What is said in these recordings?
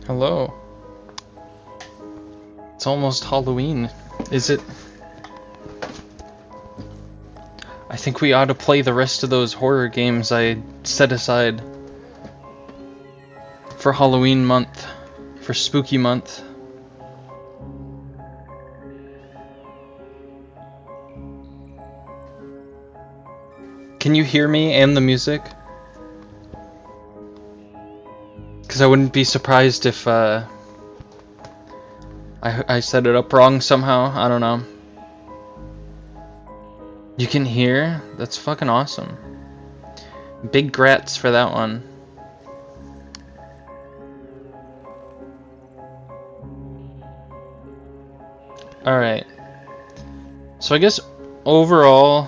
Hello. It's almost Halloween. Is it? I think we ought to play the rest of those horror games I set aside for Halloween month, for spooky month. Can you hear me and the music? Because I wouldn't be surprised if I set it up wrong somehow. I don't know. You can hear? That's fucking awesome. Big grats for that one. Alright. So I guess overall,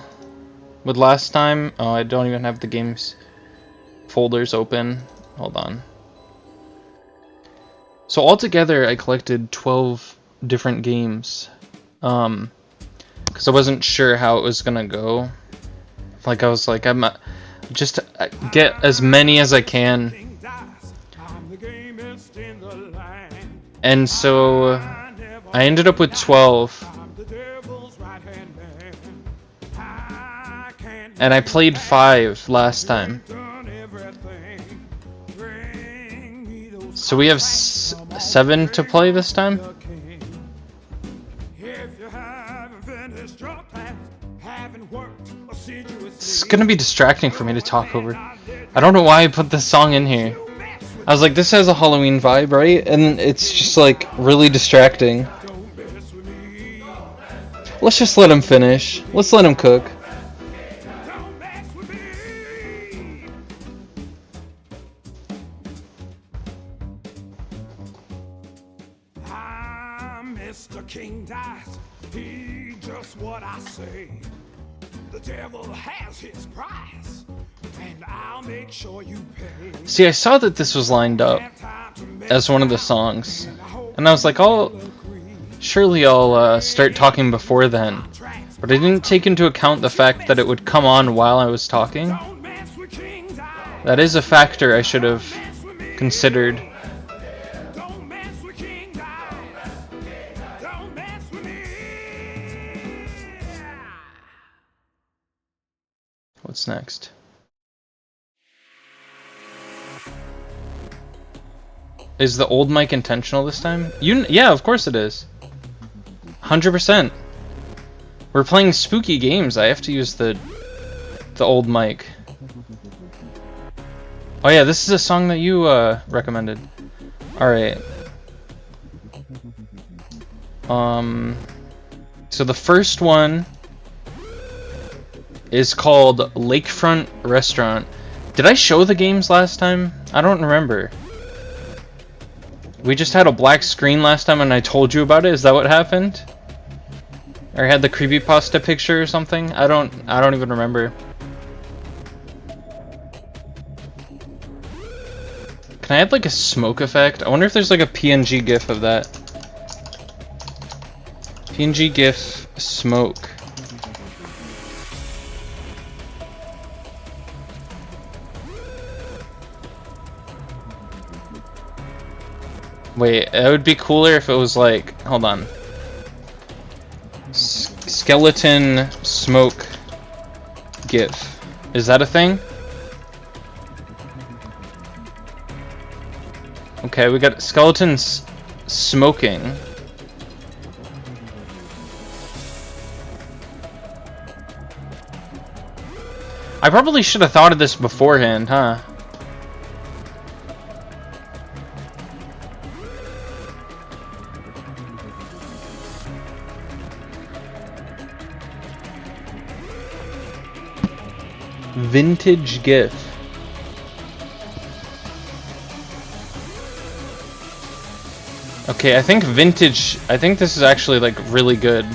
with last time... Oh, I don't even have the games folders open. Hold on. So altogether, I collected 12 different games. Because I wasn't sure how it was gonna go. Like, I was like, I'm just get as many as I can. And so I ended up with 12. And I played 5 last time. So we have 7 to play this time? It's gonna be distracting for me to talk over. I don't know why I put this song in here. I was like, this has a Halloween vibe, right? And it's just like really distracting. Let's just let him finish. Let's let him cook. Mr. King dies, he just what I say. The devil has his price, and I'll make sure you pay. See, I saw that this was lined up as one of the songs, and I was like, surely I'll start talking before then. But I didn't take into account the fact that it would come on while I was talking. That is a factor I should have considered. What's next? Is the old mic intentional this time? Yeah, of course it is. 100%. We're playing spooky games. I have to use the old mic. Oh yeah, this is a song that you recommended. All right. So the first one is called Lakefront Restaurant. Did I show the games last time? I don't remember. We just had a black screen last time and I told you about it. Is that what happened? Or I had the creepypasta picture or something? I don't even remember. Can I add like a smoke effect? I wonder if there's like a PNG GIF of that. PNG GIF smoke. Wait, it would be cooler if it was like, hold on. Skeleton smoke GIF. Is that a thing? Okay, we got skeletons smoking. I probably should have thought of this beforehand, huh? Vintage GIF. Okay, I think this is actually like really good.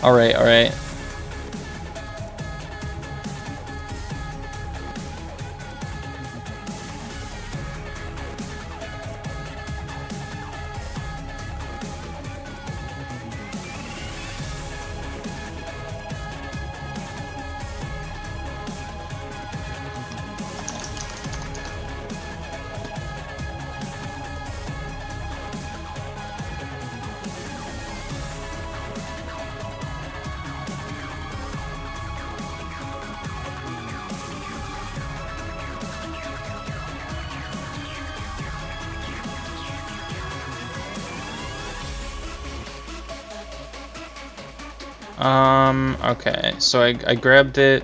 Alright, alright. Okay, so I grabbed it.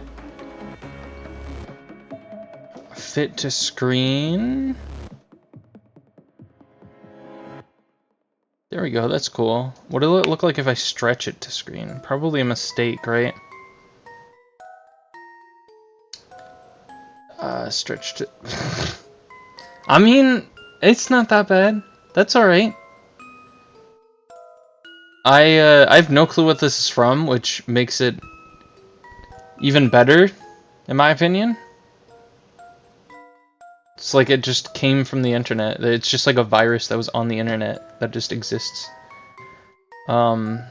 Fit to screen. There we go, that's cool. What will it look like if I stretch it to screen? Probably a mistake, right? Stretched it. I mean, it's not that bad. That's alright. I have no clue what this is from, which makes it even better, in my opinion. It's like it just came from the internet. It's just like a virus that was on the internet that just exists. So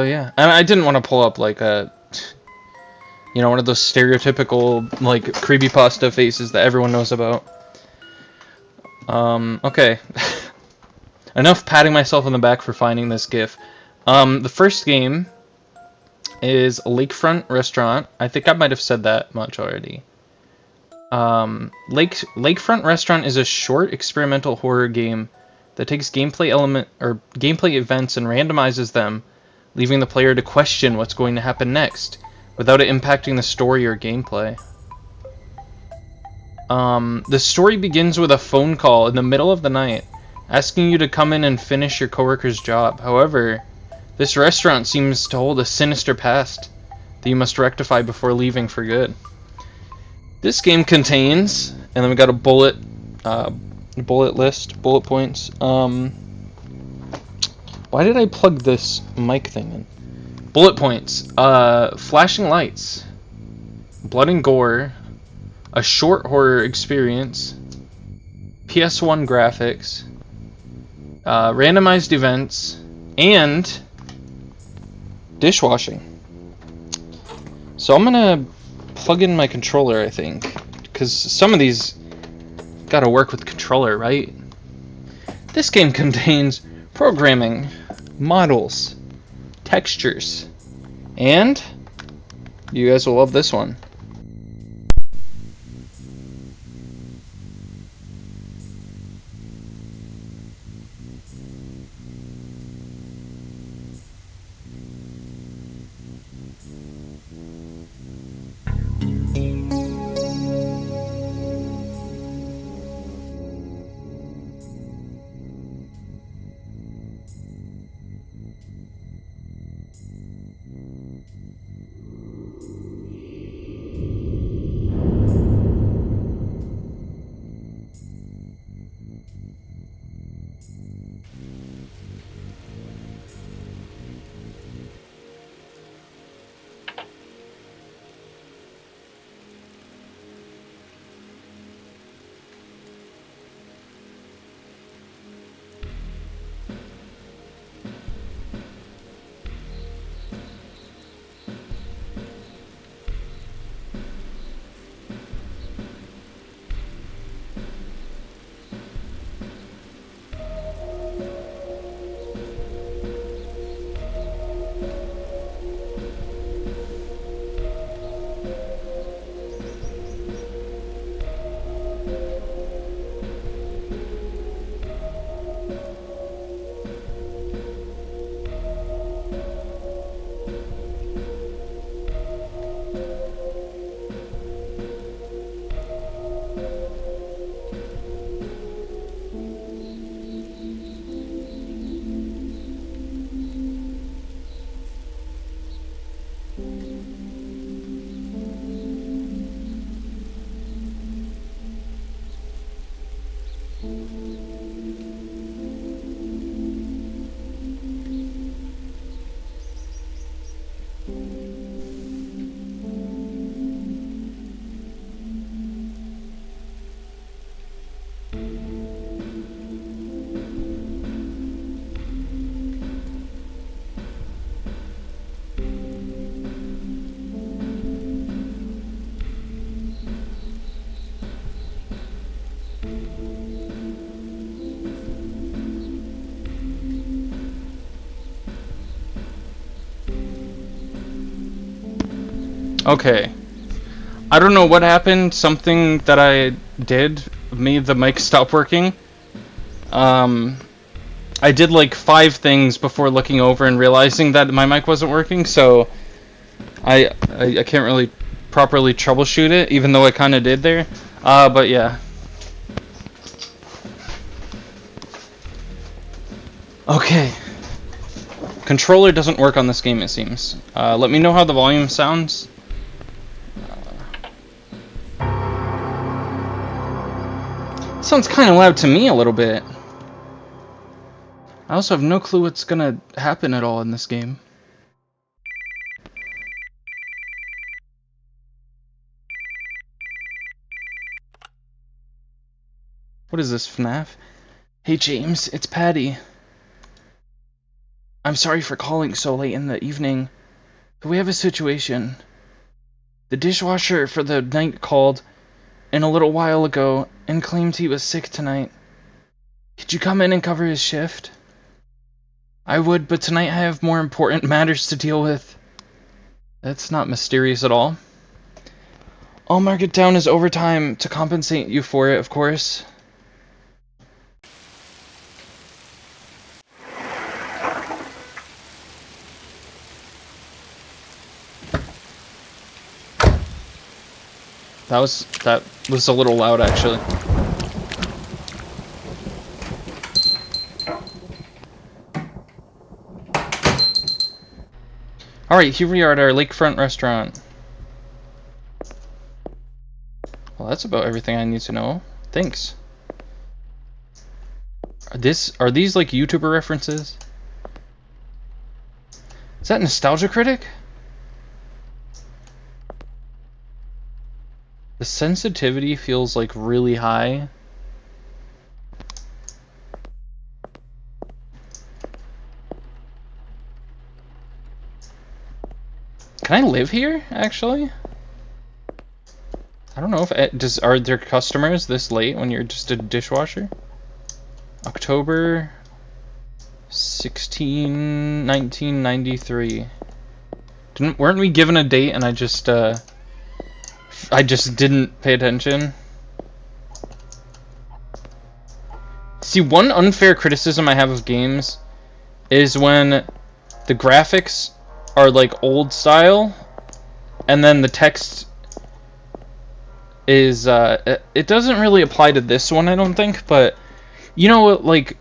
yeah, and I didn't want to pull up like a, you know, one of those stereotypical like creepypasta faces that everyone knows about. Okay. Enough patting myself on the back for finding this GIF. The first game is Lakefront Restaurant. I think I might have said that much already. Lakefront Restaurant is a short experimental horror game that takes gameplay events and randomizes them, leaving the player to question what's going to happen next, without it impacting the story or gameplay. The story begins with a phone call in the middle of the night, asking you to come in and finish your coworker's job. However, this restaurant seems to hold a sinister past that you must rectify before leaving for good. This game contains, and then we got a bullet points. Why did I plug this mic thing in? Bullet points. Flashing lights, blood and gore, a short horror experience, PS1 graphics, randomized events, and dishwashing. So I'm gonna plug in my controller, I think, because some of these gotta work with the controller, right? This game contains programming, models, textures, and you guys will love this one. Okay. I don't know what happened. Something that I did made the mic stop working. I did like 5 things before looking over and realizing that my mic wasn't working, so I can't really properly troubleshoot it, even though I kind of did there. But yeah. Okay. Controller doesn't work on this game, it seems. Let me know how the volume sounds. Sounds kind of loud to me a little bit. I also have no clue what's gonna happen at all in this game. What is this, FNAF? Hey James, it's Patty. I'm sorry for calling so late in the evening, but we have a situation. The dishwasher for the night called in a little while ago and claimed he was sick tonight. Could you come in and cover his shift? I would, but tonight I have more important matters to deal with. That's not mysterious at all. I'll mark it down as overtime to compensate you for it, of course. That was a little loud, actually. Alright, here we are at our Lakefront Restaurant. Well, that's about everything I need to know. Thanks. Are these like YouTuber references? Is that Nostalgia Critic? The sensitivity feels like really high. Can I live here, actually? I don't know if are there customers this late when you're just a dishwasher? October 1993. Weren't we given a date and I just didn't pay attention? See, one unfair criticism I have of games is when the graphics are like old style and then the text is it doesn't really apply to this one, I don't think, but you know what, like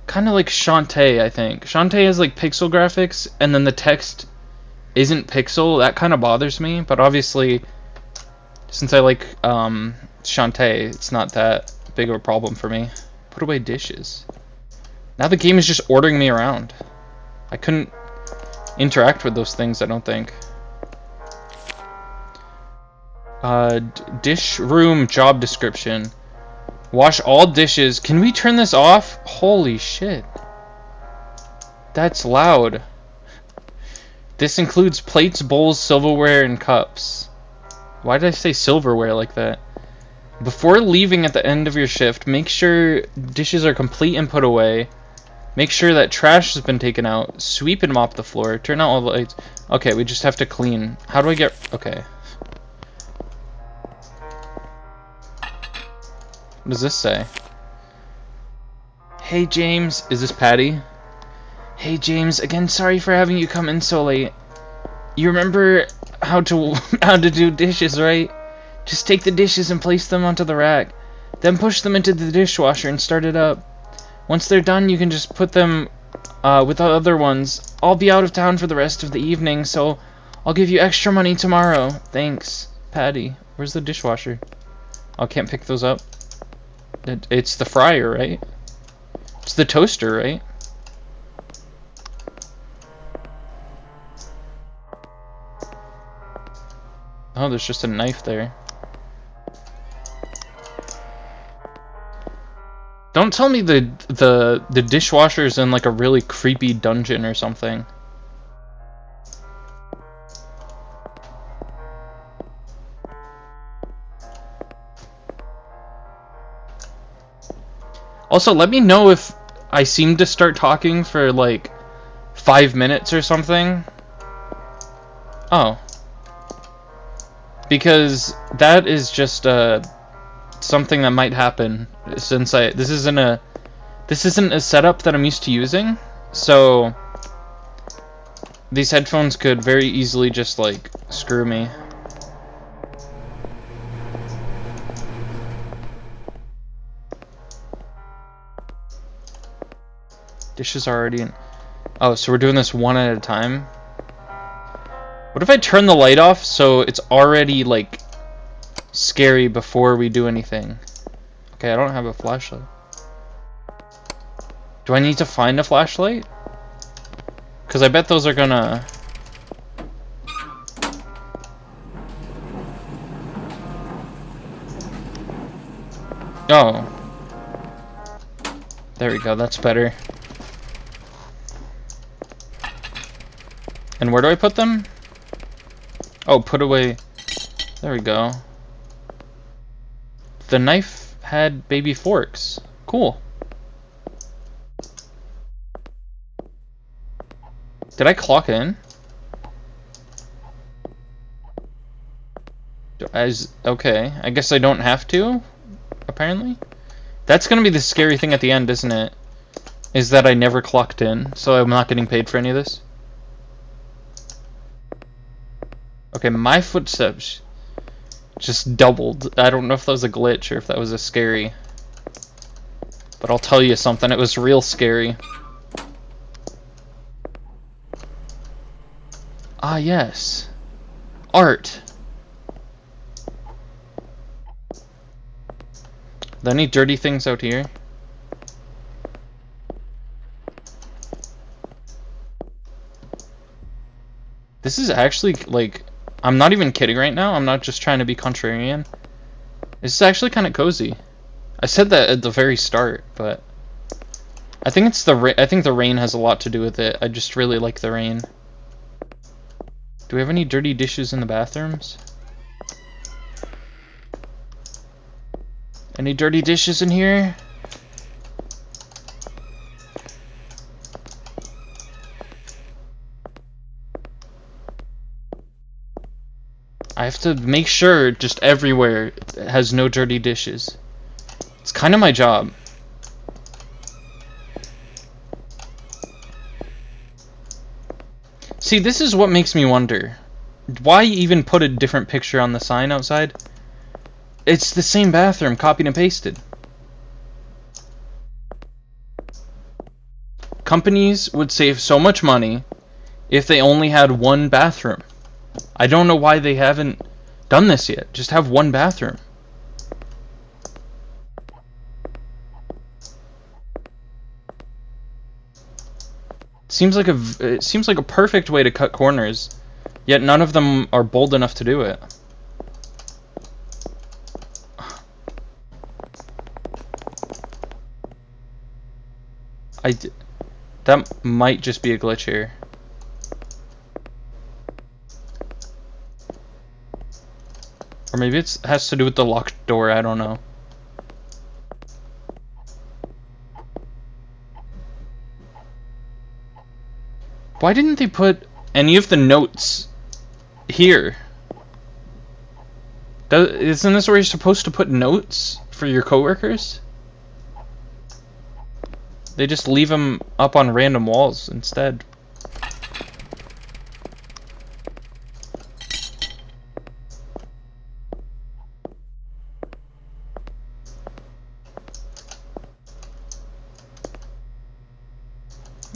kind of like Shantae, I think. Shantae has like pixel graphics and then the text isn't pixel. That kind of bothers me, but obviously since I like Shantae, it's not that big of a problem for me. Put away dishes. Now the game is just ordering me around. I couldn't interact with those things, I don't think. Dish room job description. Wash all dishes. Can we turn this off? Holy shit. That's loud. This includes plates, bowls, silverware, and cups. Why did I say silverware like that? Before leaving at the end of your shift, make sure dishes are complete and put away. Make sure that trash has been taken out. Sweep and mop the floor. Turn out all the lights. Okay, we just have to clean. How do I get... Okay. What does this say? Hey, James. Is this Patty? Hey, James. Again, sorry for having you come in so late. You remember how to do dishes, right? Just take the dishes and place them onto the rack. Then push them into the dishwasher and start it up. Once they're done, you can just put them with the other ones. I'll be out of town for the rest of the evening, so I'll give you extra money tomorrow. Thanks, Patty. Where's the dishwasher? Oh, I can't pick those up. It's the fryer, right? It's the toaster, right? Oh, there's just a knife there. Don't tell me the dishwasher's in like a really creepy dungeon or something. Also, let me know if I seem to start talking for like 5 minutes or something. Oh. Because that is just something that might happen since this isn't a setup that I'm used to using, so these headphones could very easily just like screw me. Dishes are already in. Oh, so we're doing this one at a time. What if I turn the light off so it's already like scary before we do anything? Okay, I don't have a flashlight. Do I need to find a flashlight? Because I bet those are gonna... Oh. There we go, that's better. And where do I put them? Oh, put away. There we go. The knife had baby forks. Cool. Did I clock in? Okay, I guess I don't have to, apparently. That's gonna be the scary thing at the end, isn't it? Is that I never clocked in, so I'm not getting paid for any of this. Okay, my footsteps just doubled. I don't know if that was a glitch or if that was a scary. But I'll tell you something, it was real scary. Ah, yes. Art. Are there any dirty things out here? This is actually, like... I'm not even kidding right now. I'm not just trying to be contrarian. This is actually kind of cozy. I said that at the very start, but... I think it's I think the rain has a lot to do with it. I just really like the rain. Do we have any dirty dishes in the bathrooms? Any dirty dishes in here? I have to make sure just everywhere it has no dirty dishes. It's kind of my job. See, this is what makes me wonder. Why even put a different picture on the sign outside? It's the same bathroom, copied and pasted. Companies would save so much money if they only had one bathroom. I don't know why they haven't done this yet. Just have one bathroom. It seems like a perfect way to cut corners, yet none of them are bold enough to do it. That might just be a glitch here. Or maybe it has to do with the locked door, I don't know. Why didn't they put any of the notes here? Isn't this where you're supposed to put notes for your coworkers? They just leave them up on random walls instead.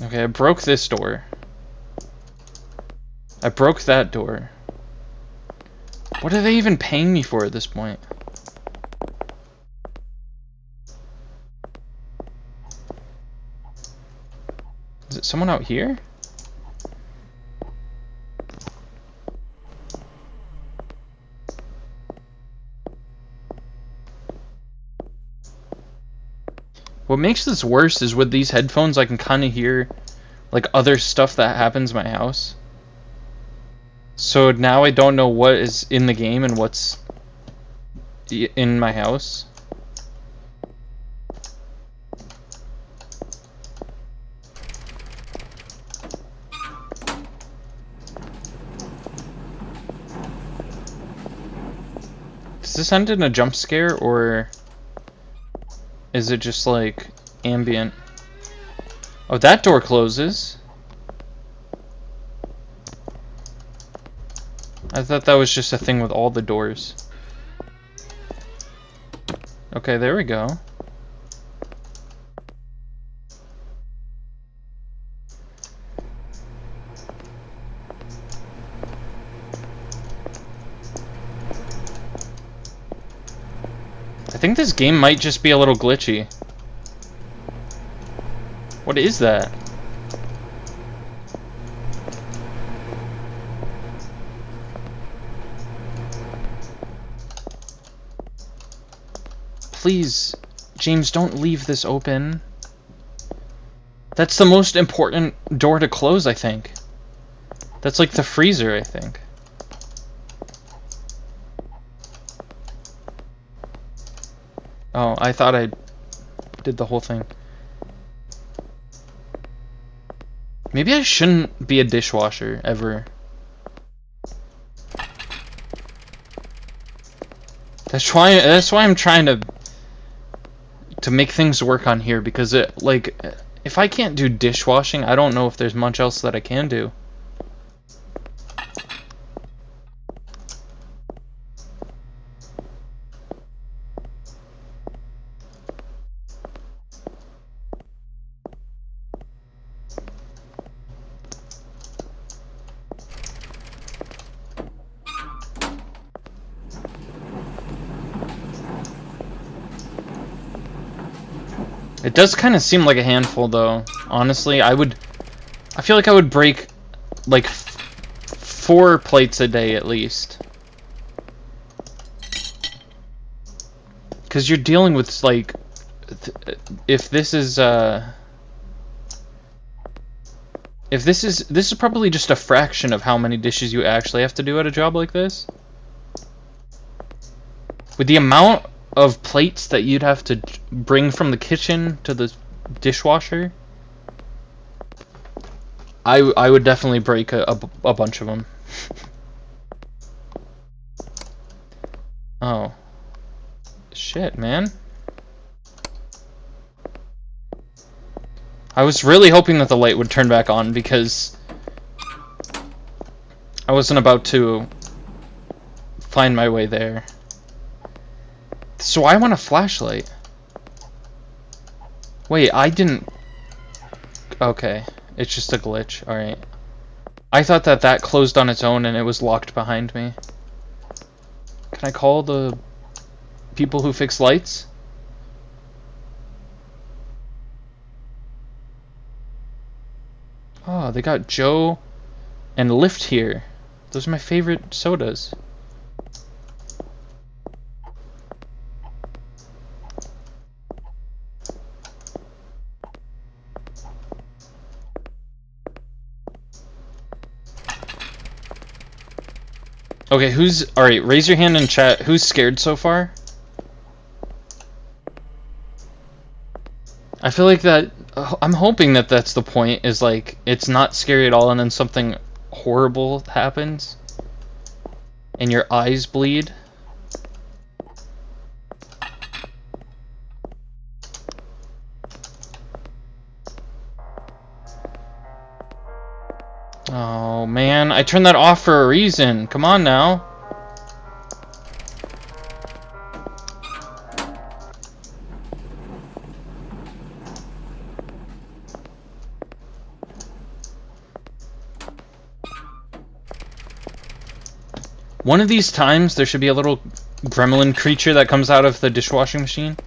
Okay, I broke this door. I broke that door. What are they even paying me for at this point? Is it someone out here? What makes this worse is with these headphones I can kind of hear like other stuff that happens in my house. So now I don't know what is in the game and what's in my house. Does this end in a jump scare, or is it just like ambient? Oh, that door closes. I thought that was just a thing with all the doors. Okay, there we go. I think this game might just be a little glitchy. What is that? Please, James, don't leave this open. That's the most important door to close, I think. That's like the freezer, I think. Oh, I thought I did the whole thing. Maybe I shouldn't be a dishwasher, ever. That's why I'm trying to make things work on here, because it, like, if I can't do dishwashing, I don't know if there's much else that I can do. It does kind of seem like a handful, though. Honestly, I feel like I would break like 4 plates a day at least. Because you're dealing with, like, if this is this is probably just a fraction of how many dishes you actually have to do at a job like this. With the amount of plates that you'd have to bring from the kitchen to the dishwasher, I would definitely break a bunch of them. Oh. Shit, man. I was really hoping that the light would turn back on because I wasn't about to find my way there. So I want a flashlight. Wait, I didn't... Okay, it's just a glitch. Alright. I thought that that closed on its own and it was locked behind me. Can I call the people who fix lights? Oh, they got Joe and Lift here. Those are my favorite sodas. Okay, who's... Alright, raise your hand in chat. Who's scared so far? I feel like that... I'm hoping that that's the point, is like, it's not scary at all and then something horrible happens. And your eyes bleed. Oh, man. I turned that off for a reason. Come on now. One of these times, there should be a little gremlin creature that comes out of the dishwashing machine.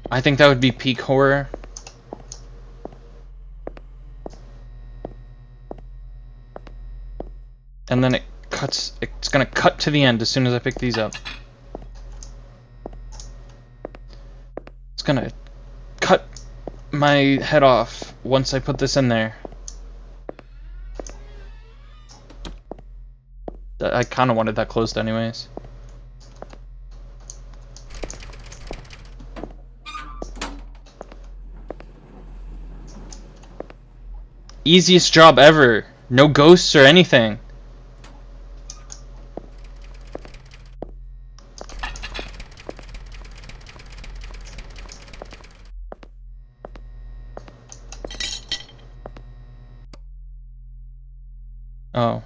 I think that would be peak horror. And then it's gonna cut to the end as soon as I pick these up. It's gonna cut my head off once I put this in there. I kinda wanted that closed anyways. Easiest job ever. No ghosts or anything. Oh.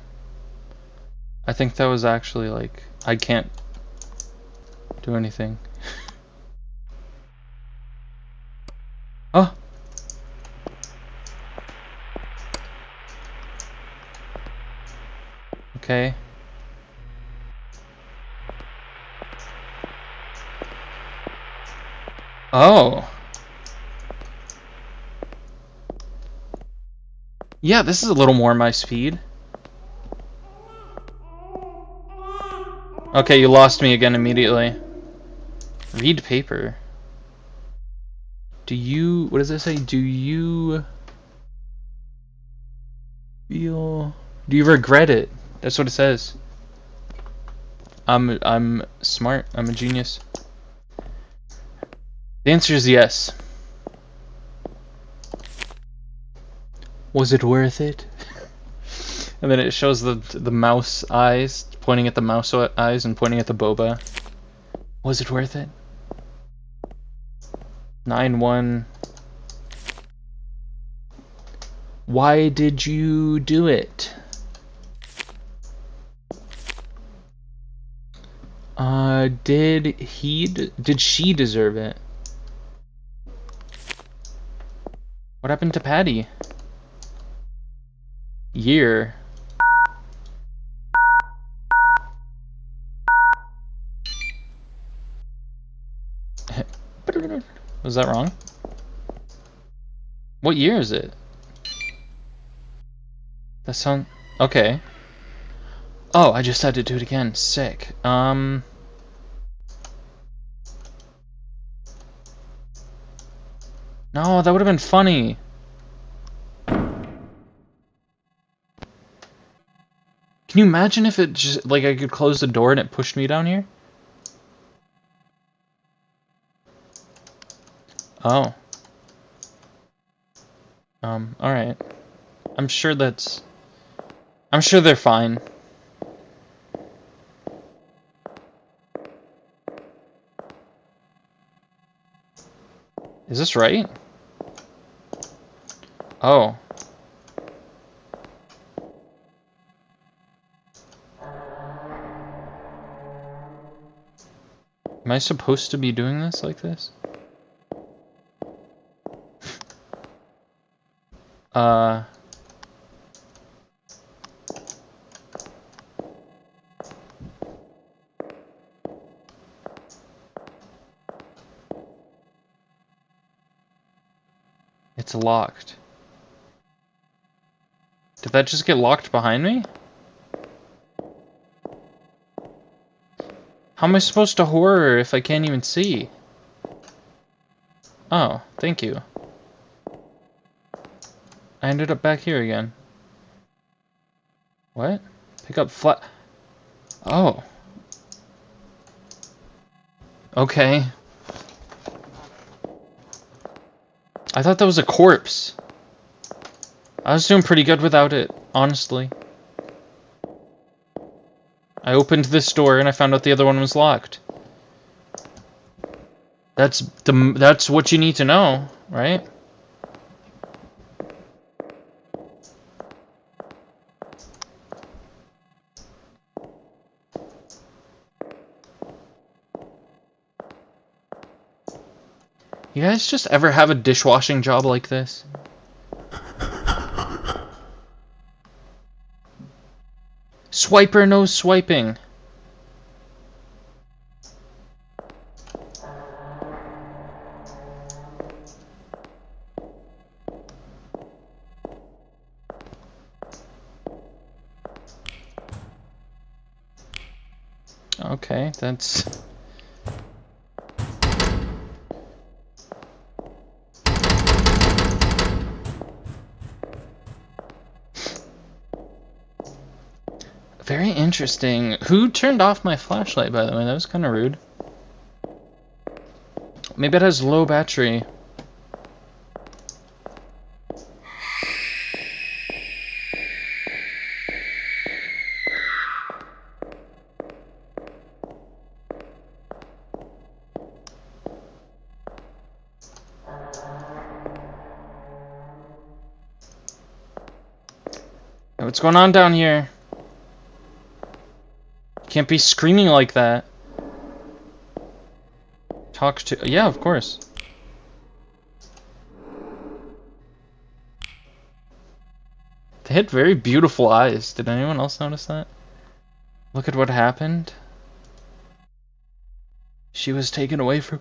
I think that was actually like... I can't do anything. Oh! Okay. Oh! Yeah, this is a little more my speed. Okay, you lost me again immediately. Read paper. Do you... What does it say? Do you... feel... Do you regret it? That's what it says. I'm smart. I'm a genius. The answer is yes. Was it worth it? And then it shows the mouse eyes, pointing at the mouse eyes and pointing at the boba. Was it worth it? 9-1. Why did you do it? Did she deserve it? What happened to Patty? Year. Was that wrong? What year is it? That sound... Okay. Oh, I just had to do it again. Sick. No, that would have been funny. Can you imagine if it just, like, I could close the door and it pushed me down here? Oh. Alright. I'm sure they're fine. Is this right? Oh. Am I supposed to be doing this like this? It's locked. Did that just get locked behind me? How am I supposed to horror if I can't even see? Oh, thank you. I ended up back here again. What? Pick up flat... Oh. Okay. I thought that was a corpse. I was doing pretty good without it, honestly. I opened this door and I found out the other one was locked. That's what you need to know, right? You guys just ever have a dishwashing job like this? Swiper no swiping. Okay, that's... Very interesting. Who turned off my flashlight, by the way? That was kind of rude. Maybe it has low battery. Hey, what's going on down here? Can't be screaming like that. Talk to... Yeah, of course. They had very beautiful eyes. Did anyone else notice that? Look at what happened. She was taken away from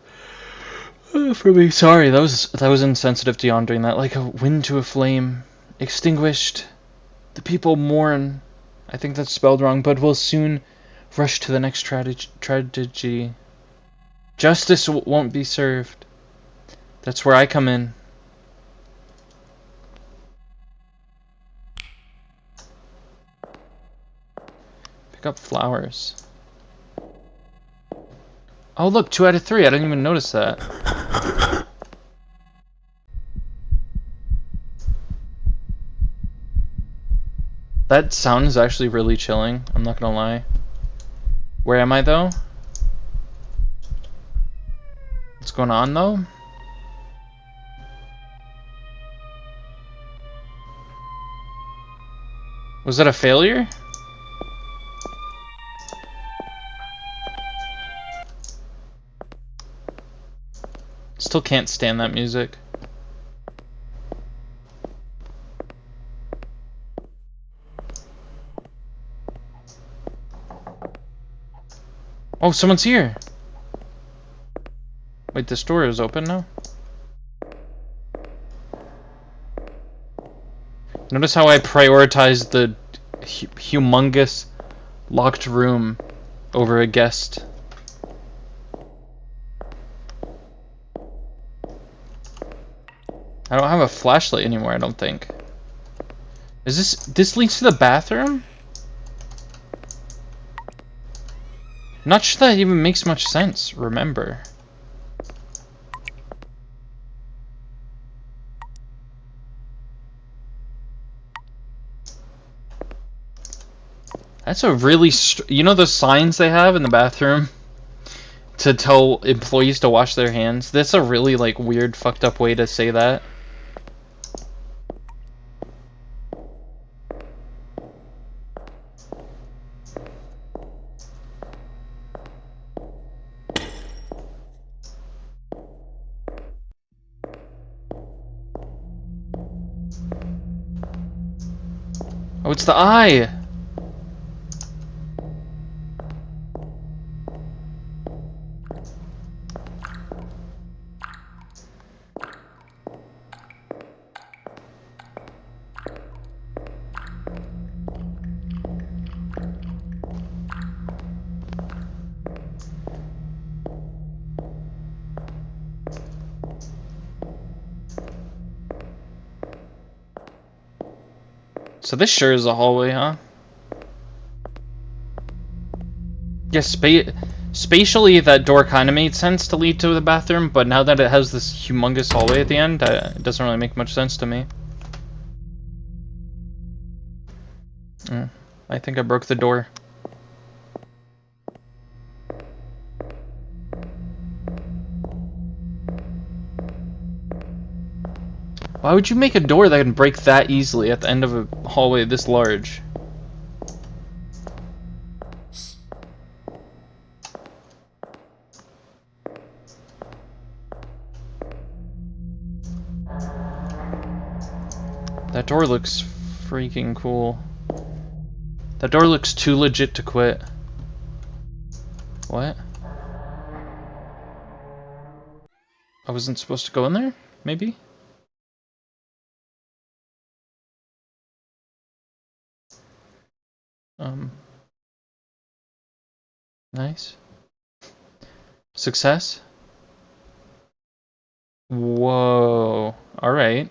me. Sorry, that was insensitive to Yon doing that. Like a wind to a flame. Extinguished. The people mourn. I think that's spelled wrong, but will soon rush to the next tragedy. Justice won't be served. That's where I come in. Pick up flowers. Oh look, 2 out of 3. I didn't even notice that. That sound is actually really chilling. I'm not gonna lie. Where am I though? What's going on though? Was that a failure? Still can't stand that music. Oh, someone's here! Wait, this door is open now? Notice how I prioritized the humongous locked room over a guest. I don't have a flashlight anymore, I don't think. Is this leads to the bathroom? Not sure that even makes much sense, remember. That's a really you know the signs they have in the bathroom to tell employees to wash their hands. That's a really like weird, fucked up way to say that. Oh, it's the eye! So this sure is a hallway, huh? Yes, spatially that door kind of made sense to lead to the bathroom, but now that it has this humongous hallway at the end, it doesn't really make much sense to me. I think I broke the door. Why would you make a door that can break that easily at the end of a hallway this large? That door looks freaking cool. That door looks too legit to quit. What? I wasn't supposed to go in there? Maybe? Nice. Success? Whoa. Alright.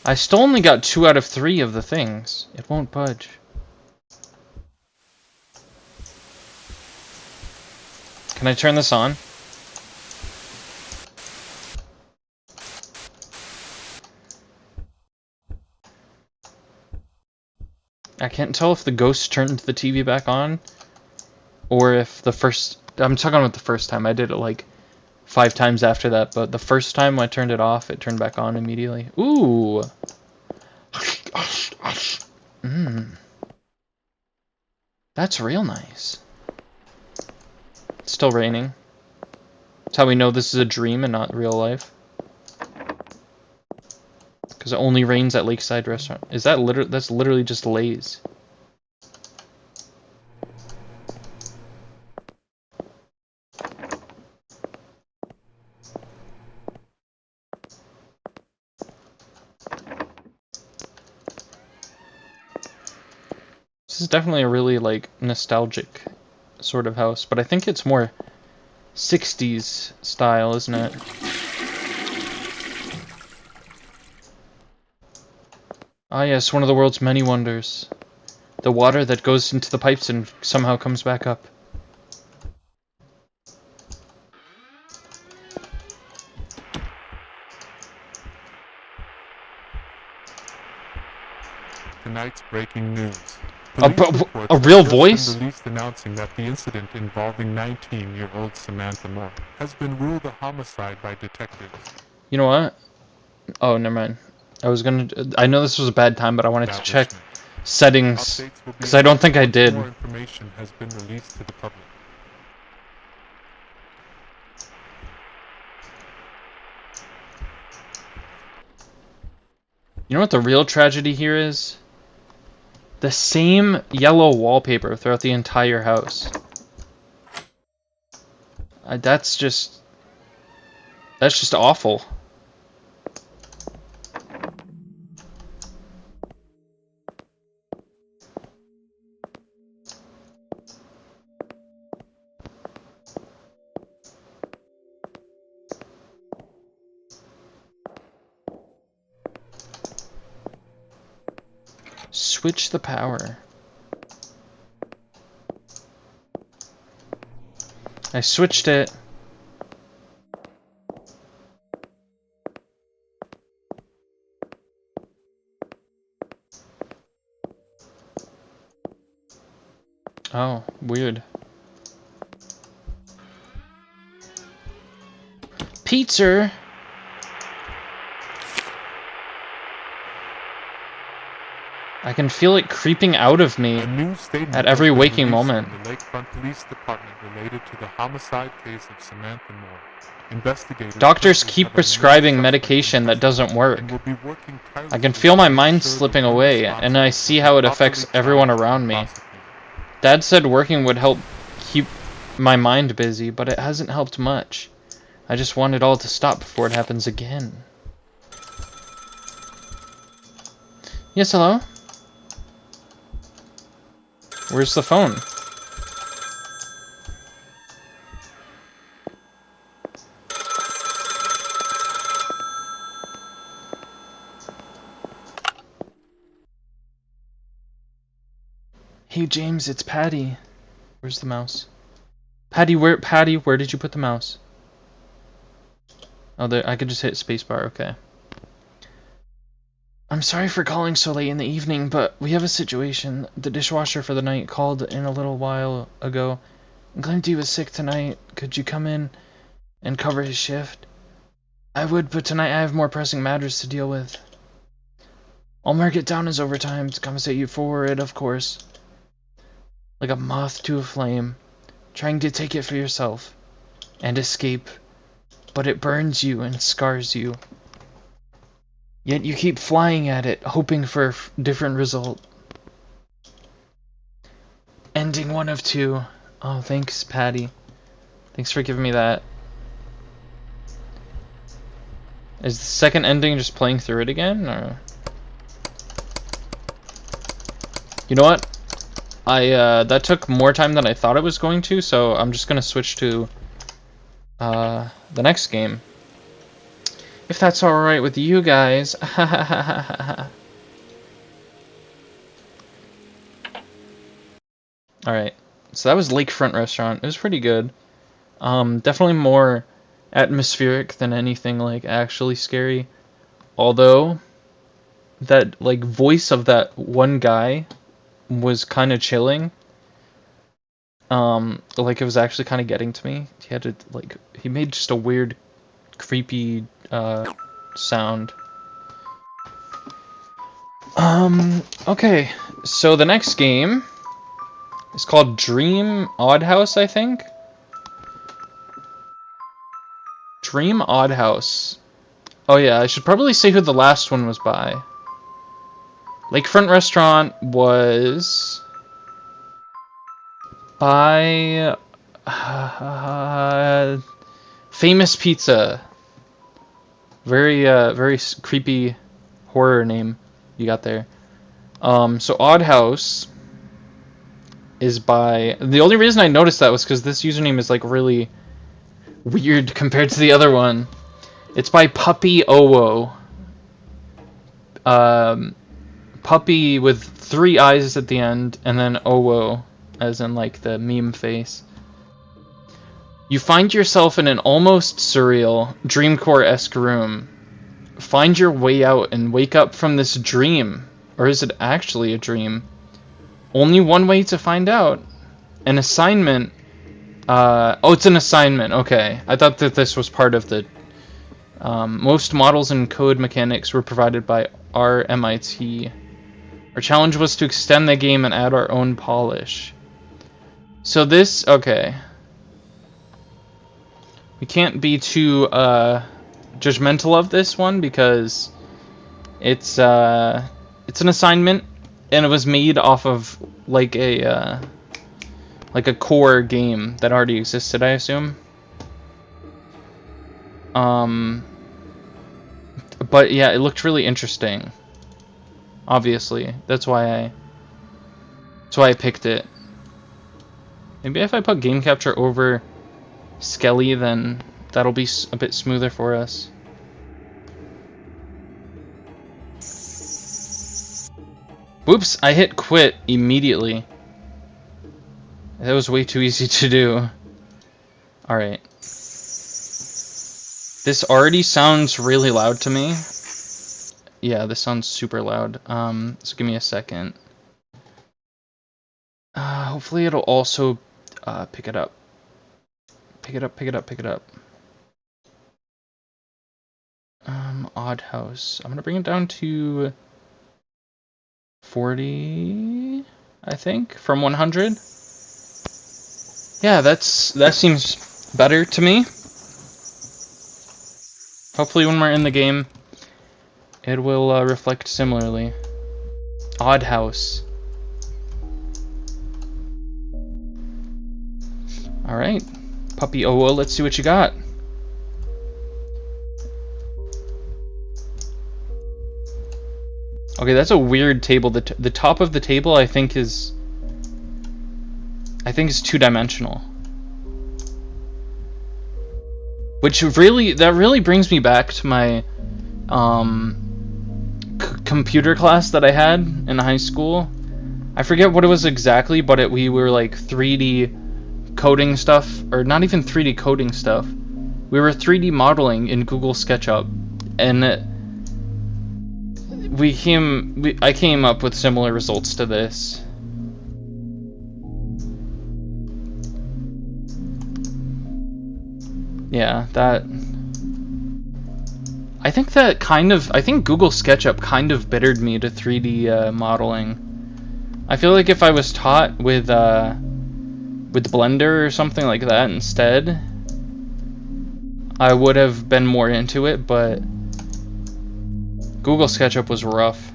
I still only got 2 out of 3 of the things. It won't budge. Can I turn this on? I can't tell if the ghost turned the TV back on, or if the first... I'm talking about the first time. I did it like 5 times after that, but the first time I turned it off, it turned back on immediately. Ooh! That's real nice. It's still raining. That's how we know this is a dream and not real life. Because it only rains at Lakeside Restaurant. Is that that's literally just Lay's. This is definitely a really like nostalgic sort of house, but I think it's more 60s style, isn't it? Ah yes, one of the world's many wonders. The water that goes into the pipes and somehow comes back up. Tonight's breaking news. A real voice? Released announcing that the incident involving 19-year-old Samantha Moore has been ruled a homicide by detectives. You know what? Oh, never mind. I know this was a bad time, but I wanted to check settings, because I don't think I did. More information has been released to the public. You know what the real tragedy here is? The same yellow wallpaper throughout the entire house. That's just awful. Switch the power. I switched it. Oh, weird. Pizza? I can feel it creeping out of me A new statement at has every been waking released moment. from the Lakefront Police Department related to the homicide case of Samantha Moore. Investigators Doctors currently keep have a main prescribing suspect in medication that custody doesn't work. and will be working I can tirelessly feel my to mind ensure the slipping one away, and I responsible see will how be it affects properly everyone charged around and me. prosecuted. Dad said working would help keep my mind busy, but it hasn't helped much. I just want it all to stop before it happens again. Yes, hello? Where's the phone? Hey James, it's Patty. Where's the mouse? Patty, where did you put the mouse? Oh, there, I could just hit spacebar, okay. I'm sorry for calling so late in the evening, but we have a situation. The dishwasher for the night called in a little while ago and claimed he was sick tonight. Could you come in and cover his shift? I would, but tonight I have more pressing matters to deal with. I'll mark it down as overtime to compensate you for it, of course. Like a moth to a flame, trying to take it for yourself and escape, but it burns you and scars you. Yet you keep flying at it, hoping for a different result. Ending one of two. Oh, thanks, Patty. Thanks for giving me that. Is the second ending just playing through it again, or? You know what? That took more time than I thought it was going to, so I'm just gonna switch to, the next game. If that's alright with you guys. Alright. So that was Lakefront Restaurant. It was pretty good. Definitely more atmospheric than anything, like, actually scary. Although, that, like, voice of that one guy was kind of chilling. Like, it was actually kind of getting to me. He had to, like, he made just a weird, creepy, sound. Okay. So the next game is called Dream Odd House, I think? Dream Odd House. Oh yeah, I should probably say who the last one was by. Lakefront Restaurant was by Famous Pizza. Very creepy horror name you got there. So Odd House is by. The only reason I noticed that was because this username is like really weird compared to the other one. It's by Puppy Owo. Puppy with 3 eyes at the end, and then Owo, as in like the meme face. You find yourself in an almost surreal, dreamcore-esque room. Find your way out and wake up from this dream. Or is it actually a dream? Only one way to find out. An assignment. Oh, it's an assignment. Okay. I thought that this was part of the... most models and code mechanics were provided by our MIT. Our challenge was to extend the game and add our own polish. So this... Okay. We can't be too judgmental of this one because it's an assignment and it was made off of like a core game that already existed, I assume. But yeah, it looked really interesting. Obviously, that's why I picked it. Maybe if I put game capture over Skelly, then that'll be a bit smoother for us. Whoops, I hit quit immediately. That was way too easy to do. Alright. This already sounds really loud to me. Yeah, this sounds super loud. So give me a second. Hopefully it'll also pick it up. Pick it up, pick it up, pick it up. Odd house. I'm gonna bring it down to 40, I think, from 100. Yeah, that seems better to me. Hopefully when we're in the game, it will reflect similarly. Odd house. Alright. Puppy Owo, let's see what you got. Okay, that's a weird table. The top of the table I think is two-dimensional. Which really brings me back to my computer class that I had in high school. I forget what it was exactly, but we were like 3D coding stuff, or not even 3D coding stuff. We were 3D modeling in Google SketchUp, and I came up with similar results to this. Yeah, I think Google SketchUp kind of bittered me to 3D modeling. I feel like if I was taught with Blender or something like that instead, I would have been more into it, but Google SketchUp was rough.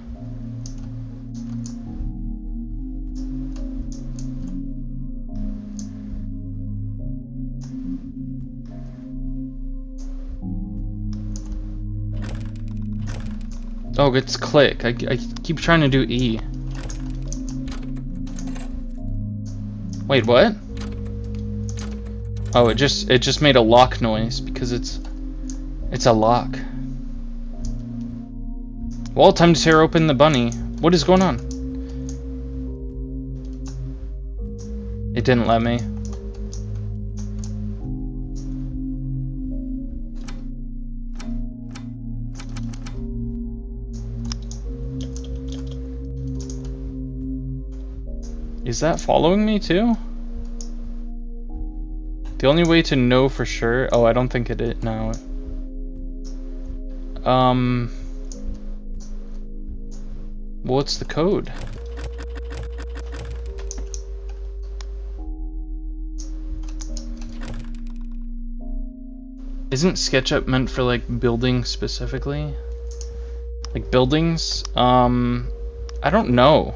Oh, it's click. I keep trying to do E. Wait, what? Oh, it just made a lock noise because it's a lock. Well, time to tear open the bunny. What is going on? It didn't let me. Is that following me too? The only way to know for sure... Oh, I don't think it is now. What's the code? Isn't SketchUp meant for like building specifically? Like buildings? I don't know.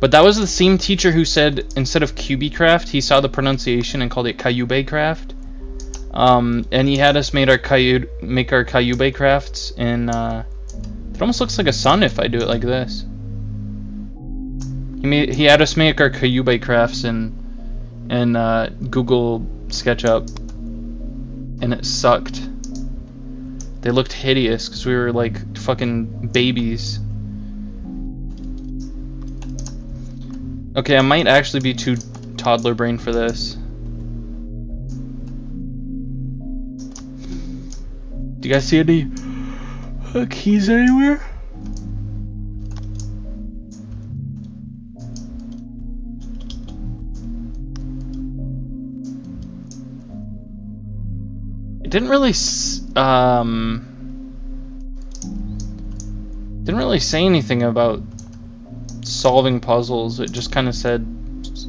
But that was the same teacher who said instead of QB-craft, he saw the pronunciation and called it Cayube-craft. And he had us make our Cayube crafts in it almost looks like a sun if I do it like this. He had us make our Cayube crafts in Google SketchUp, and it sucked. They looked hideous because we were like fucking babies. Okay, I might actually be too toddler brain for this. Do you guys see any keys anywhere? It didn't really say anything about solving puzzles. It just kind of said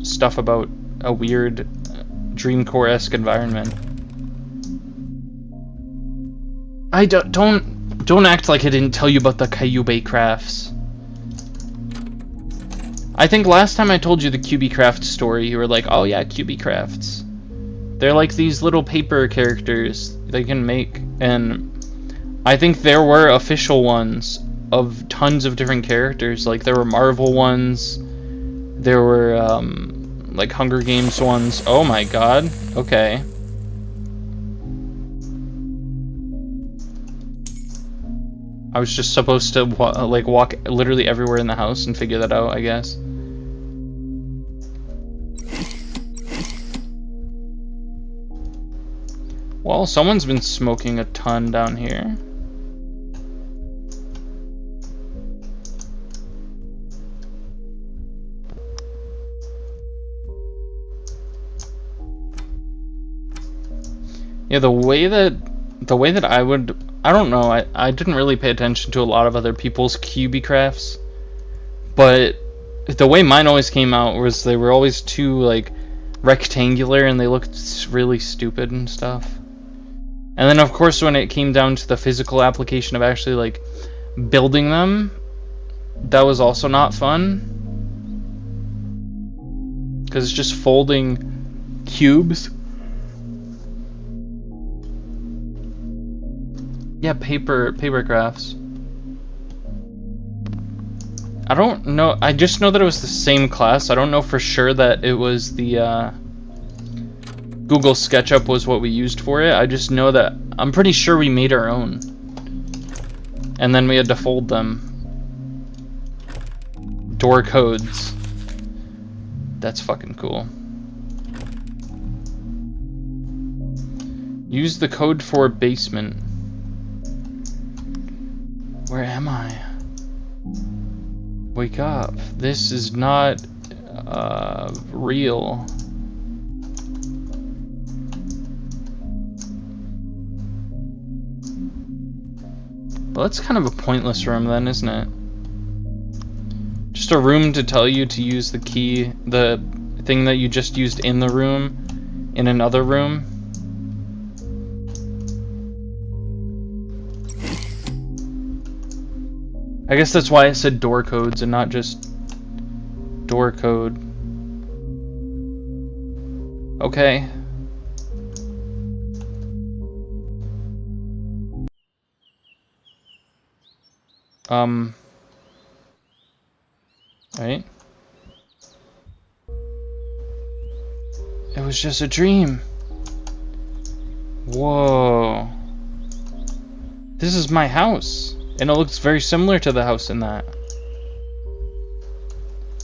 stuff about a weird Dreamcore-esque environment. I don't act like I didn't tell you about the Cayube crafts. I think last time I told you the QB craft story, you were like, "Oh yeah, QB crafts. They're like these little paper characters they can make," and I think there were official ones of tons of different characters. Like there were Marvel ones, there were like Hunger Games ones. Oh my god. Okay. I was just supposed to walk literally everywhere in the house and figure that out, I guess. Well, someone's been smoking a ton down here. Yeah, the way that I don't know, I didn't really pay attention to a lot of other people's QB crafts, but the way mine always came out was they were always too like rectangular and they looked really stupid and stuff. And then of course when it came down to the physical application of actually like building them, that was also not fun because it's just folding cubes. Yeah, paper crafts. I don't know. I just know that it was the same class. I don't know for sure that it was the Google SketchUp was what we used for it. I just know that I'm pretty sure we made our own, and then we had to fold them. Door codes. That's fucking cool. Use the code for basement. Where am I? Wake up. This is not real. Well, that's kind of a pointless room then, isn't it? Just a room to tell you to use the key, the thing that you just used in the room, in another room. I guess that's why it said door codes and not just door code. Okay. Right? It was just a dream. Whoa. This is my house. And it looks very similar to the house in that.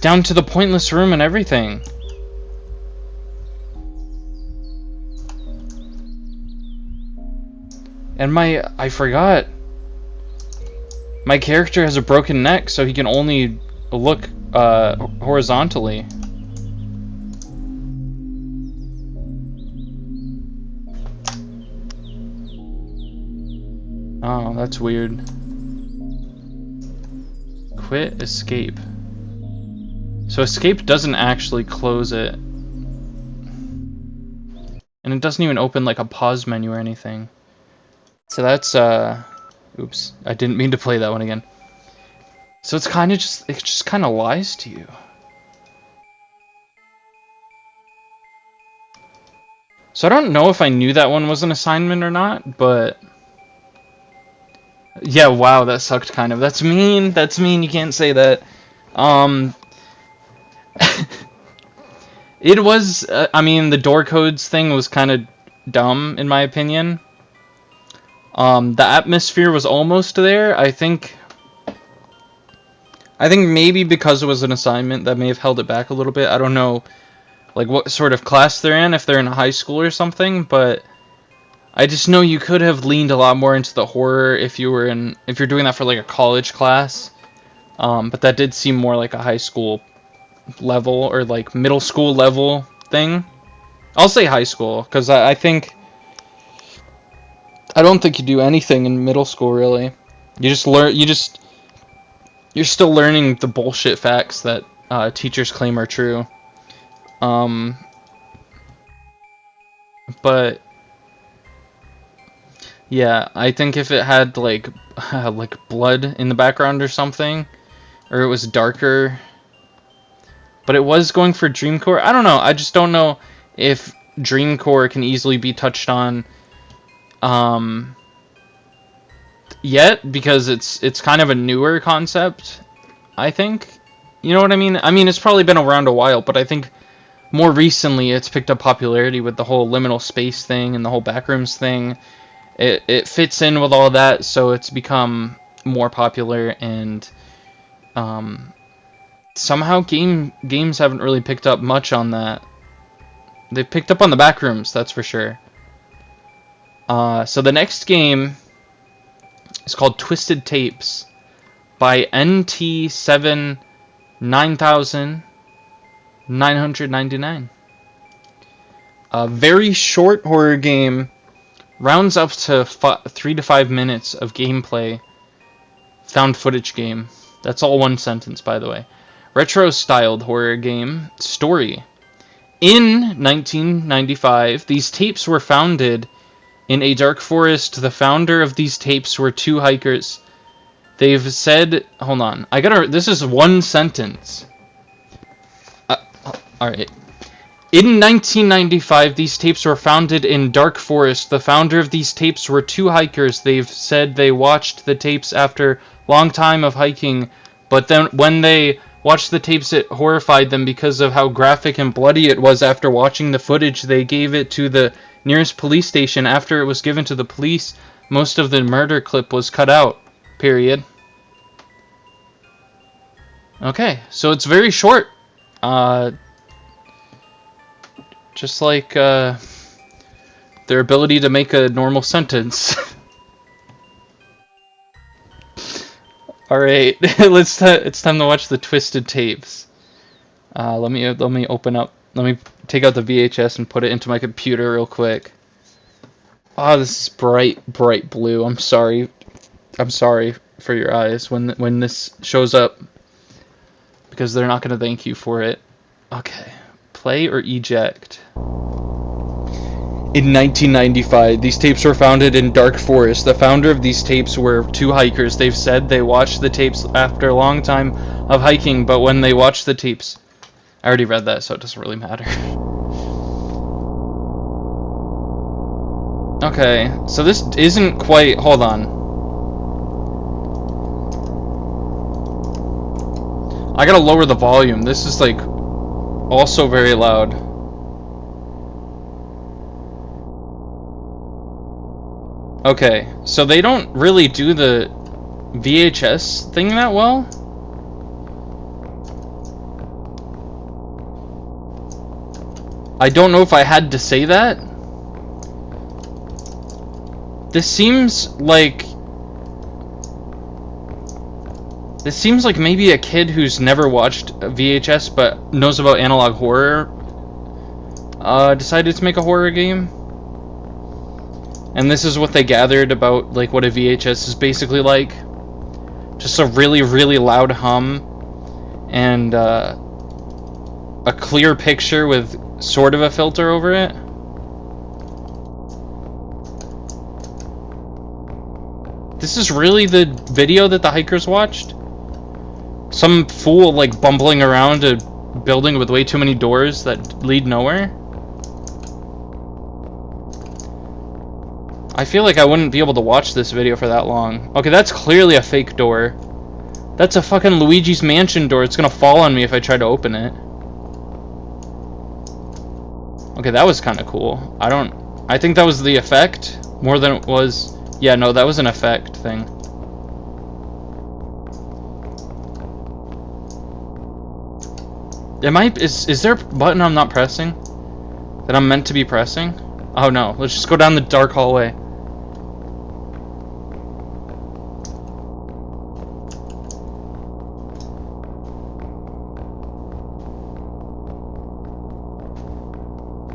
Down to the pointless room and everything. And I forgot. My character has a broken neck, so he can only look horizontally. Oh, that's weird. Quit escape. So escape doesn't actually close it. And it doesn't even open like a pause menu or anything. So that's oops, I didn't mean to play that one again. So it's kind of just, it just kind of lies to you. So I don't know if I knew that one was an assignment or not, but yeah, wow, that sucked kind of. That's mean. That's mean. You can't say that. It was, I mean, the door codes thing was kind of dumb, in my opinion. The atmosphere was almost there. I think maybe because it was an assignment that may have held it back a little bit. I don't know, like, what sort of class they're in, if they're in high school or something, but I just know you could have leaned a lot more into the horror if you're doing that for, like, a college class. But that did seem more like a high school level or like middle school level thing. I'll say high school because I don't think you do anything in middle school really. You just learn. You're still learning the bullshit facts that teachers claim are true. But yeah, I think if it had like like blood in the background or something, or it was darker. But it was going for Dreamcore. I don't know. I just don't know if Dreamcore can easily be touched on yet, because it's kind of a newer concept, I think. You know what I mean? I mean, it's probably been around a while, but I think more recently it's picked up popularity with the whole liminal space thing and the whole backrooms thing. It fits in with all that, so it's become more popular, and somehow games haven't really picked up much on that. They've picked up on the backrooms, that's for sure. So the next game is called Twisted Tapes by NT7 9999. A very short horror game Rounds up to 3 to 5 minutes of gameplay. Found footage game. That's all one sentence, by the way. Retro-styled horror game. Story. In 1995, these tapes were founded in a dark forest. The founder of these tapes were two hikers. They've said... Hold on. This is one sentence. Alright. In 1995, these tapes were founded in dark forest. The founder of these tapes were two hikers. They've said they watched the tapes after a long time of hiking, but then when they watched the tapes, it horrified them because of how graphic and bloody it was. After watching the footage, they gave it to the nearest police station. After it was given to the police, most of the murder clip was cut out. Period. Okay, so it's very short. Just like their ability to make a normal sentence. Alright, it's time to watch the twisted tapes. Let me open up. Let me take out the VHS and put it into my computer real quick. Oh, this is bright blue. I'm sorry for your eyes when this shows up, because they're not gonna thank you for it. Okay, play or eject. In 1995, these tapes were founded in dark forest. The founder of these tapes were two hikers. They've said they watched the tapes after a long time of hiking, but when they watched the tapes... I already read that, so it doesn't really matter. Okay, so this isn't quite... Hold on. I gotta lower the volume. This is, like, also very loud. Okay, so they don't really do the VHS thing that well. I don't know if I had to say that. This seems like maybe a kid who's never watched VHS but knows about analog horror decided to make a horror game. And this is what they gathered about, like, what a VHS is basically like. Just a really, really loud hum and a clear picture with sort of a filter over it. This is really the video that the hikers watched? Some fool, like, bumbling around a building with way too many doors that lead nowhere? I feel like I wouldn't be able to watch this video for that long. Okay, that's clearly a fake door. That's a fucking Luigi's Mansion door. It's gonna fall on me if I try to open it. Okay, that was kind of cool. I think that was the effect more than it was... Yeah, no, that was an effect thing. Is there a button I'm not pressing? That I'm meant to be pressing? Oh no, let's just go down the dark hallway.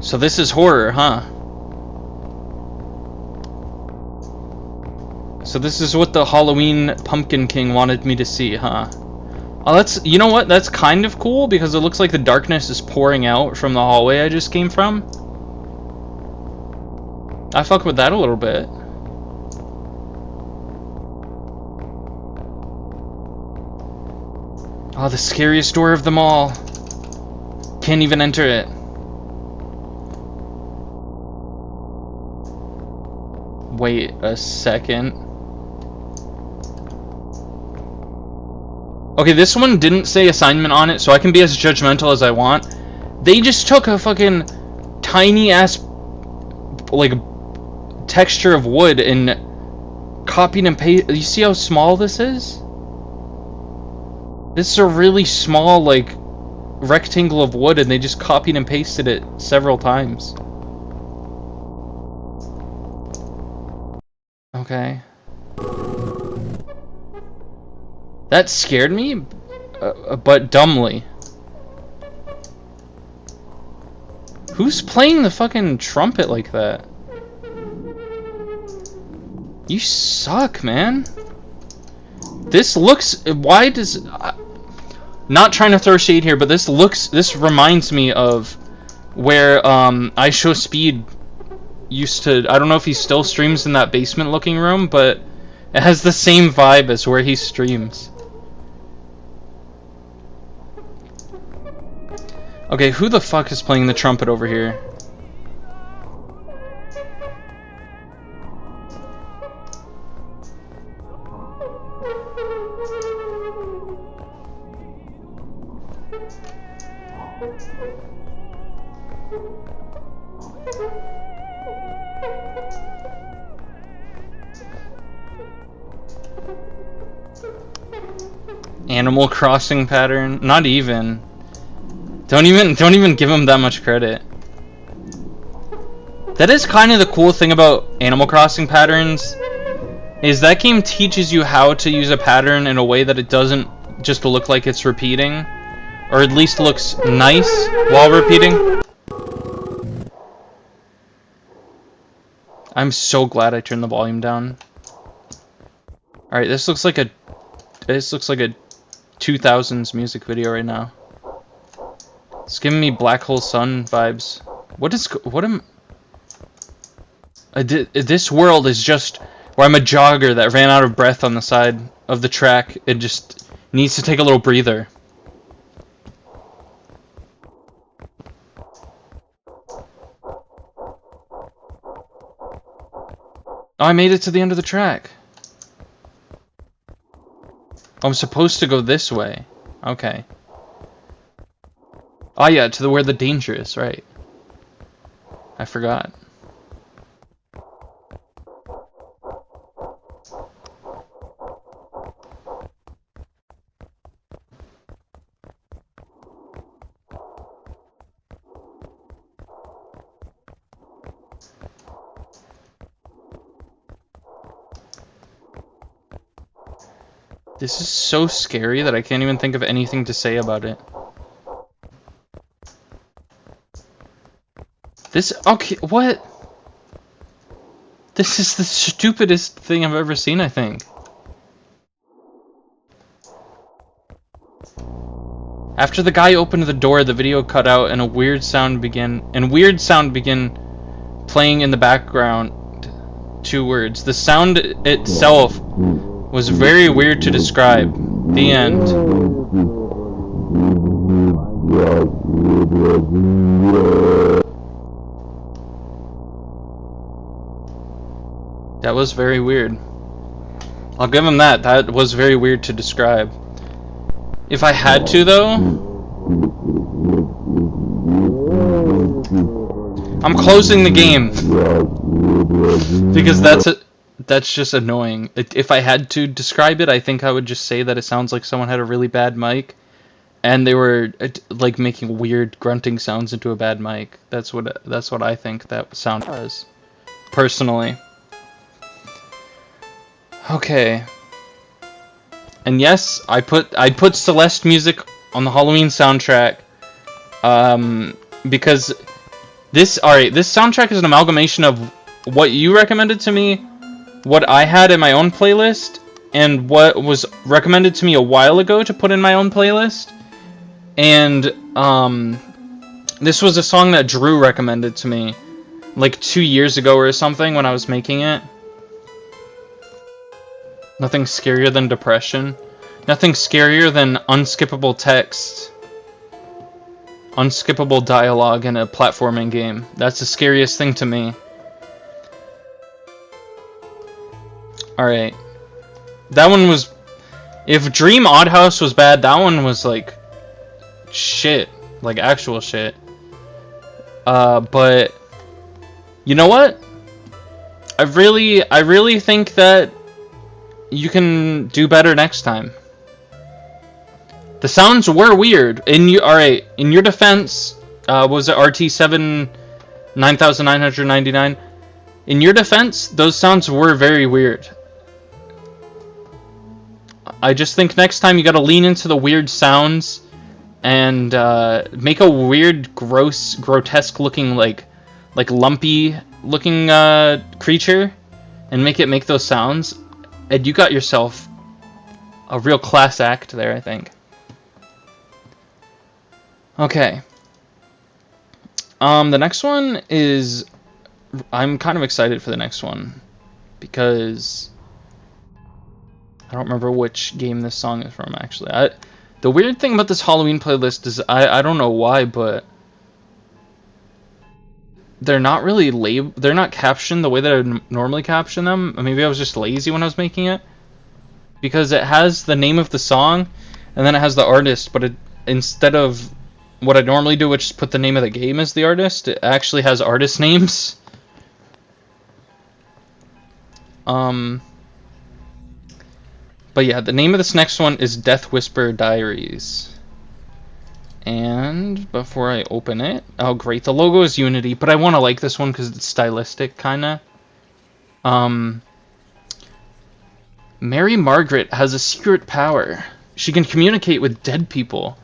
So this is horror, huh? So this is what the Halloween Pumpkin King wanted me to see, huh? Oh, that's... You know what? That's kind of cool, because it looks like the darkness is pouring out from the hallway I just came from. I fuck with that a little bit. Oh, the scariest door of them all. Can't even enter it. Wait a second. Okay, this one didn't say assignment on it, so I can be as judgmental as I want. They just took a fucking tiny ass, like, texture of wood and copied and pasted. You see how small this is? This is a really small, like, rectangle of wood, and they just copied and pasted it several times. Okay. That scared me, but dumbly. Who's playing the fucking trumpet like that? You suck, man. This looks... Why does... not trying to throw shade here, but this reminds me of where I Show Speed used to... I don't know if he still streams in that basement looking room, but it has the same vibe as where he streams. Okay, who the fuck is playing the trumpet over here? Animal Crossing pattern? Not even. Don't even give him that much credit. That is kind of the cool thing about Animal Crossing patterns, is that game teaches you how to use a pattern in a way that it doesn't just look like it's repeating, or at least looks nice while repeating. I'm so glad I turned the volume down. Alright, this looks like a 2000s music video right now. It's giving me Black Hole Sun vibes. This world is just where I'm a jogger that ran out of breath on the side of the track. It just needs to take a little breather. Oh, I made it to the end of the track. I'm supposed to go this way. Okay. Oh yeah, to where the danger is, right. I forgot. This is so scary that I can't even think of anything to say about it. Okay, what? This is the stupidest thing I've ever seen, I think. After the guy opened the door, the video cut out and a weird sound began playing in the background. 2 words. The sound itself was very weird to describe. The end. That was very weird. I'll give him that. That was very weird to describe. If I had to, though... I'm closing the game. Because that's just annoying. If I had to describe it, I think I would just say that it sounds like someone had a really bad mic and they were like making weird grunting sounds into a bad mic. That's what I think that sound was, personally. Okay. And yes, I put Celeste music on the Halloween soundtrack because this soundtrack is an amalgamation of what you recommended to me, what I had in my own playlist, and what was recommended to me a while ago to put in my own playlist. And this was a song that Drew recommended to me like 2 years ago or something when I was making it. Nothing scarier than depression. Nothing scarier than unskippable text. Unskippable dialogue in a platforming game. That's the scariest thing to me. Alright. That one was... If Dream Odd House was bad, that one was like... shit. Like actual shit. But... You know what? I really think that you can do better next time. The sounds were weird. Alright, in your defense, was it RT7 9999? In your defense, those sounds were very weird. I just think next time you gotta lean into the weird sounds and make a weird, gross, grotesque looking, like lumpy looking creature and make it make those sounds, and you got yourself a real class act there, I think. Okay. The next one is... I'm kind of excited for the next one, because I don't remember which game this song is from, actually. The weird thing about this Halloween playlist is I don't know why, but they're not really they're not captioned the way that I would normally caption them. Maybe I was just lazy when I was making it, because it has the name of the song and then it has the artist, but instead of what I normally do, which is put the name of the game as the artist, it actually has artist names. But yeah, the name of this next one is Death Whisper Diaries. And before I open it, oh great, the logo is Unity, but I want to like this one because it's stylistic, kinda. Mary Margaret has a secret power. She can communicate with dead people.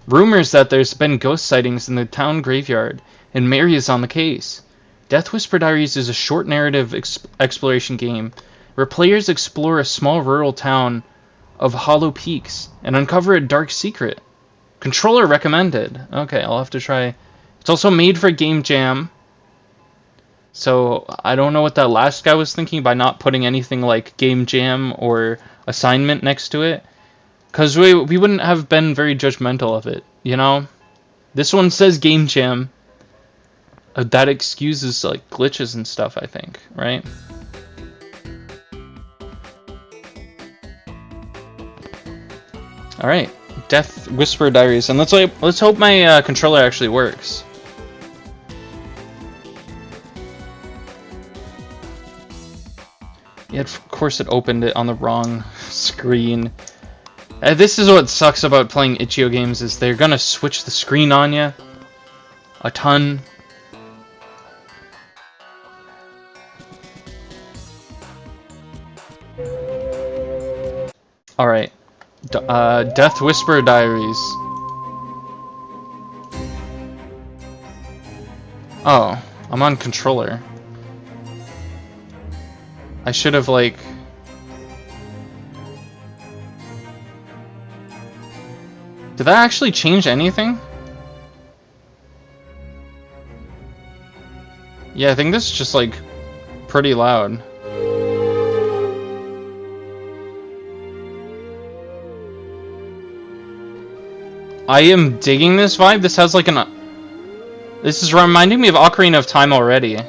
Rumors that there's been ghost sightings in the town graveyard, and Mary is on the case. Death Whisper Diaries is a short narrative exploration game where players explore a small rural town of Hollow Peaks and uncover a dark secret. Controller recommended. Okay, I'll have to try. It's also made for Game Jam. So I don't know what that last guy was thinking by not putting anything like Game Jam or assignment next to it. Because we wouldn't have been very judgmental of it, you know? This one says Game Jam. That excuses like glitches and stuff, I think, right? Alright, Death Whisper Diaries, and let's hope my controller actually works. Yeah, of course it opened it on the wrong screen. This is what sucks about playing itch.io games, is they're gonna switch the screen on you a ton. Alright. Death Whisper Diaries. Oh, I'm on controller. I should have, like... Did that actually change anything? Yeah, I think this is just, like, pretty loud. I am digging this vibe. This has like this is reminding me of Ocarina of Time already.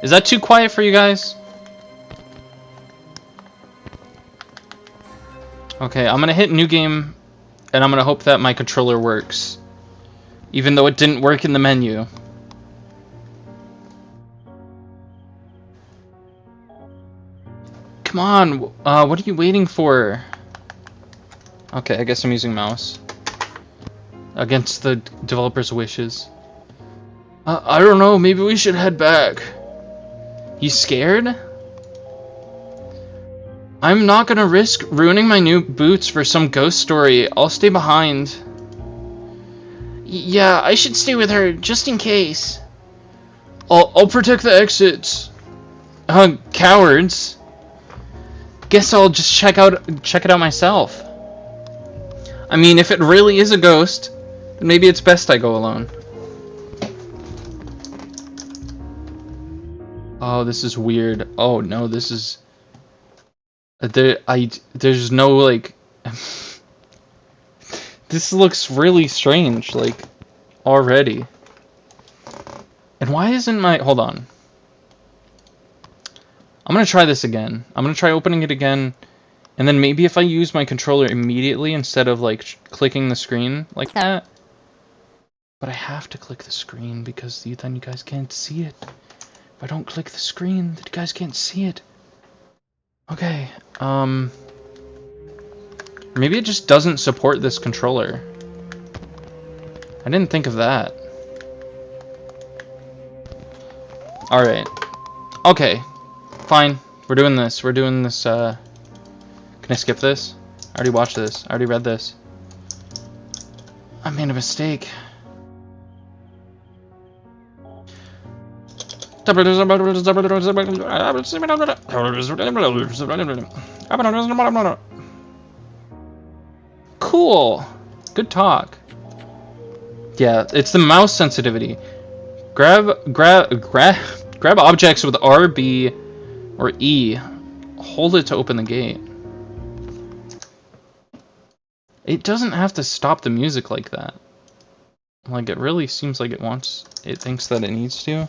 Is that too quiet for you guys? Okay, I'm gonna hit new game, and I'm gonna hope that my controller works, even though it didn't work in the menu. Come on, what are you waiting for? Okay, I guess I'm using mouse. Against the developer's wishes. I don't know, maybe we should head back. You scared? I'm not gonna risk ruining my new boots for some ghost story. I'll stay behind. Yeah, I should stay with her, just in case. I'll protect the exits. Cowards. Guess I'll just check it out myself. I mean, if it really is a ghost, then maybe it's best I go alone. Oh, this is weird. Oh no, this is... There's no, like... This looks really strange, like, already. And why isn't my... Hold on. I'm gonna try this again. I'm gonna try opening it again. And then maybe if I use my controller immediately instead of like clicking the screen like that. But I have to click the screen because then you guys can't see it. If I don't click the screen, then you guys can't see it. Okay, maybe it just doesn't support this controller. I didn't think of that. Alright. Okay. Fine. We're doing this. Can I skip this? I already watched this. I already read this. I made a mistake. Cool. Good talk. Yeah, it's the mouse sensitivity. Grab objects with R, B, or E. Hold it to open the gate. It doesn't have to stop the music like that. Like, it really seems like it thinks that it needs to.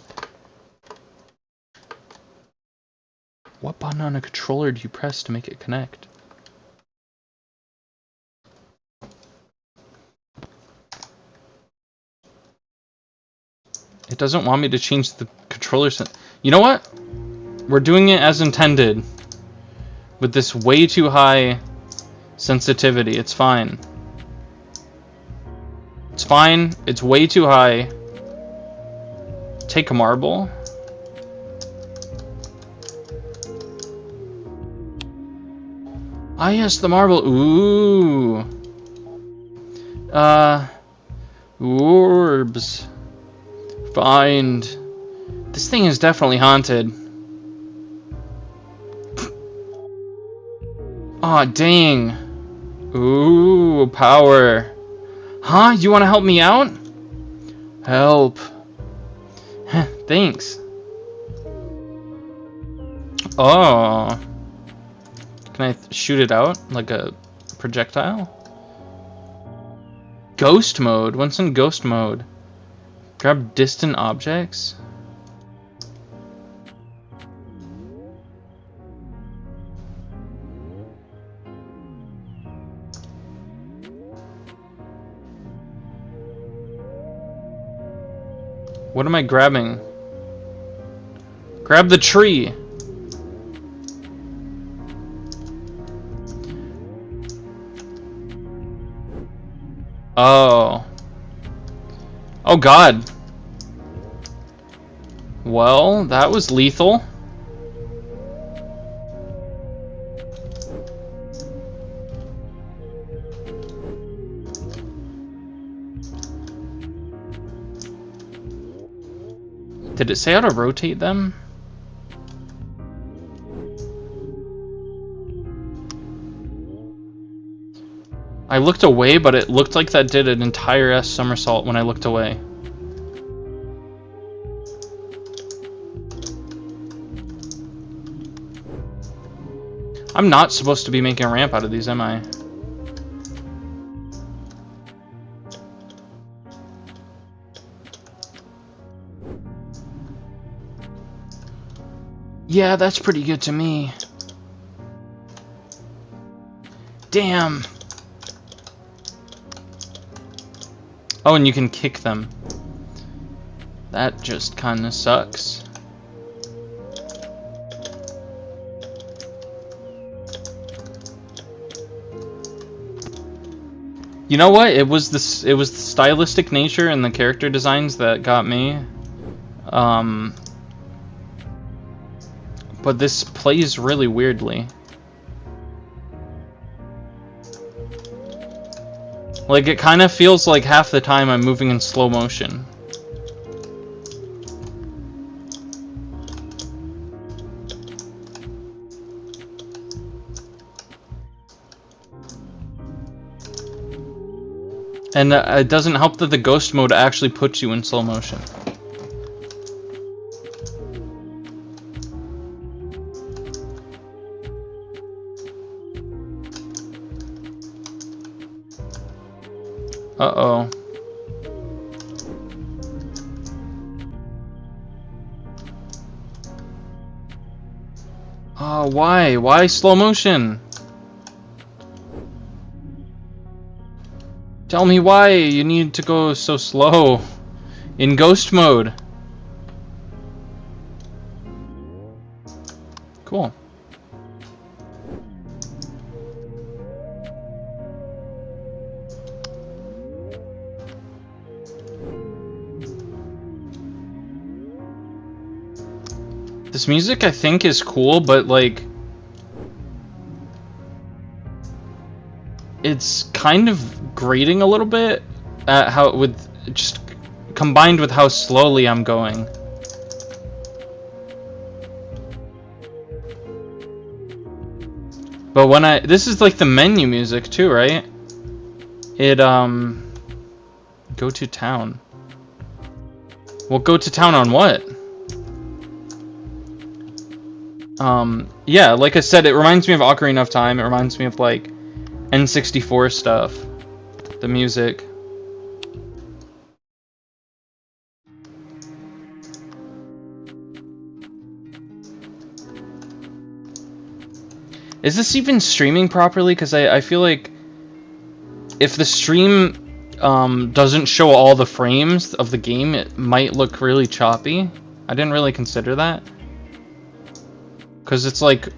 What button on a controller do you press to make it connect? It doesn't want me to change the controller set. You know what? We're doing it as intended. With this way too high sensitivity. It's fine. It's fine. It's way too high. Take a marble. Ah, yes, the marble. Ooh. Orbs. Find. This thing is definitely haunted. Aw, dang. Ooh, power. Huh? You want to help me out? Help. Thanks. Oh. Can I shoot it out like a projectile? Ghost mode. Once in ghost mode. Grab distant objects. What am I grabbing? Grab the tree. Oh. Oh God. Well, that was lethal. Did it say how to rotate them? I looked away, but it looked like that did an entire S somersault when I looked away. I'm not supposed to be making a ramp out of these, am I? Yeah, that's pretty good to me. Damn. Oh, and you can kick them. That just kinda sucks. You know what? It was the stylistic nature and the character designs that got me. But this plays really weirdly. Like, it kind of feels like half the time I'm moving in slow motion. And it doesn't help that the ghost mode actually puts you in slow motion. Uh-oh. Oh, why? Why slow motion? Tell me why you need to go so slow in ghost mode. Cool. This music, I think, is cool, but, like, it's kind of grating a little bit at how, with just combined with how slowly I'm going. But when this is like the menu music too, right? It, go to town. Well, go to town on what? Yeah, like I said, it reminds me of Ocarina of Time. It reminds me of, like, N64 stuff. The music. Is this even streaming properly? Because I feel like if the stream doesn't show all the frames of the game, it might look really choppy. I didn't really consider that. Because it's like...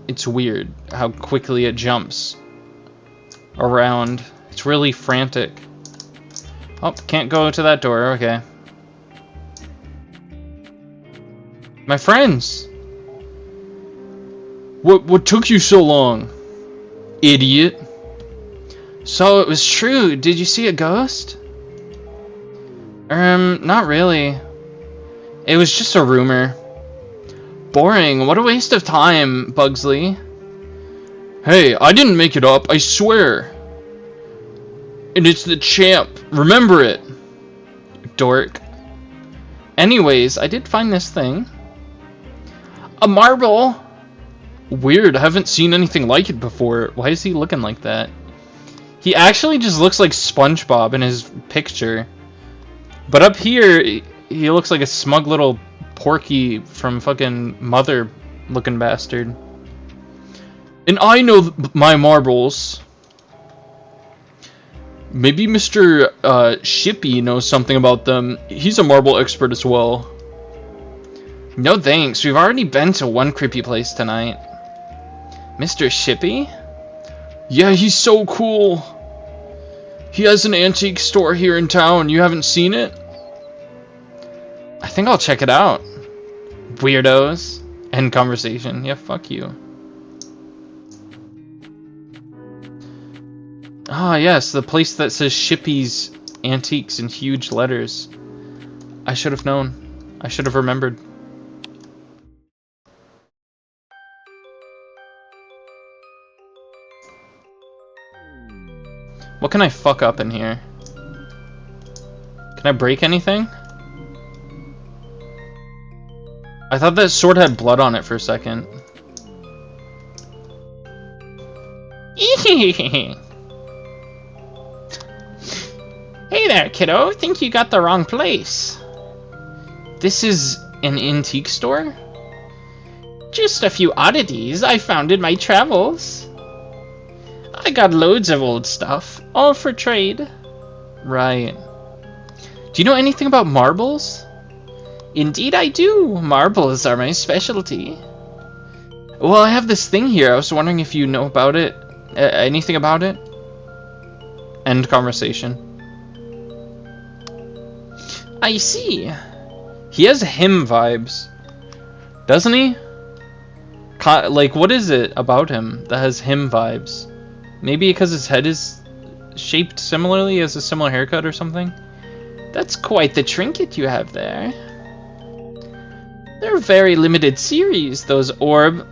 It's weird how quickly it jumps around. It's really frantic. Oh, can't go to that door. Okay. My friends! What took you so long? Idiot. So it was true. Did you see a ghost? Not really. It was just a rumor. Boring. What a waste of time, Bugsley. Hey, I didn't make it up, I swear. And it's the champ. Remember it. Dork. Anyways, I did find this thing. A marble. Weird, I haven't seen anything like it before. Why is he looking like that? He actually just looks like SpongeBob in his picture. But up here, he looks like a smug little Porky from fucking Mother looking bastard. And I know my marbles. Maybe Mr. Shippy knows something about them. He's a marble expert as well. No thanks, we've already been to one creepy place tonight. Mr. Shippy? Yeah, he's so cool. He has an antique store here in town. You haven't seen it? I think I'll check it out. Weirdos. End conversation. Yeah, fuck you. Ah, yes, the place that says Shippy's Antiques in huge letters. I should have known. I should have remembered. What can I fuck up in here? Can I break anything? I thought that sword had blood on it for a second. Hey there, kiddo. Think you got the wrong place. This is an antique store? Just a few oddities I found in my travels. I got loads of old stuff, all for trade. Right. Do you know anything about marbles? Indeed I do. Marbles are my specialty. Well, I have this thing here. I was wondering if you know about it. Anything about it? End conversation. I see. He has him vibes. Doesn't he? Like, what is it about him that has him vibes? Maybe because his head is shaped similarly, has a similar haircut or something? That's quite the trinket you have there. They're a very limited series, those marbles.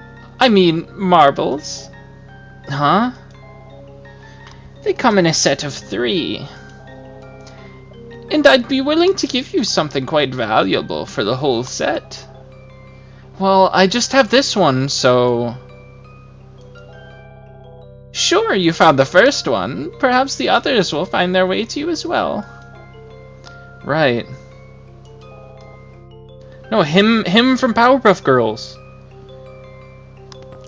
Huh? They come in a set of 3. And I'd be willing to give you something quite valuable for the whole set. Well, I just have this one, so... Sure, you found the first one. Perhaps the others will find their way to you as well. Right. No, him from Powerpuff Girls.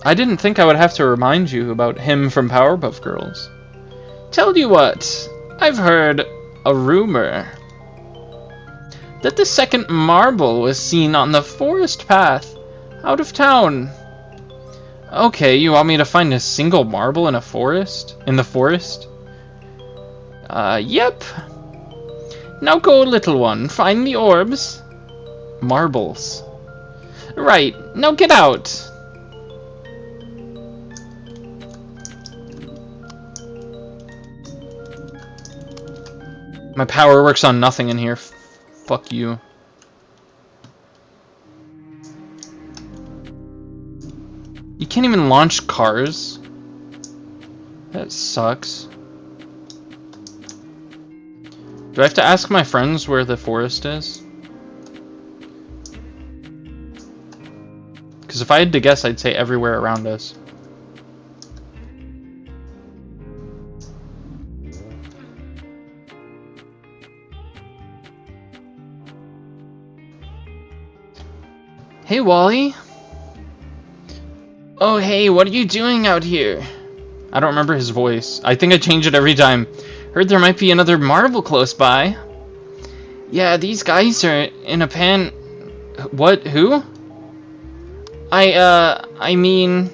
I didn't think I would have to remind you about him from Powerpuff Girls. Tell you what, I've heard a rumor that the second marble was seen on the forest path out of town. Okay, you want me to find a single marble in a forest? In the forest? Yep. Now go, little one, find the orbs. Marbles. Right, now get out. My power works on nothing in here. Fuck you. You can't even launch cars? That sucks. Do I have to ask my friends where the forest is? Because if I had to guess, I'd say everywhere around us. Hey, Wally. Oh, hey, what are you doing out here? I don't remember his voice. I think I change it every time. Heard there might be another marvel close by. Yeah, these guys are in a pan... What? Who? I mean...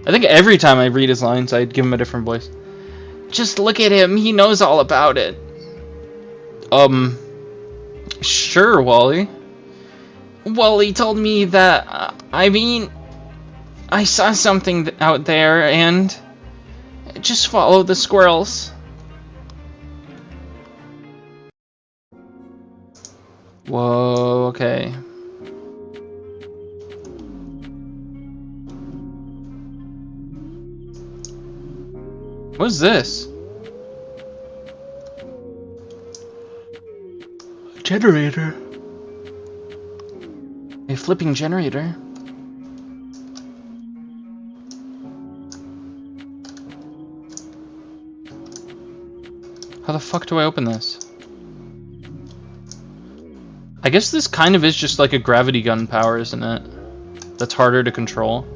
I think every time I read his lines, I'd give him a different voice. Just look at him. He knows all about it. Sure, Wally. Wally told me that, I mean... I saw something out there, and... Just follow the squirrels. Whoa, okay. What's this? Generator. A flipping generator. How the fuck do I open this? I guess this kind of is just like a gravity gun power, isn't it? That's harder to control.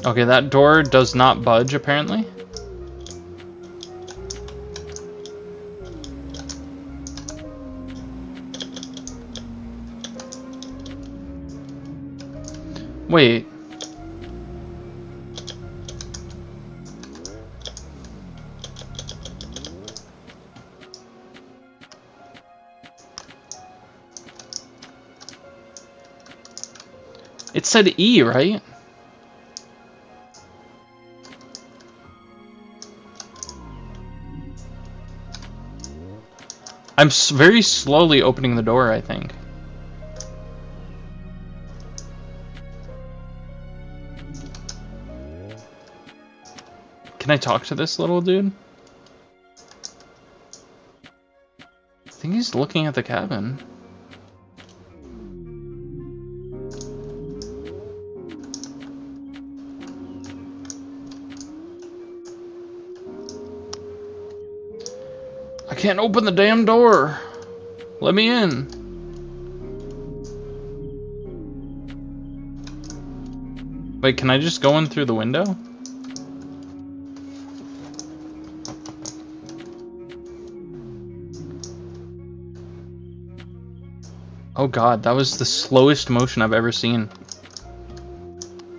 Okay, that door does not budge, apparently. Wait. It said E, right? I'm very slowly opening the door, I think. Can I talk to this little dude? I think he's looking at the cabin. I can't open the damn door. Let me in. Wait, can I just go in through the window? Oh god, that was the slowest motion I've ever seen.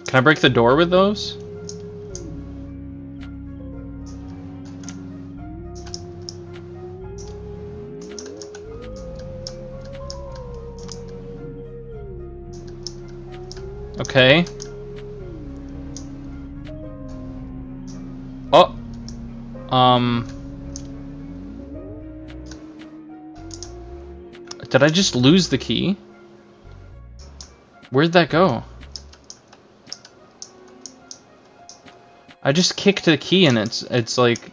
Can I break the door with those? Okay. Oh. Did I just lose the key? Where'd that go? I just kicked the key and it's like...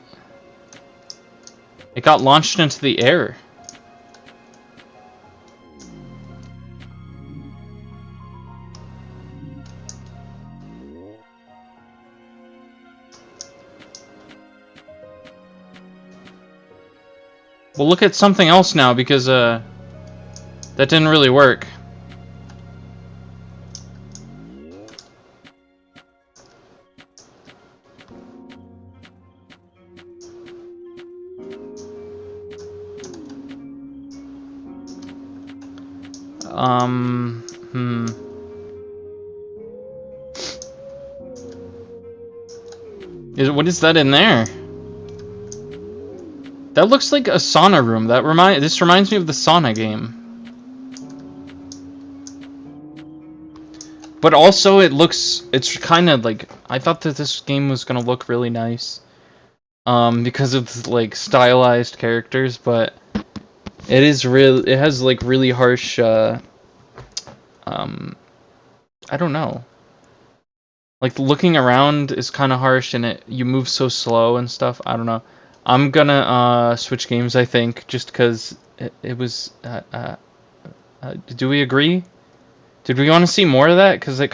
It got launched into the air. We'll look at something else now because, that didn't really work. What is that in there? That looks like a sauna room. This reminds me of the sauna game. But also it's kind of like, I thought that this game was gonna look really nice. because of like stylized characters, but it has like really harsh I don't know. Like looking around is kind of harsh, and you move so slow and stuff. I don't know. I'm gonna switch games, I think, just because it was. Do we agree? Did we want to see more of that? Because it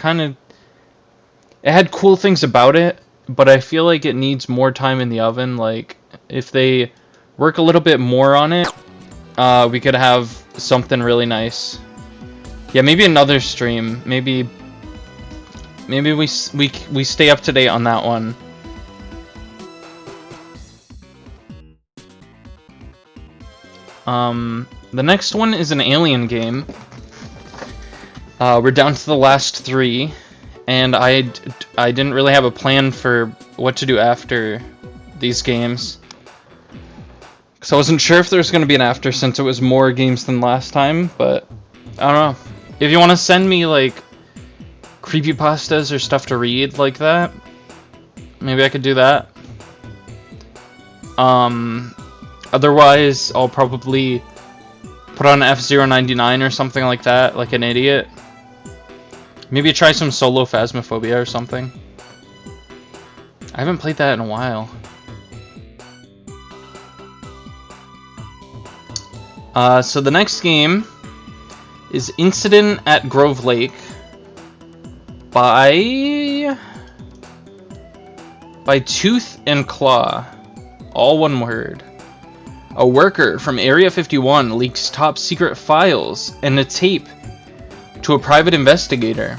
had cool things about it, but I feel like it needs more time in the oven. Like if they work a little bit more on it, we could have something really nice. Yeah, maybe another stream. Maybe we stay up to date on that one. The next one is an alien game. We're down to the last 3, and I didn't really have a plan for what to do after these games. So I wasn't sure if there was going to be an after since it was more games than last time, but I don't know. If you want to send me like creepypastas or stuff to read like that, maybe I could do that. Otherwise, I'll probably put on F099 or something like that, like an idiot. Maybe try some solo Phasmophobia or something. I haven't played that in a while. So the next game is Incident at Grove Lake by Tooth and Claw. All one word. A worker from Area 51 leaks top secret files and a tape to a private investigator.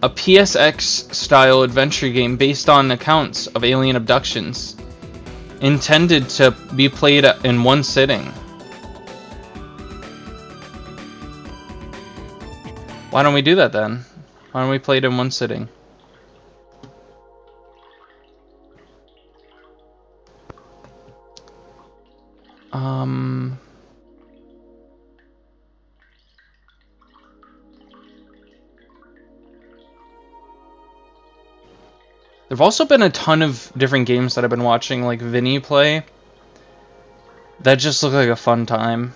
A PSX-style adventure game based on accounts of alien abductions, intended to be played in one sitting. Why don't we do that then? Why don't we play it in one sitting? There've also been a ton of different games that I've been watching, like Vinny play, that just look like a fun time.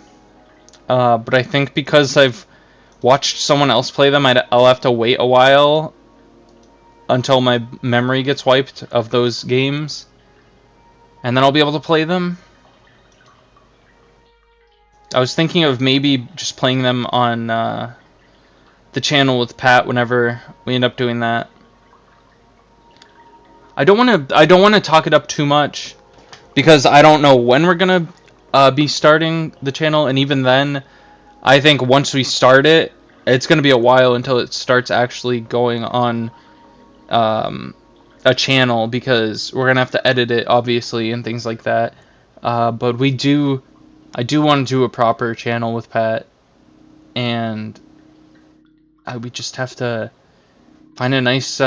But I think because I've watched someone else play them, I'll have to wait a while until my memory gets wiped of those games, and then I'll be able to play them. I was thinking of maybe just playing them on the channel with Pat whenever we end up doing that. I don't want to talk it up too much because I don't know when we're gonna be starting the channel, and even then, I think once we start it, it's gonna be a while until it starts actually going on a channel, because we're gonna have to edit it obviously and things like that. But I do want to do a proper channel with Pat, and we just have to find a nice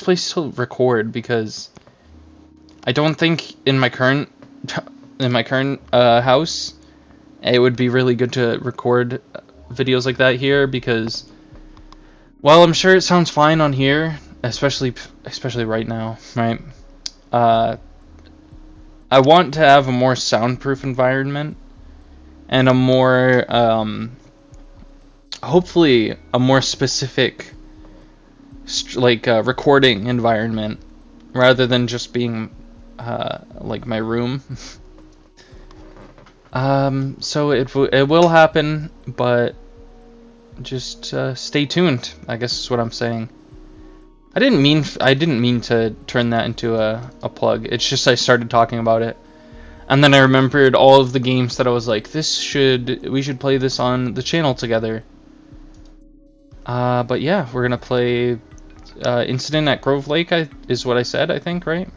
place to record, because I don't think in my current house it would be really good to record videos like that here, because while I'm sure it sounds fine on here, especially right now, right? I want to have a more soundproof environment and a more hopefully a more specific recording environment, rather than just being like my room. So it will happen, but just stay tuned, I guess is what I'm saying. I didn't mean to turn that into a plug. It's just I started talking about it, and then I remembered all of the games that I was like, we should play this on the channel together. But yeah, we're gonna play Incident at Grove Lake, is what I said, I think, right?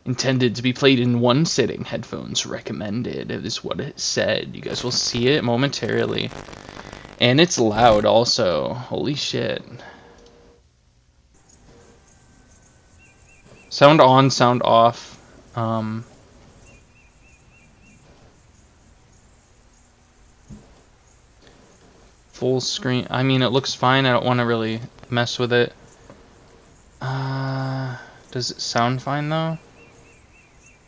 Intended to be played in one sitting. Headphones recommended, is what it said. You guys will see it momentarily. And it's loud also. Holy shit. Sound on, sound off. Full screen. I mean, it looks fine. I don't want to really mess with it. Does it sound fine though?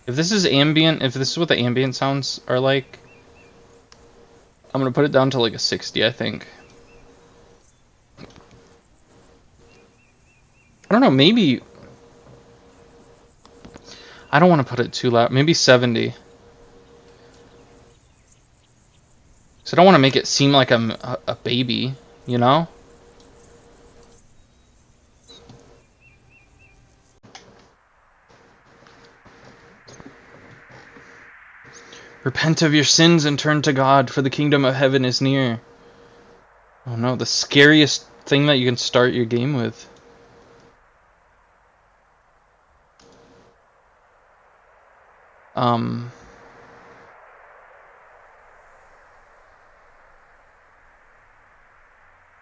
If this is ambient, if this is what the ambient sounds are like, I'm gonna put it down to like a 60, I think. I don't know, maybe... I don't want to put it too loud. Maybe 70. Because I don't want to make it seem like I'm a baby, you know? Repent of your sins and turn to God, for the kingdom of heaven is near. Oh no, the scariest thing that you can start your game with.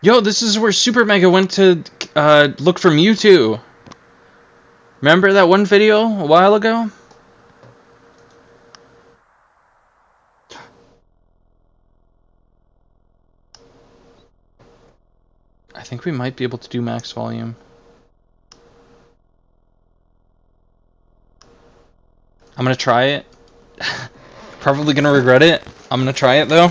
Yo, this is where Super Mega went to look for Mewtwo. Remember that one video a while ago? I think we might be able to do max volume. I'm gonna try it. Probably gonna regret it. I'm gonna try it though.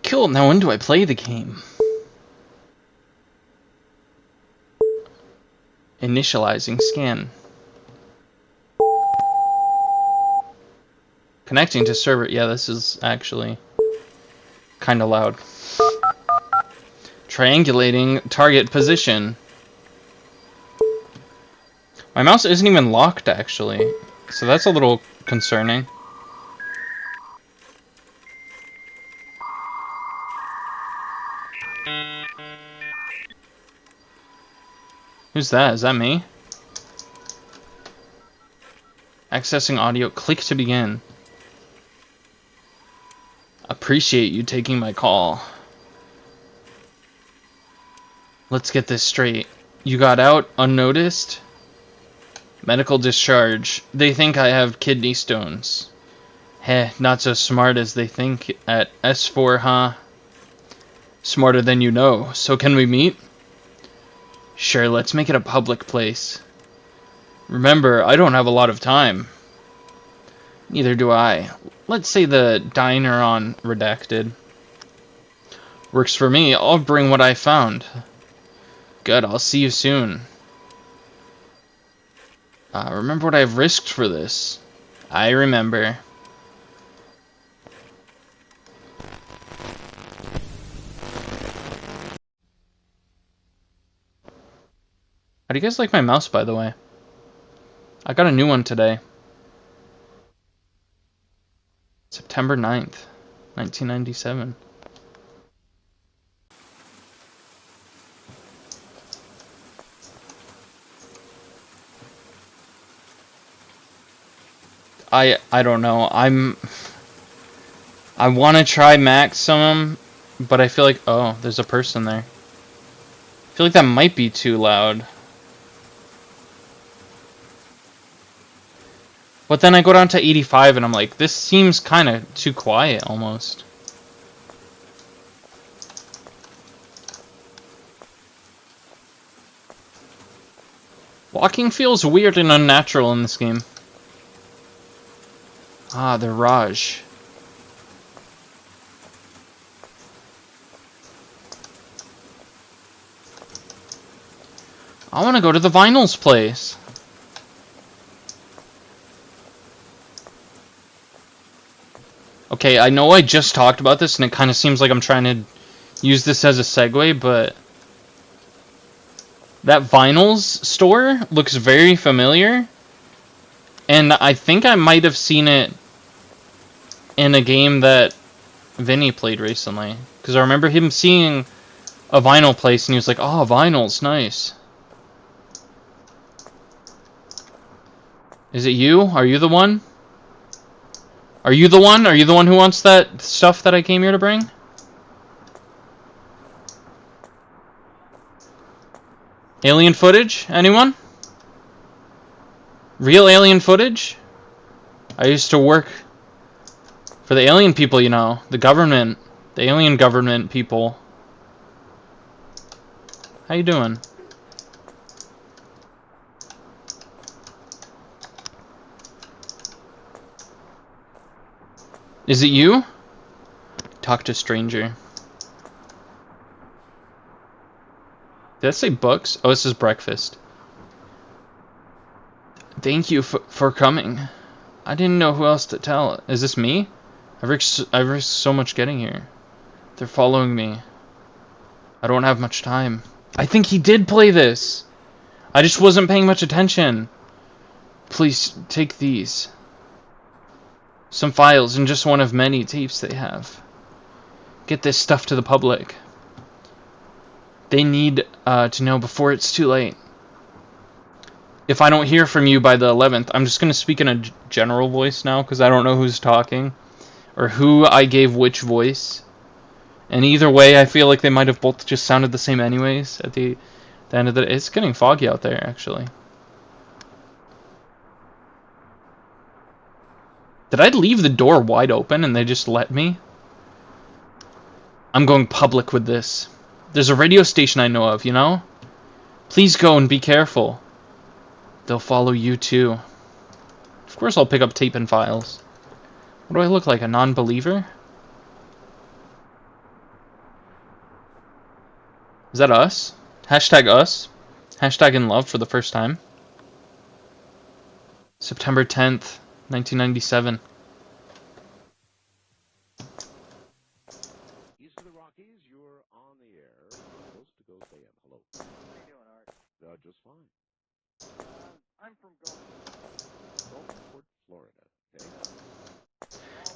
Cool, now when do I play the game? Initializing scan. Connecting to server. Yeah, this is actually kind of loud. Triangulating target position. My mouse isn't even locked actually, so that's a little concerning. Who's that? Is that me? Accessing audio. Click to begin. Appreciate you taking my call. Let's get this straight. You got out unnoticed? Medical discharge. They think I have kidney stones. Heh, not so smart as they think at S4, huh? Smarter than you know. So can we meet? Sure, let's make it a public place. Remember, I don't have a lot of time. Neither do I. Let's say the diner on Redacted. Works for me. I'll bring what I found. Good, I'll see you soon. Remember what I've risked for this. I remember. How do you guys like my mouse, by the way? I got a new one today. September 9th, 1997. I don't know. I want to try maximum, but I feel like, oh, there's a person there. I feel like that might be too loud. But then I go down to 85 and I'm like, this seems kind of too quiet almost. Walking feels weird and unnatural in this game. Ah, the Raj. I want to go to the Vinyls place. Okay, I know I just talked about this and it kind of seems like I'm trying to use this as a segue, but that Vinyls store looks very familiar. And I think I might have seen it in a game that Vinny played recently. Because I remember him seeing a vinyl place and he was like, oh, vinyls, nice. Is it you? Are you the one? Are you the one? Are you the one who wants that stuff that I came here to bring? Alien footage? Anyone? Real alien footage? I used to work for the alien people, you know. The government. The alien government people. How you doing? Is it you? Talk to stranger. Did I say books? Oh, it says breakfast. Thank you for coming. I didn't know who else to tell. Is this me? I've risked so much getting here. They're following me. I don't have much time. I think he did play this. I just wasn't paying much attention. Please take these. Some files and just one of many tapes they have. Get this stuff to the public. They need to know before it's too late. If I don't hear from you by the 11th, I'm just going to speak in a general voice now because I don't know who's talking or who I gave which voice. And either way, I feel like they might have both just sounded the same anyways at the end of the day. It's getting foggy out there, actually. Did I leave the door wide open and they just let me? I'm going public with this. There's a radio station I know of, you know? Please go and be careful. They'll follow you too. Of course I'll pick up tape and files. What do I look like, a non-believer? Is that us? Hashtag us? Hashtag in love for the first time. September 10th, 1997. East of the Rockies, you're on the air. Coast to Coast AM. Hello. How you doing, Art? Just fine. I'm from Gulfport, Florida. Okay.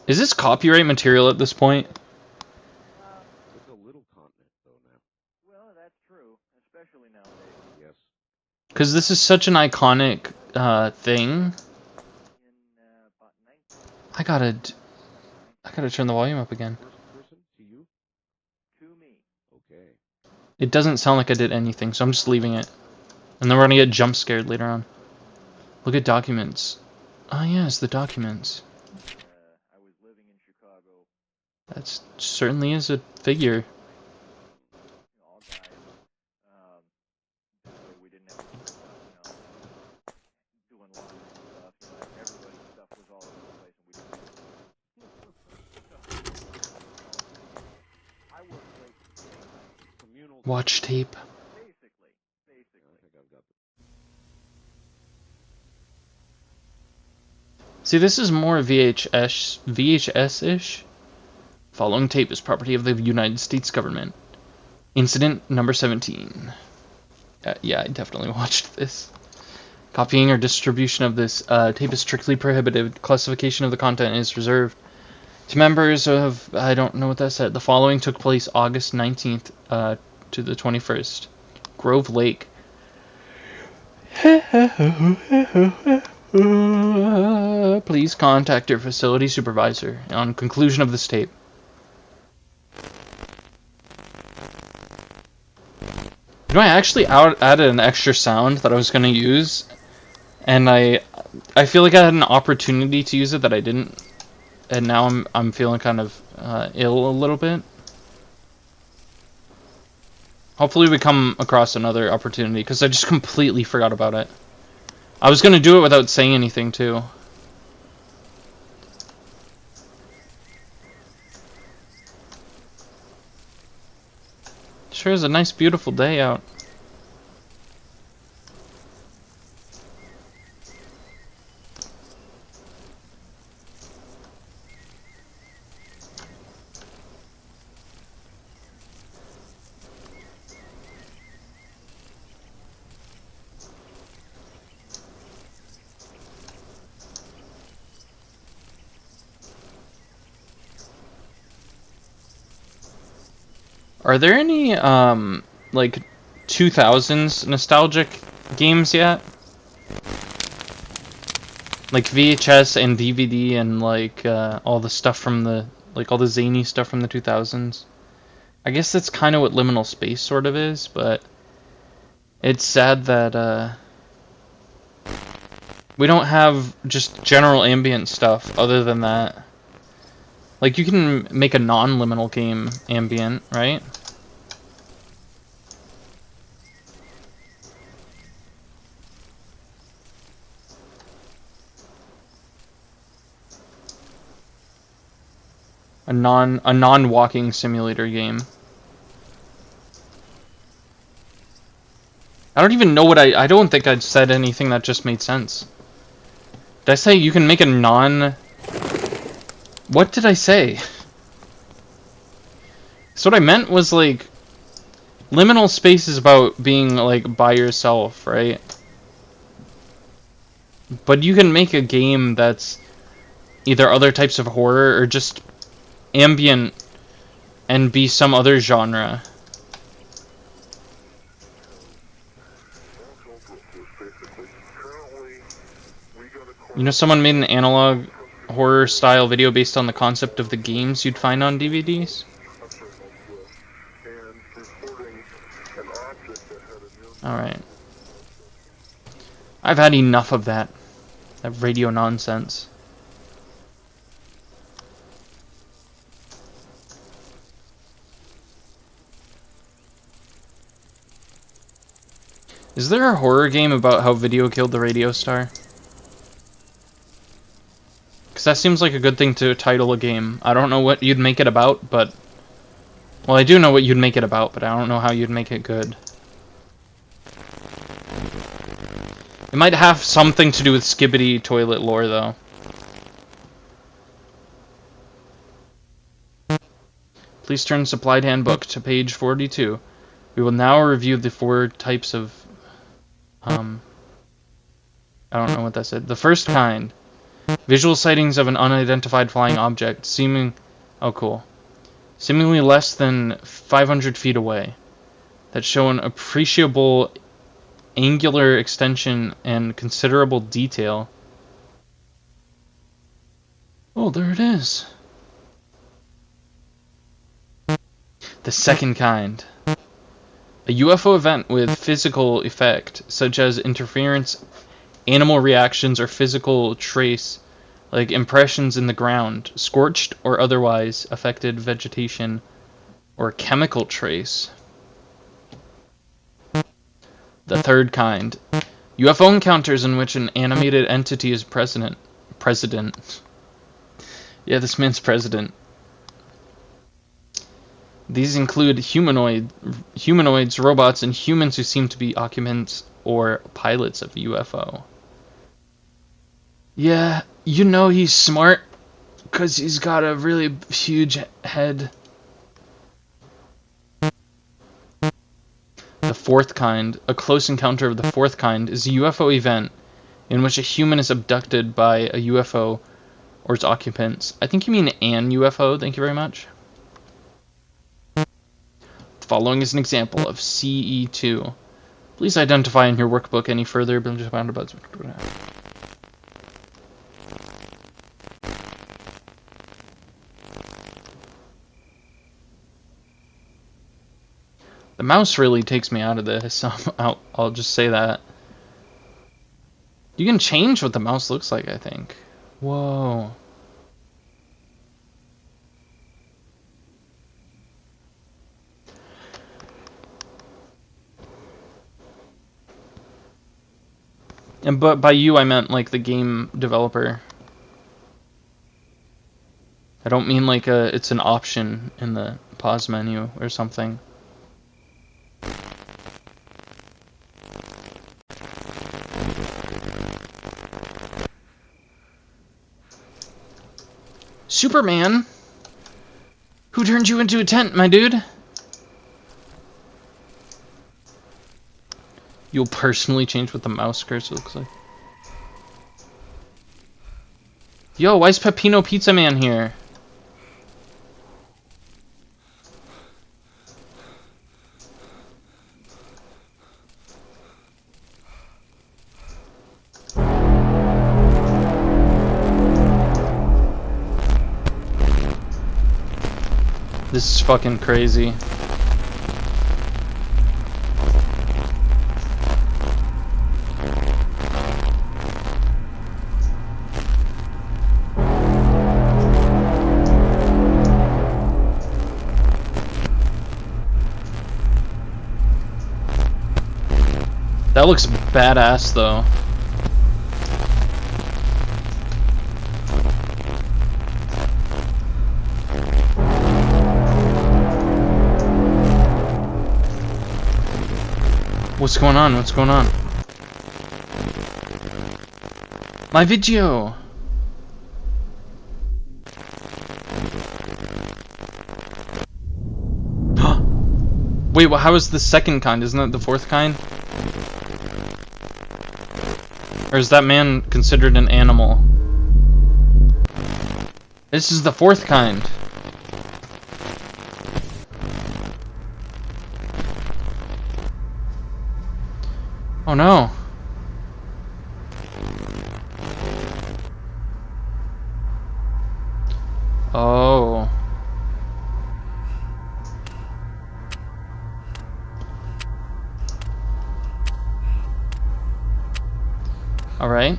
Is this copyright material at this point? It's a little continent, though, now. Well, that's true, especially nowadays. Yes. Because this is such an iconic thing. I gotta turn the volume up again. Person to you? To me. Okay. It doesn't sound like I did anything, so I'm just leaving it. And then we're gonna get jump scared later on. Look at documents. Oh yes, the documents. I was living in Chicago. That certainly is a figure. All guys. We didn't have doing lots of stuff. Everybody's stuff was all over the place, and we didn't. I worked late. Communal. Watch tape. Basically. I think I've got See, this is more VHS-ish. Following tape is property of the United States government. Incident number 17. Yeah, I definitely watched this. Copying or distribution of this tape is strictly prohibited. Classification of the content is reserved to members of... I don't know what that said. The following took place August 19th to the 21st. Grove Lake. Please contact your facility supervisor on conclusion of this tape. You know, I actually added an extra sound that I was going to use, and I feel like I had an opportunity to use it that I didn't, and now I'm feeling kind of ill a little bit. Hopefully we come across another opportunity, because I just completely forgot about it. I was going to do it without saying anything, too. Sure is a nice, beautiful day out. Are there any, like, 2000s nostalgic games yet? Like VHS and DVD and, like, all the stuff from the, like, all the zany stuff from the 2000s? I guess that's kind of what Liminal Space sort of is, but it's sad that, we don't have just general ambient stuff other than that. Like, you can make a non-liminal game ambient, right? A non-walking simulator game. I don't even know what I don't think I said anything that just made sense. Did I say you can make a What did I say? So what I meant was, like, liminal space is about being, like, by yourself, right? But you can make a game that's either other types of horror or just ambient and be some other genre. You know, someone made an analog horror style video based on the concept of the games you'd find on DVDs. Alright. I've had enough of that. That radio nonsense. Is there a horror game about how video killed the radio star? Because that seems like a good thing to title a game. I don't know what you'd make it about, but... Well, I do know what you'd make it about, but I don't know how you'd make it good. It might have something to do with Skibbity toilet lore, though. Please turn Supplied Handbook to page 42. We will now review the 4 types of... I don't know what that said. The first kind. Visual sightings of an unidentified flying object, oh, cool. Seemingly less than 500 feet away. That show an appreciable angular extension and considerable detail. Oh, there it is. The second kind. A UFO event with physical effect, such as interference, animal reactions, or physical trace, like impressions in the ground, scorched or otherwise affected vegetation, or chemical trace. The third kind. UFO encounters in which an animated entity is president. Yeah, this man's president. These include humanoids, robots, and humans who seem to be occupants or pilots of a UFO. Yeah, you know he's smart, because he's got a really huge head. The fourth kind, a close encounter of the fourth kind, is a UFO event in which a human is abducted by a UFO or its occupants. I think you mean an UFO, thank you very much. The following is an example of CE2. Please identify in your workbook any further. The mouse really takes me out of this. I'll just say that. You can change what the mouse looks like, I think. Whoa. But by you, I meant like the game developer. I don't mean like it's an option in the pause menu or something. Superman? Who turned you into a tent, my dude? You'll personally change what the mouse cursor looks like. Yo, why is Peppino Pizza Man here? This is fucking crazy. That looks badass, though. What's going on? What's going on? My video! Wait, well, how is the second kind? Isn't that the fourth kind? Or is that man considered an animal? This is the fourth kind. Oh no. Oh. Alright.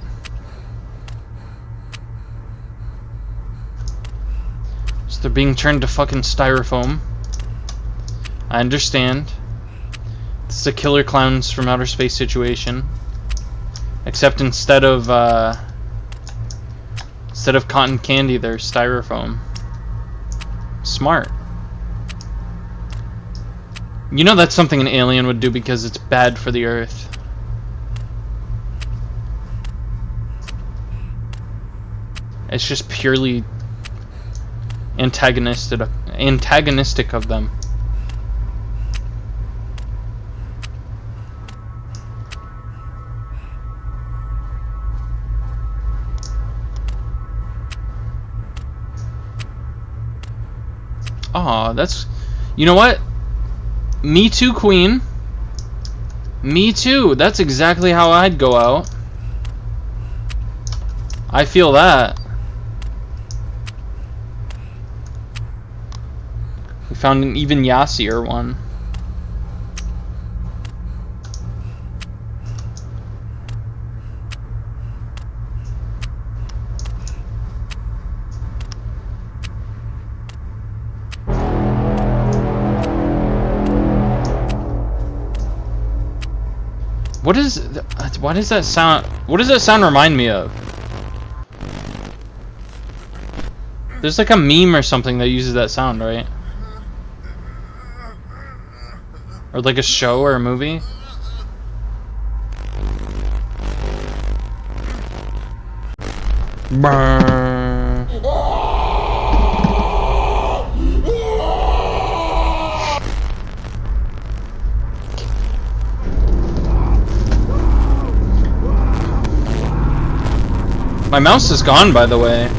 So they're being turned to fucking styrofoam. I understand. This is a killer clowns from outer space situation. Except instead of cotton candy, they're styrofoam. Smart. You know that's something an alien would do because it's bad for the Earth. It's just purely antagonistic of them. Aw, that's... You know what? Me too, Queen. Me too. That's exactly how I'd go out. I feel that. We found an even yassier one. Why does that sound? What does that sound remind me of? There's like a meme or something that uses that sound, right? Or like a show or a movie? Brrr. My mouse is gone, by the way.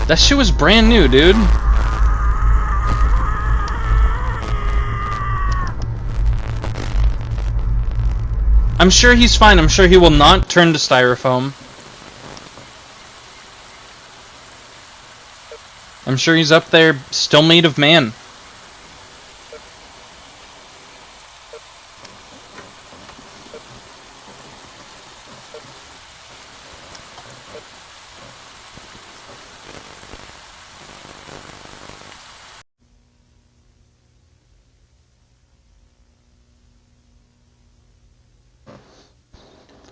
That shit was brand new, dude. I'm sure he's fine. I'm sure he will not turn to styrofoam. I'm sure he's up there, still made of man.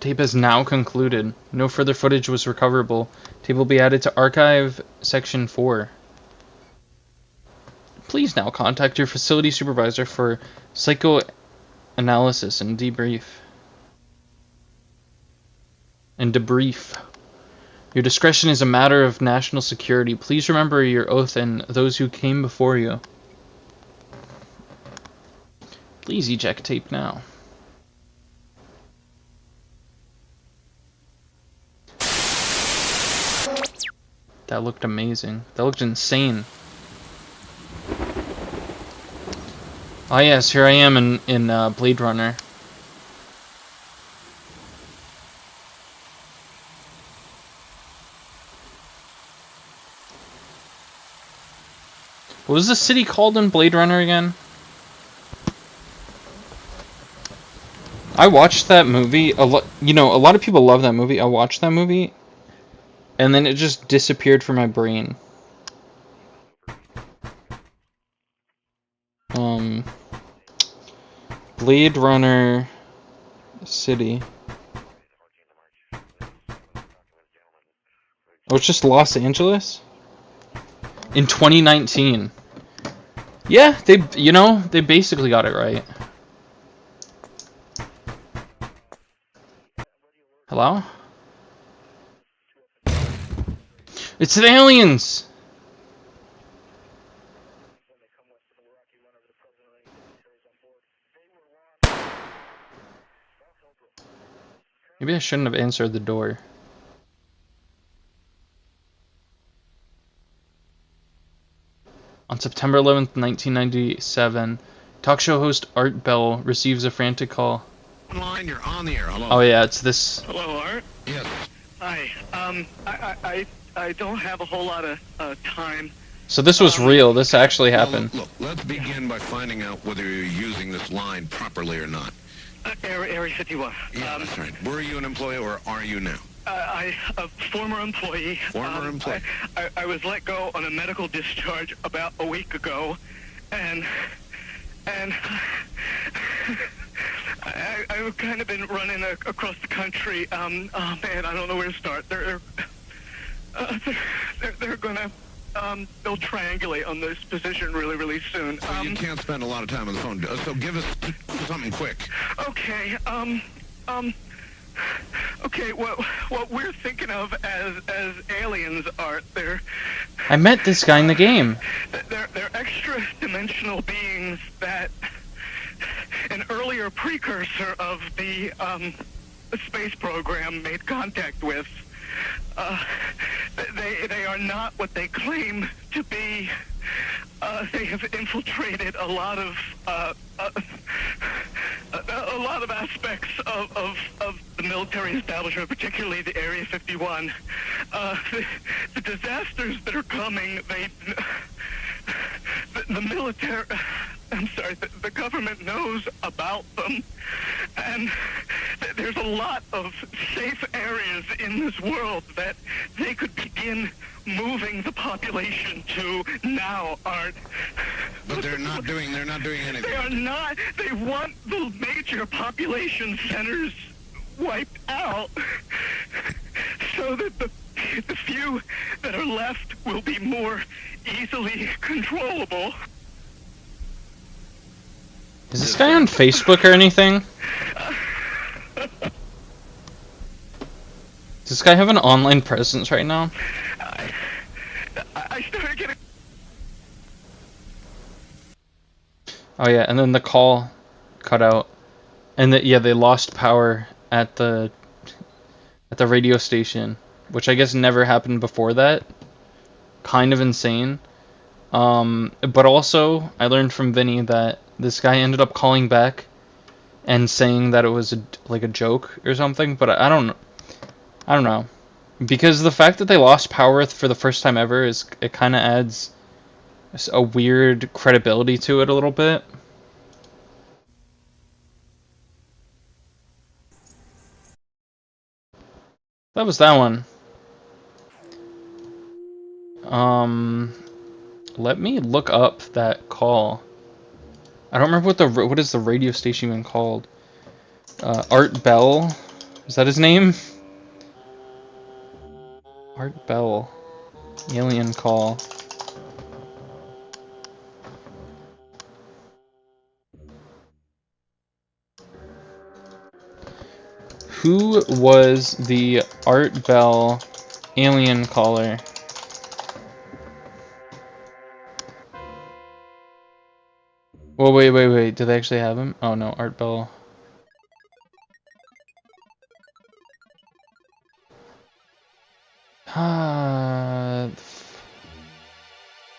Tape has now concluded. No further footage was recoverable. Tape will be added to Archive Section 4. Please now contact your facility supervisor for psychoanalysis and debrief. Your discretion is a matter of national security. Please remember your oath and those who came before you. Please eject tape now. That looked amazing. That looked insane. Ah yes, here I am in Blade Runner. What was the city called in Blade Runner again? I watched that movie a lot. You know, a lot of people love that movie. I watched that movie, and then it just disappeared from my brain. Blade Runner City. Oh, it's just Los Angeles? In 2019. Yeah, they basically got it right. Hello? It's the aliens! Maybe I shouldn't have answered the door. On September 11th, 1997, talk show host Art Bell receives a frantic call. Line, you're on the air. Hello. Oh yeah, it's this. Hello, Art. Yes. Hi. I don't have a whole lot of time. So this was real. This actually happened. Well, look, let's begin by finding out whether you're using this line properly or not. Area 51. Yeah, that's right. Were you an employee or are you now? A former employee. Former employee. I was let go on a medical discharge about a week ago, and I've kind of been running across the country. Oh man, I don't know where to start. They're gonna they'll triangulate on this position really soon. So you can't spend a lot of time on the phone. So give us something quick. Okay. Okay. What we're thinking of as aliens, Art, I met this guy in the game. they're extra-dimensional beings that an earlier precursor of the space program made contact with. They are not what they claim to be. They have infiltrated a lot of aspects of the military establishment, particularly the Area 51. The disasters that are coming, the military, I'm sorry, the government knows about them, and there's a lot of safe areas in this world that they could begin moving the population to now, Art. But they're not doing anything. They are not. They want the major population centers wiped out so that the few that are left will be more easily controllable. Is this guy on Facebook or anything? Does this guy have an online presence right now? I started getting... Oh yeah, and then the call cut out, and yeah, they lost power at the radio station, which I guess never happened before that. Kind of insane. But also, I learned from Vinny that this guy ended up calling back and saying that it was like a joke or something. But I don't know, because the fact that they lost power for the first time ever it kind of adds a weird credibility to it a little bit. That was that one. Let me look up that call. I don't remember what is the radio station even called. Art Bell, is that his name? Art Bell, alien call. Who was the Art Bell alien caller? Well, wait. Do they actually have him? Oh no, Art Bell.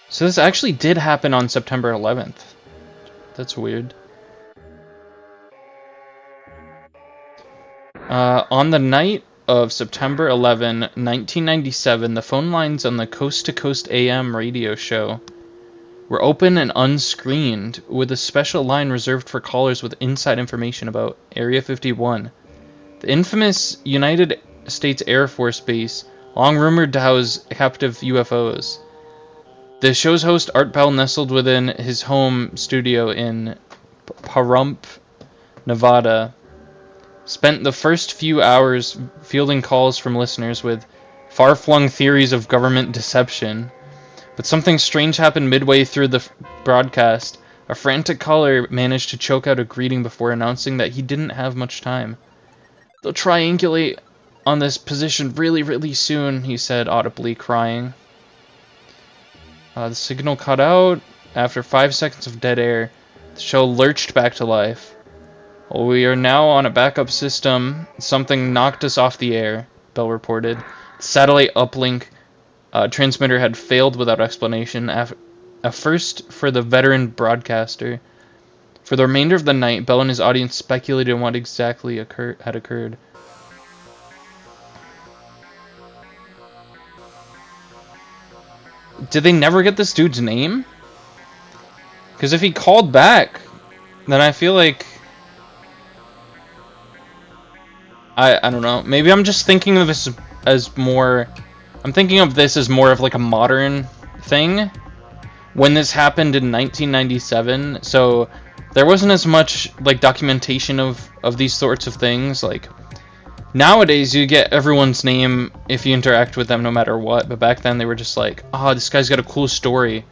So this actually did happen on September 11th. That's weird. On the night of September 11, 1997, the phone lines on the Coast to Coast AM radio show were open and unscreened, with a special line reserved for callers with inside information about Area 51, the infamous United States Air Force base, long rumored to house captive UFOs. The show's host, Art Bell, nestled within his home studio in Pahrump, Nevada, spent the first few hours fielding calls from listeners with far-flung theories of government deception. But something strange happened midway through the broadcast. A frantic caller managed to choke out a greeting before announcing that he didn't have much time. They'll triangulate on this position really, really soon, he said, audibly crying. The signal cut out. After 5 seconds of dead air, the shell lurched back to life. We are now on a backup system. Something knocked us off the air, Bell reported. The satellite uplink transmitter had failed without explanation. A first for the veteran broadcaster. For the remainder of the night, Bell and his audience speculated on what exactly had occurred. Did they never get this dude's name? Because if he called back, then I feel like... I don't know. Maybe I'm just thinking of this as more... I'm thinking of this as more of like a modern thing. When this happened in 1997, so there wasn't as much like documentation of these sorts of things. Like nowadays, you get everyone's name if you interact with them, no matter what. But back then, they were just like, "Oh, this guy's got a cool story.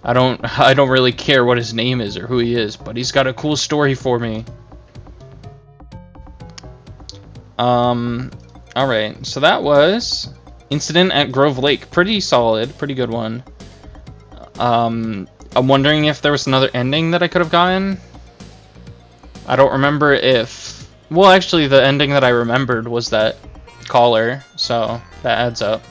I don't really care what his name is or who he is, but he's got a cool story for me." Alright, so that was Incident at Grove Lake. Pretty solid, pretty good one. I'm wondering if there was another ending that I could have gotten. I don't remember if... Well, actually, the ending that I remembered was that caller, so that adds up.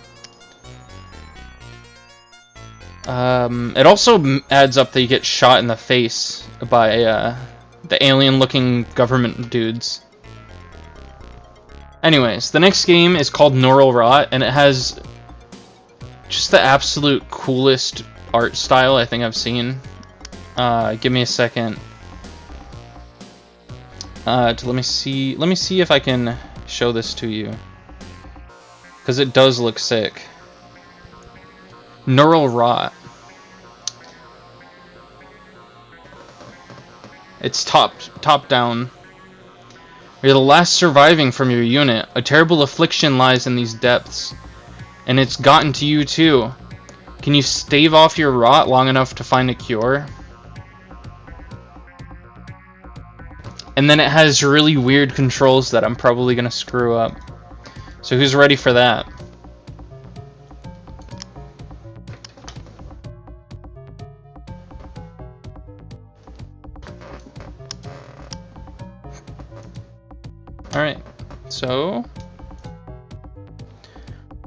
It also adds up that you get shot in the face by the alien-looking government dudes. Anyways, the next game is called Neural Rot, and it has just the absolute coolest art style I think I've seen. Give me a second. Let me see if I can show this to you, because it does look sick. Neural Rot. It's top down. You're the last surviving from your unit. A terrible affliction lies in these depths, and it's gotten to you too. Can you stave off your rot long enough to find a cure? And then it has really weird controls that I'm probably gonna screw up. So who's ready for that? Alright, so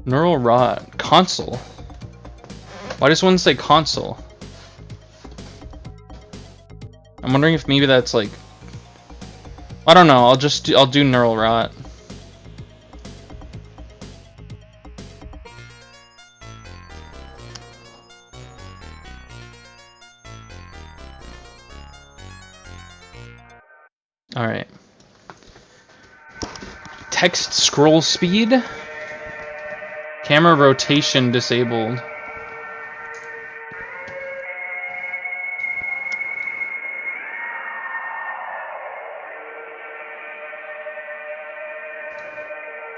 Neural Rot console. Why does one say console? I'm wondering if maybe that's like, I don't know. I'll do Neural Rot. All right. Text scroll speed. Camera rotation disabled.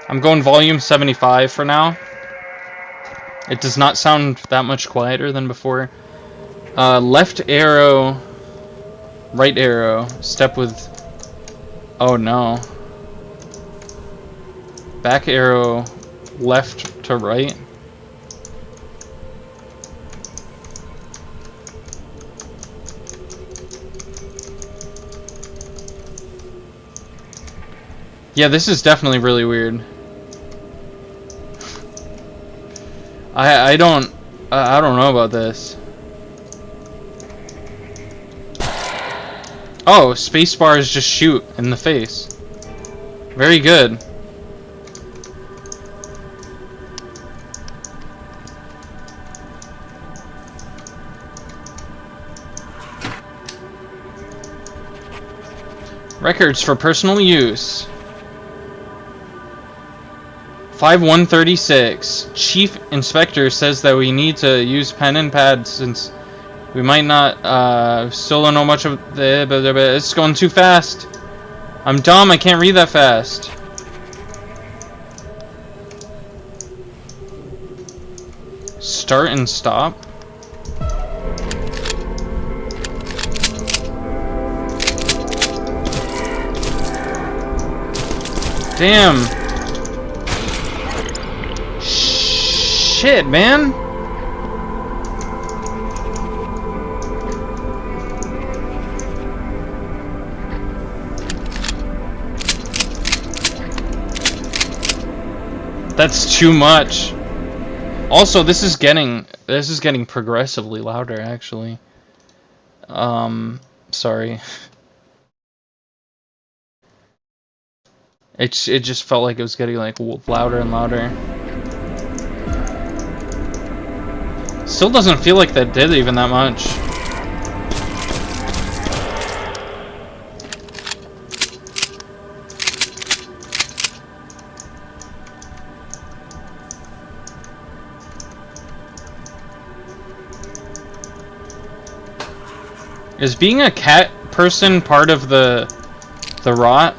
I'm going volume 75 for now. It does not sound that much quieter than before. Left arrow, right arrow, step with... Oh no. Back arrow, left to right. Yeah, this is definitely really weird. I don't know about this. Oh, spacebars just shoot in the face. Very good. Records for personal use. 5136. Chief Inspector says that we need to use pen and pad since we might not still don't know much of the... It's going too fast. I'm dumb, I can't read that fast. Start and stop. Damn. Shit, man. That's too much. Also, this is getting progressively louder, actually. Sorry. It just felt like it was getting like louder and louder. Still doesn't feel like that did even that much. Is being a cat person part of the rot?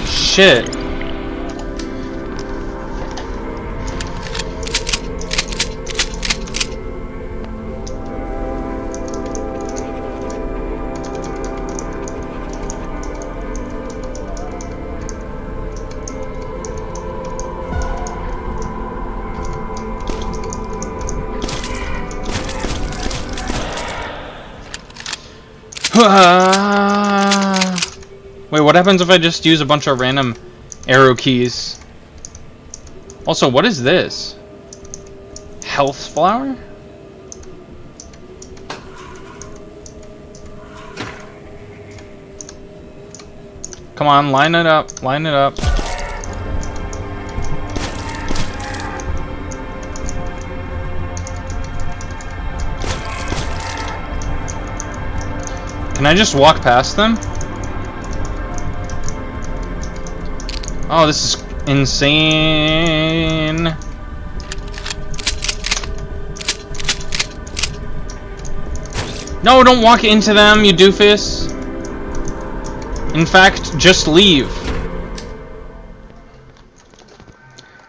Shit. Wait, what happens if I just use a bunch of random arrow keys? Also, what is this? Health flower? Come on, line it up, line it up. Can I just walk past them? Oh, this is insane. No, don't walk into them, you doofus. In fact, just leave.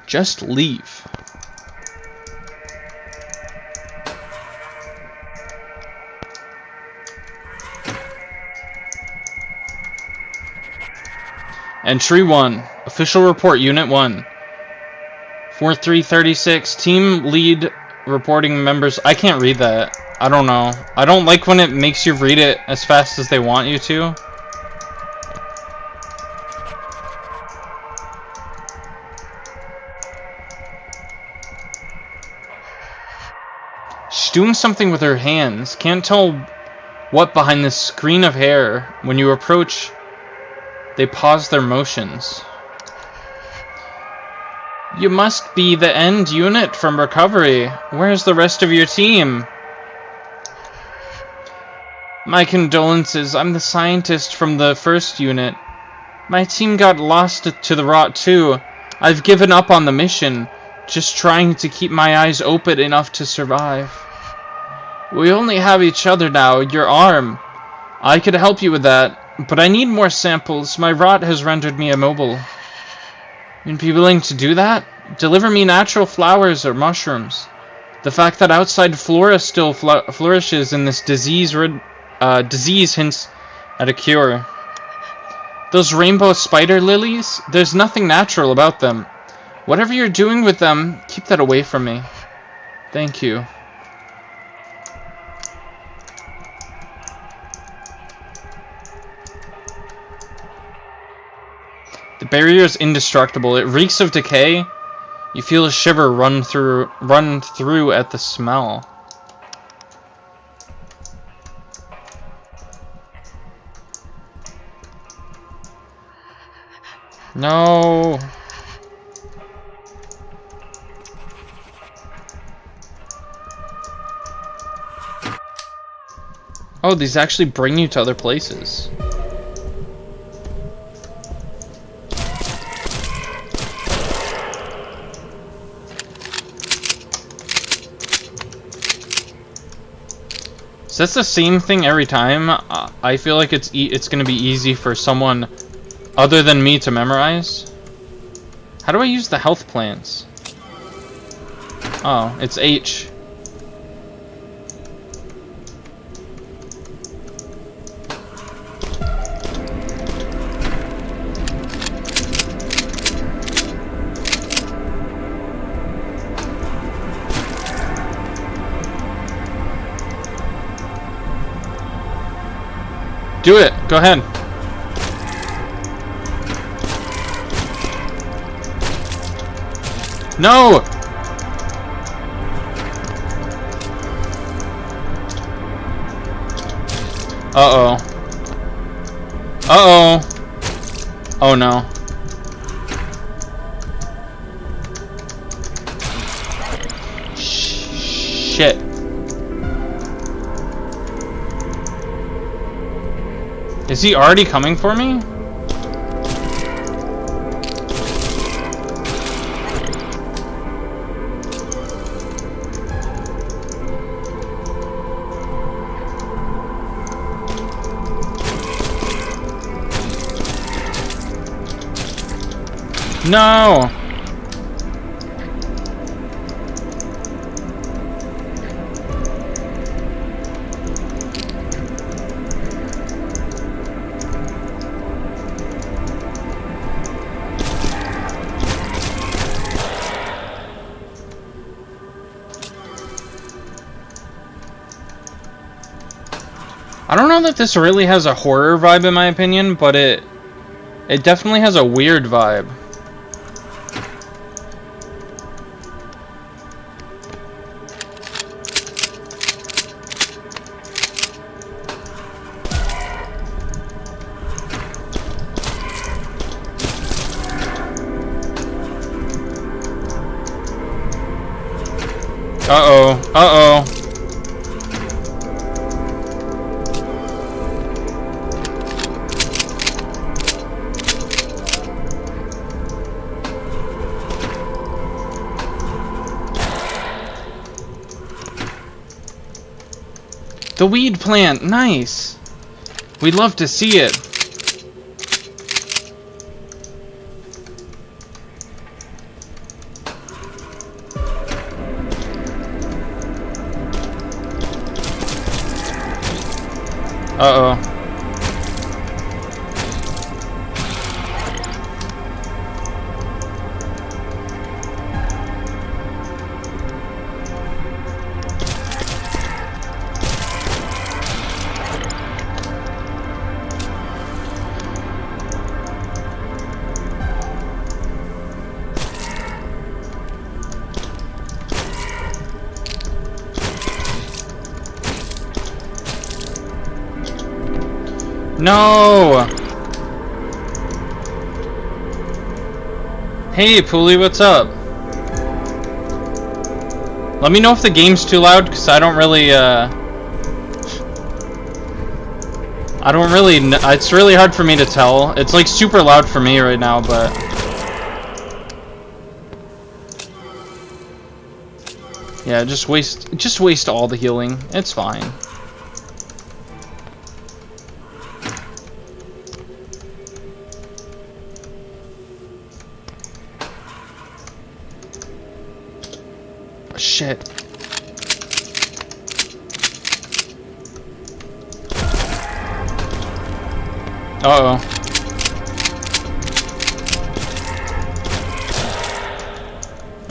Just leave. Entry 1. Official report, Unit 1. 4336. Team lead reporting members. I can't read that. I don't know. I don't like when it makes you read it as fast as they want you to. She's doing something with her hands. Can't tell what behind this screen of hair. When you approach, they pause their motions. You must be the end unit from recovery. Where's the rest of your team? My condolences. I'm the scientist from the first unit. My team got lost to the rot too. I've given up on the mission, just trying to keep my eyes open enough to survive. We only have each other now, your arm. I could help you with that. But I need more samples. My rot has rendered me immobile. You'd be willing to do that? Deliver me natural flowers or mushrooms. The fact that outside flora still flourishes in this disease hints at a cure. Those rainbow spider lilies? There's nothing natural about them. Whatever you're doing with them, keep that away from me. Thank you. The barrier is indestructible. It reeks of decay. You feel a shiver run through at the smell. No. Oh, these actually bring you to other places. So that's the same thing every time. I feel like it's gonna be easy for someone other than me to memorize. How do I use the health plants? Oh, it's H. Do it. Go ahead. No! Uh-oh. Uh-oh. Oh no. Shit. Is he already coming for me? No! I don't know that this really has a horror vibe in my opinion, but it definitely has a weird vibe. Uh-oh. Uh-oh. The weed plant, nice. We'd love to see it. Uh-oh. No! Hey, Pooley, what's up? Let me know if the game's too loud, because I don't really, it's really hard for me to tell. It's, like, super loud for me right now, but... Yeah, just waste all the healing. It's fine. Shit. Uh-oh.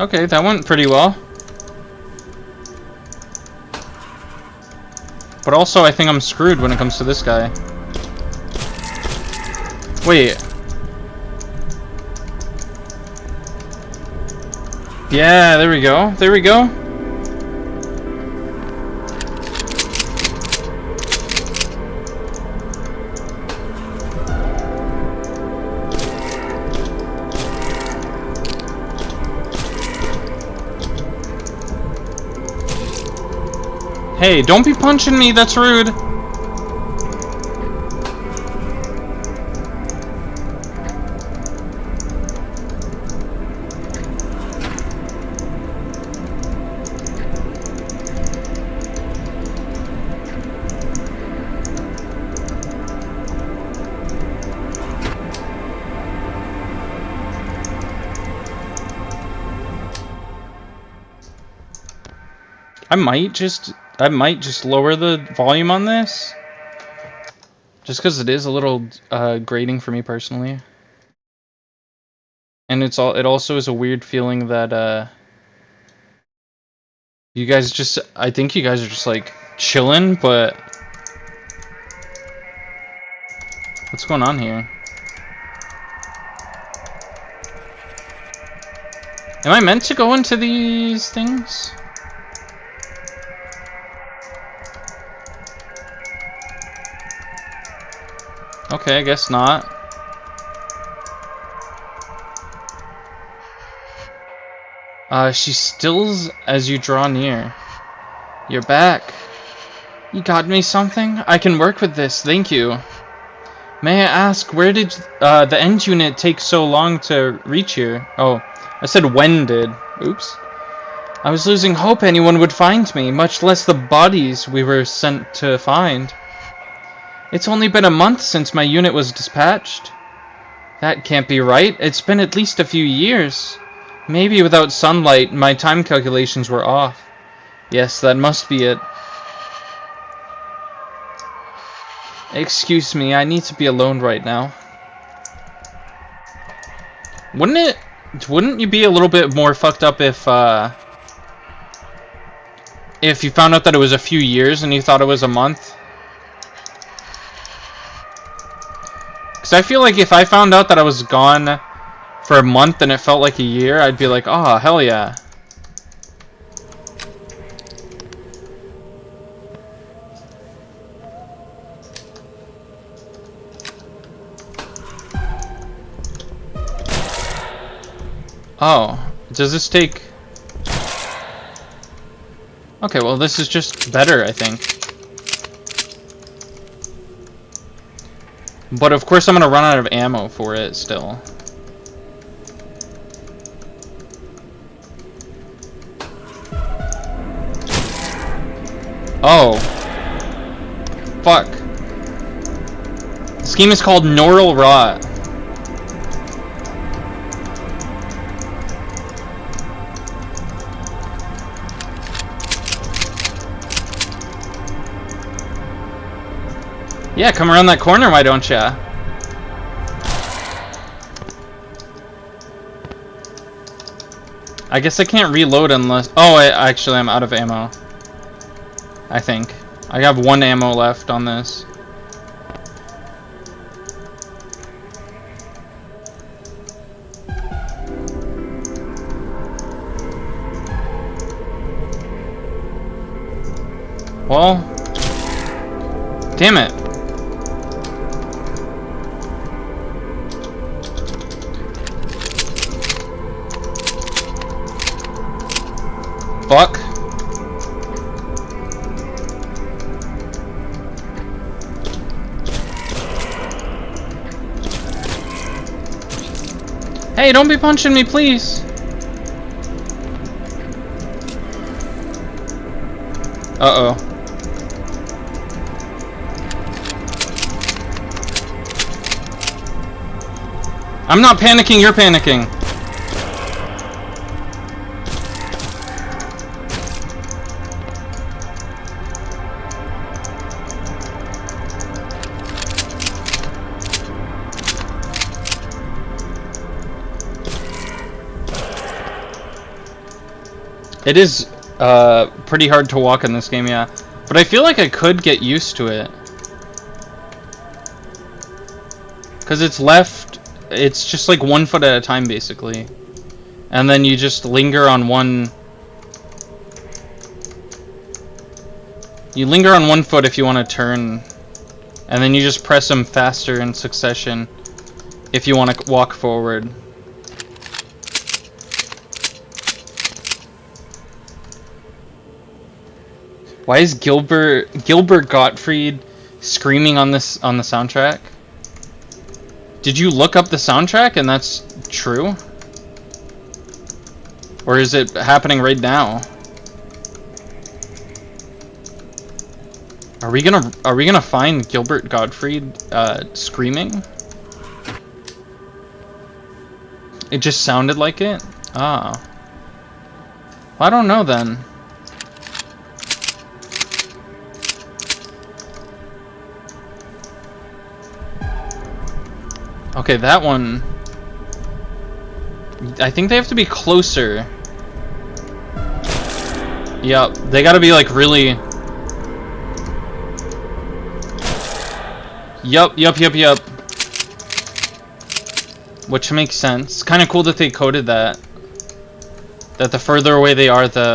Okay, that went pretty well. But also, I think I'm screwed when it comes to this guy. Wait. Yeah, there we go. There we go. Hey, don't be punching me, that's rude. I might just lower the volume on this, just because it is a little grating for me personally, and it also is a weird feeling that you guys I think you guys are just like chilling, but What's going on here? Am I meant to go into these things? Okay, I guess not. She stills as you draw near. You're back. You got me something? I can work with this, thank you. May I ask, where did the end unit take so long to reach here? Oh, I said when did. Oops. I was losing hope anyone would find me, much less the bodies we were sent to find. It's only been a month since my unit was dispatched. That can't be right. It's been at least a few years. Maybe without sunlight, my time calculations were off. Yes, that must be it. Excuse me, I need to be alone right now. Wouldn't you be a little bit more fucked up if you found out that it was a few years and you thought it was a month? Because I feel like if I found out that I was gone for a month and it felt like a year, I'd be like, oh, hell yeah. Oh, does this take... Okay, well this is just better, I think. But of course I'm gonna run out of ammo for it still. Oh. Fuck. This game is called Neural Rot. Yeah, come around that corner, why don't ya? I guess I can't reload unless... Oh, actually, I'm out of ammo. I think. I have 1 ammo left on this. Well... Damn it. Fuck. Hey, don't be punching me, please. Uh-oh. I'm not panicking, you're panicking. It is pretty hard to walk in this game, yeah. But I feel like I could get used to it. Because it's just like 1 foot at a time, basically. And then you just linger on one... You linger on 1 foot if you want to turn. And then you just press them faster in succession if you want to walk forward. Why is Gilbert Gottfried screaming on the soundtrack? Did you look up the soundtrack and that's true? Or is it happening right now? Are we gonna find Gilbert Gottfried screaming? It just sounded like it? Ah. Well, I don't know then. Okay, that one... I think they have to be closer. Yep, they gotta be like really... Yup. which makes sense. Kind of cool that they coded that. That the further away they are, the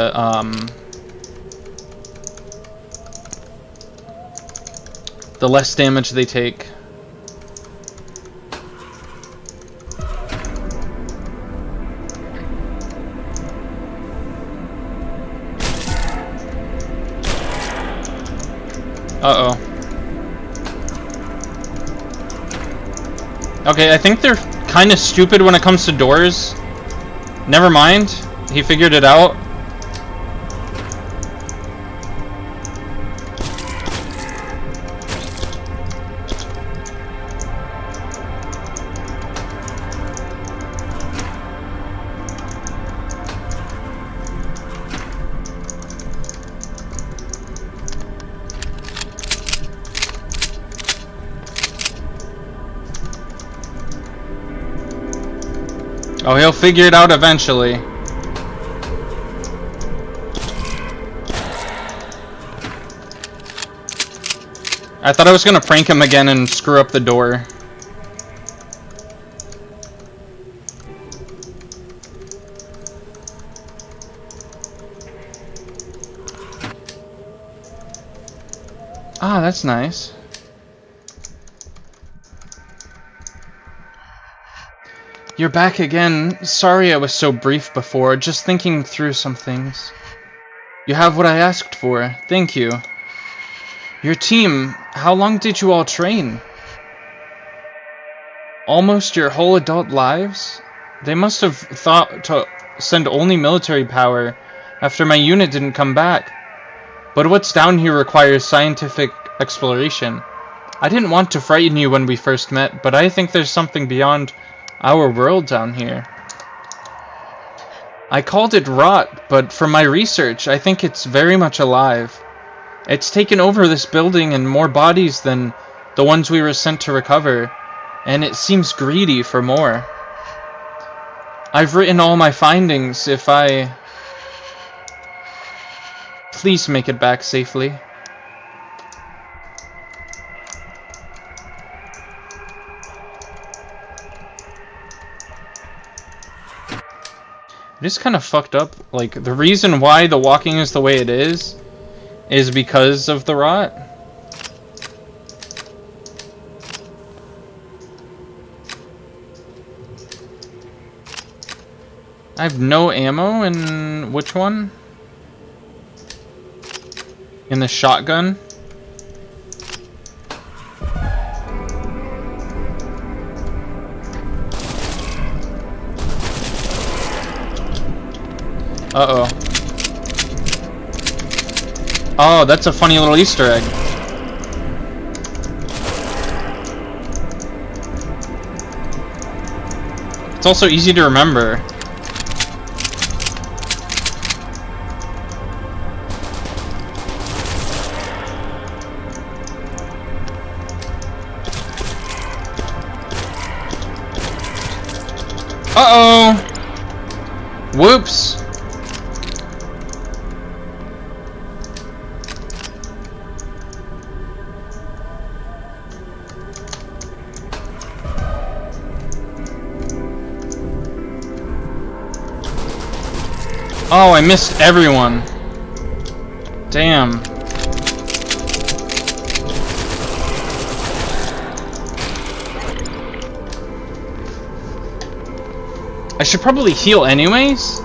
less damage they take. Uh-oh. Okay, I think they're kind of stupid when it comes to doors. Never mind. He figured it out. Oh, he'll figure it out eventually. I thought I was gonna prank him again and screw up the door. Ah, that's nice. You're back again. Sorry I was so brief before, just thinking through some things. You have what I asked for. Thank you. Your team, how long did you all train? Almost your whole adult lives? They must have thought to send only military power after my unit didn't come back. But what's down here requires scientific exploration. I didn't want to frighten you when we first met, but I think there's something beyond our world down here. I called it rot, but from my research, I think it's very much alive. It's taken over this building and more bodies than the ones we were sent to recover, and it seems greedy for more. I've written all my findings. If I... Please make it back safely. It is kind of fucked up. Like, the reason why the walking is the way it is because of the rot. I have no ammo in which one? In the shotgun? Uh-oh. Oh, that's a funny little Easter egg. It's also easy to remember. Uh-oh! Whoops! Oh, I missed everyone. Damn. I should probably heal anyways.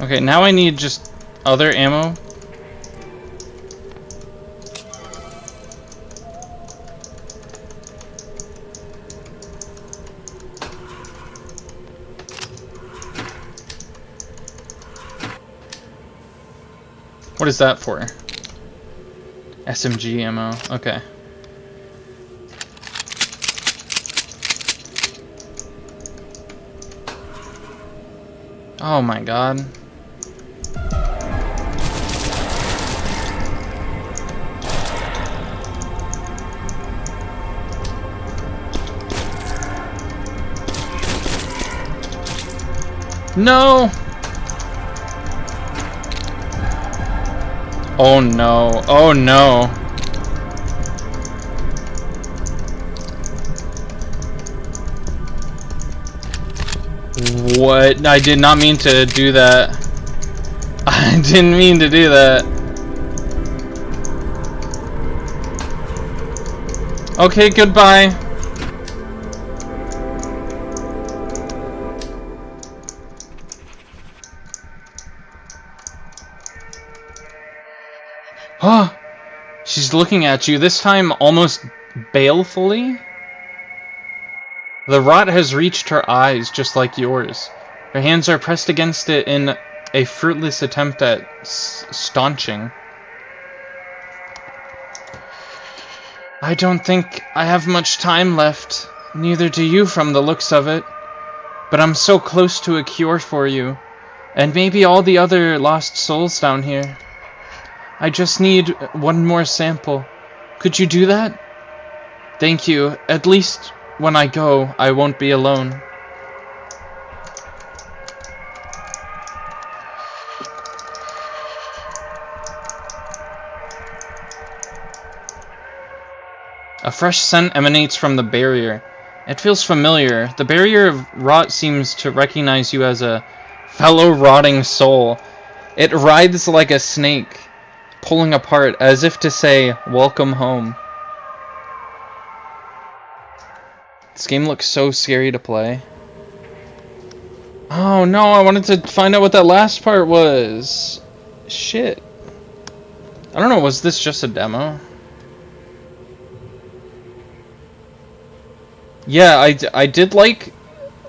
Okay, now I need just other ammo. What is that for? SMG ammo. Okay. Oh my god. No! Oh no. Oh no. What? I did not mean to do that. I didn't mean to do that. Okay, goodbye. Oh, she's looking at you, this time almost balefully. The rot has reached her eyes, just like yours. Her hands are pressed against it in a fruitless attempt at staunching. I don't think I have much time left. Neither do you from the looks of it. But I'm so close to a cure for you. And maybe all the other lost souls down here. I just need one more sample. Could you do that? Thank you. At least when I go, I won't be alone. A fresh scent emanates from the barrier. It feels familiar. The barrier of rot seems to recognize you as a fellow rotting soul. It writhes like a snake, pulling apart as if to say, welcome home. This game looks so scary to play. Oh no, I wanted to find out what that last part was. Shit. I don't know, was this just a demo? Yeah, I did like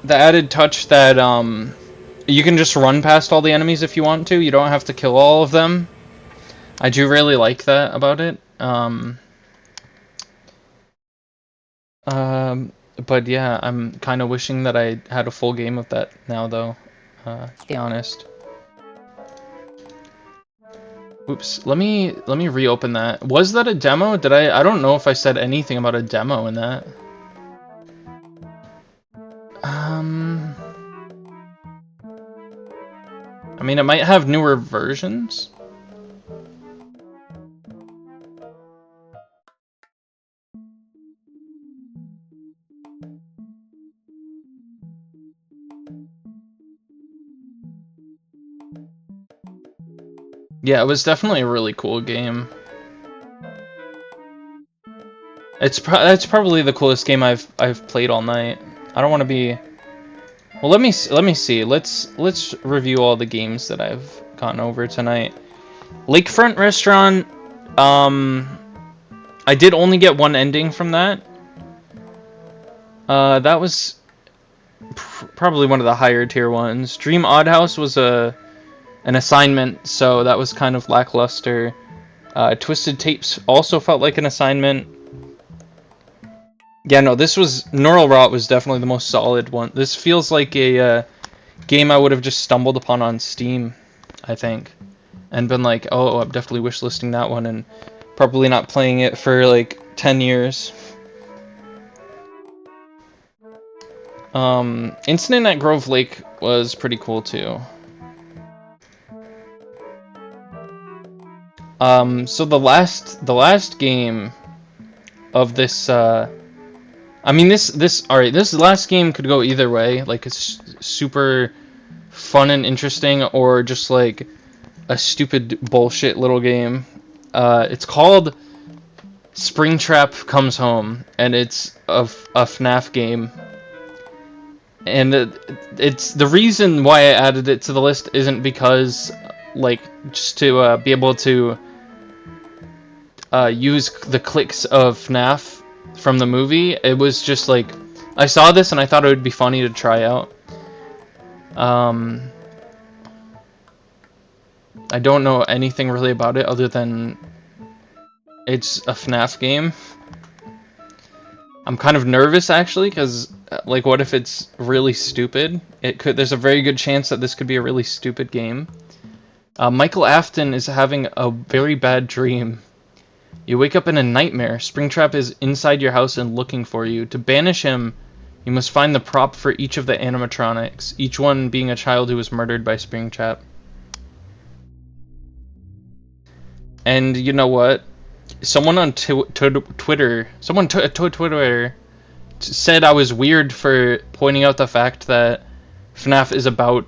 the added touch that you can just run past all the enemies if you want to. You don't have to kill all of them. I do really like that about it. But yeah, I'm kind of wishing that I had a full game of that now, though. To be honest. Oops. Let me reopen that. Was that a demo? Did I don't know if I said anything about a demo in that. I mean, it might have newer versions. Yeah, it was definitely a really cool game. It's probably the coolest game I've played all night. I don't want to be. Well, let me see. Let's review all the games that I've gotten over tonight. Lakefront Restaurant. I did only get one ending from that. That was probably one of the higher tier ones. Dream Odd House was an assignment, so that was kind of lackluster. Twisted Tapes also felt like an assignment. Yeah, no, Neural Rot was definitely the most solid one. This feels like a game I would have just stumbled upon on Steam, I think, and been like, oh, I'm definitely wishlisting that one, and probably not playing it for like 10 years. Incident at Grove Lake was pretty cool too. So the last game of this, I mean, alright, this last game could go either way. Like, it's super fun and interesting, or just like a stupid bullshit little game. It's called Springtrap Comes Home, and it's a FNAF game. And it's the reason why I added it to the list isn't because, like, just to be able to use the clicks of FNAF from the movie. It was just like, I saw this and I thought it would be funny to try out. I don't know anything really about it other than it's a FNAF game. I'm kind of nervous actually, because like, what if it's really stupid? There's a very good chance that this could be a really stupid game. Michael Afton is having a very bad dream. You wake up in a nightmare. Springtrap is inside your house and looking for you. To banish him, you must find the prop for each of the animatronics, each one being a child who was murdered by Springtrap. And you know what? Someone on Twitter said I was weird for pointing out the fact that FNAF is about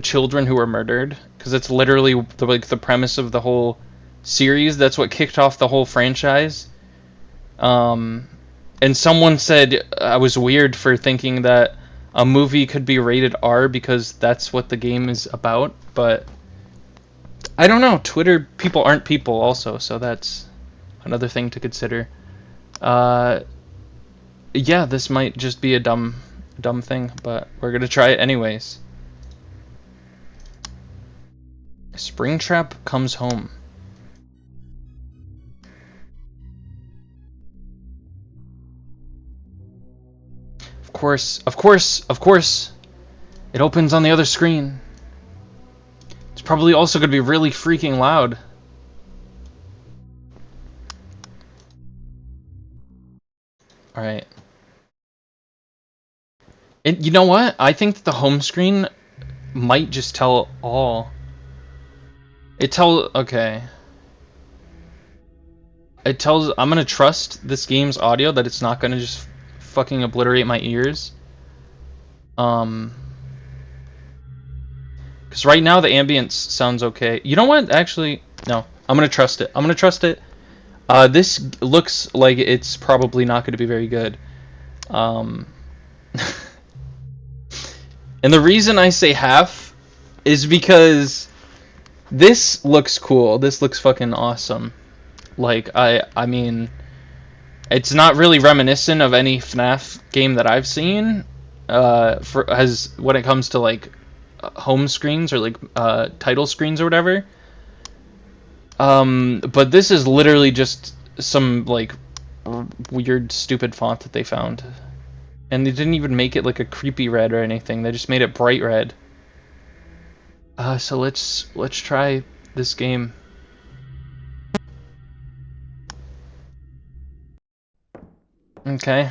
children who were murdered, because it's literally the premise of the whole series. That's what kicked off the whole franchise. And someone said I was weird for thinking that a movie could be rated R because that's what the game is about, but I don't know. Twitter people aren't people also, so that's another thing to consider. Yeah, this might just be a dumb thing, but we're gonna try it anyways. Springtrap comes home. Of course. It opens on the other screen. It's probably also going to be really freaking loud. Alright. You know what? I think that the home screen might just tell all. Okay. It tells, I'm going to trust this game's audio that it's not going to just fucking obliterate my ears. Because right now the ambience sounds okay. You know what? Actually, no. I'm gonna trust it. This looks like it's probably not going to be very good. And the reason I say half is because this looks cool. This looks fucking awesome. Like, I mean, it's not really reminiscent of any FNAF game that I've seen. When it comes to like home screens or like title screens or whatever. But this is literally just some like weird stupid font that they found, and they didn't even make it like a creepy red or anything. They just made it bright red. So let's try this game. Okay.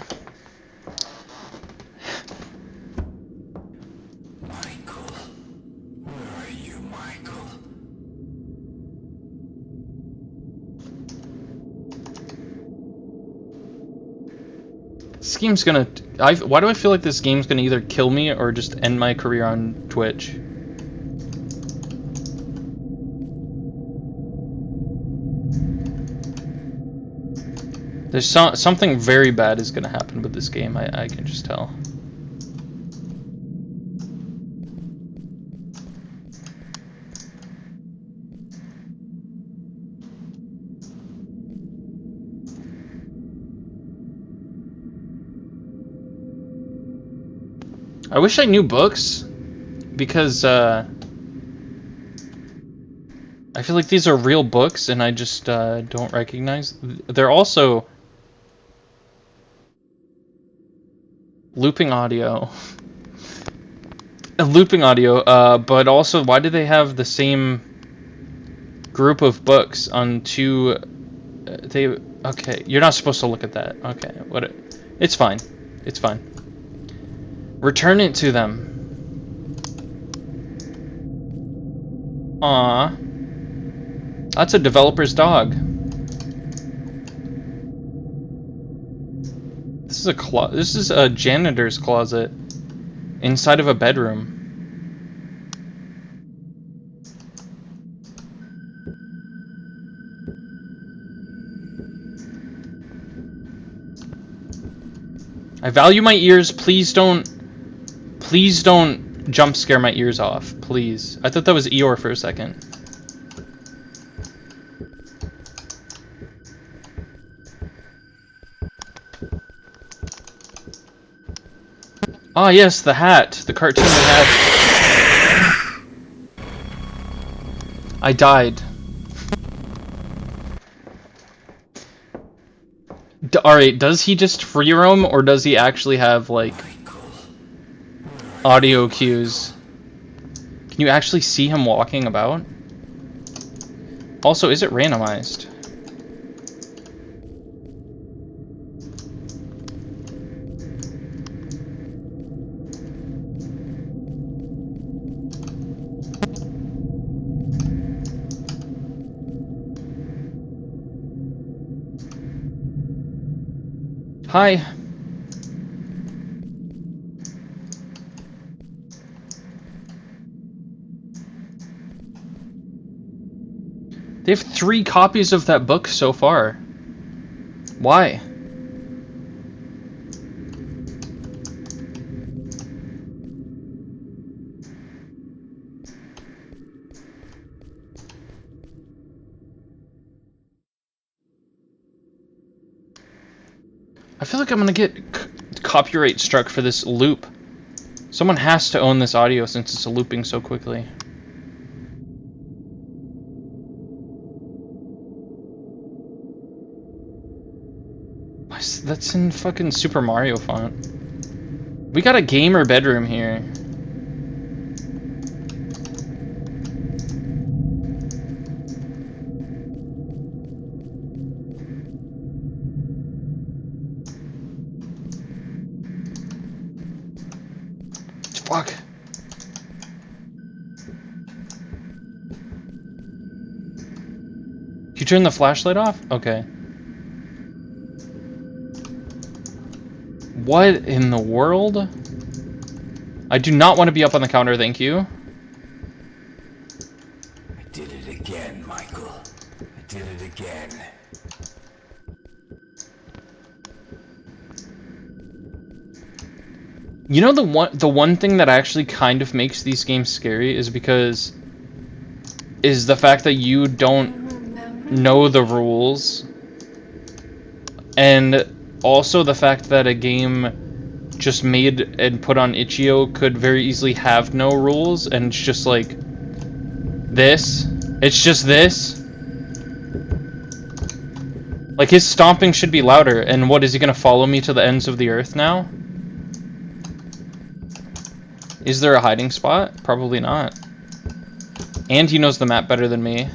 This game's gonna... why do I feel like this game's gonna either kill me or just end my career on Twitch? There's something very bad is gonna happen with this game, I can just tell. I wish I knew books, because I feel like these are real books and I just don't recognize. They're also looping audio. But also, why do they have the same group of books on two... okay, you're not supposed to look at that. Okay, it's fine. It's fine. Return it to them. Aww. That's a developer's dog. This is a janitor's closet inside of a bedroom. I value my ears. Please don't Please don't jump scare my ears off, please. I thought that was Eeyore for a second. Ah, yes, the hat. The cartoon hat. I died. Alright, does he just free roam, or does he actually have, like, audio cues? Can you actually see him walking about? Also, is it randomized? Hi. They have 3 copies of that book so far. Why? I feel like I'm gonna get copyright struck for this loop. Someone has to own this audio since it's looping so quickly. That's in fucking Super Mario font. We got a gamer bedroom here. Fuck. You turn the flashlight off? Okay. What in the world? I do not want to be up on the counter, thank you. I did it again, Michael. I did it again. You know, the one thing that actually kind of makes these games scary is the fact that you don't know the rules, and also the fact that a game just made and put on itch.io could very easily have no rules, and it's just like this. It's just this. Like, his stomping should be louder, and what, is he gonna follow me to the ends of the earth now? Is there a hiding spot? Probably not. And he knows the map better than me.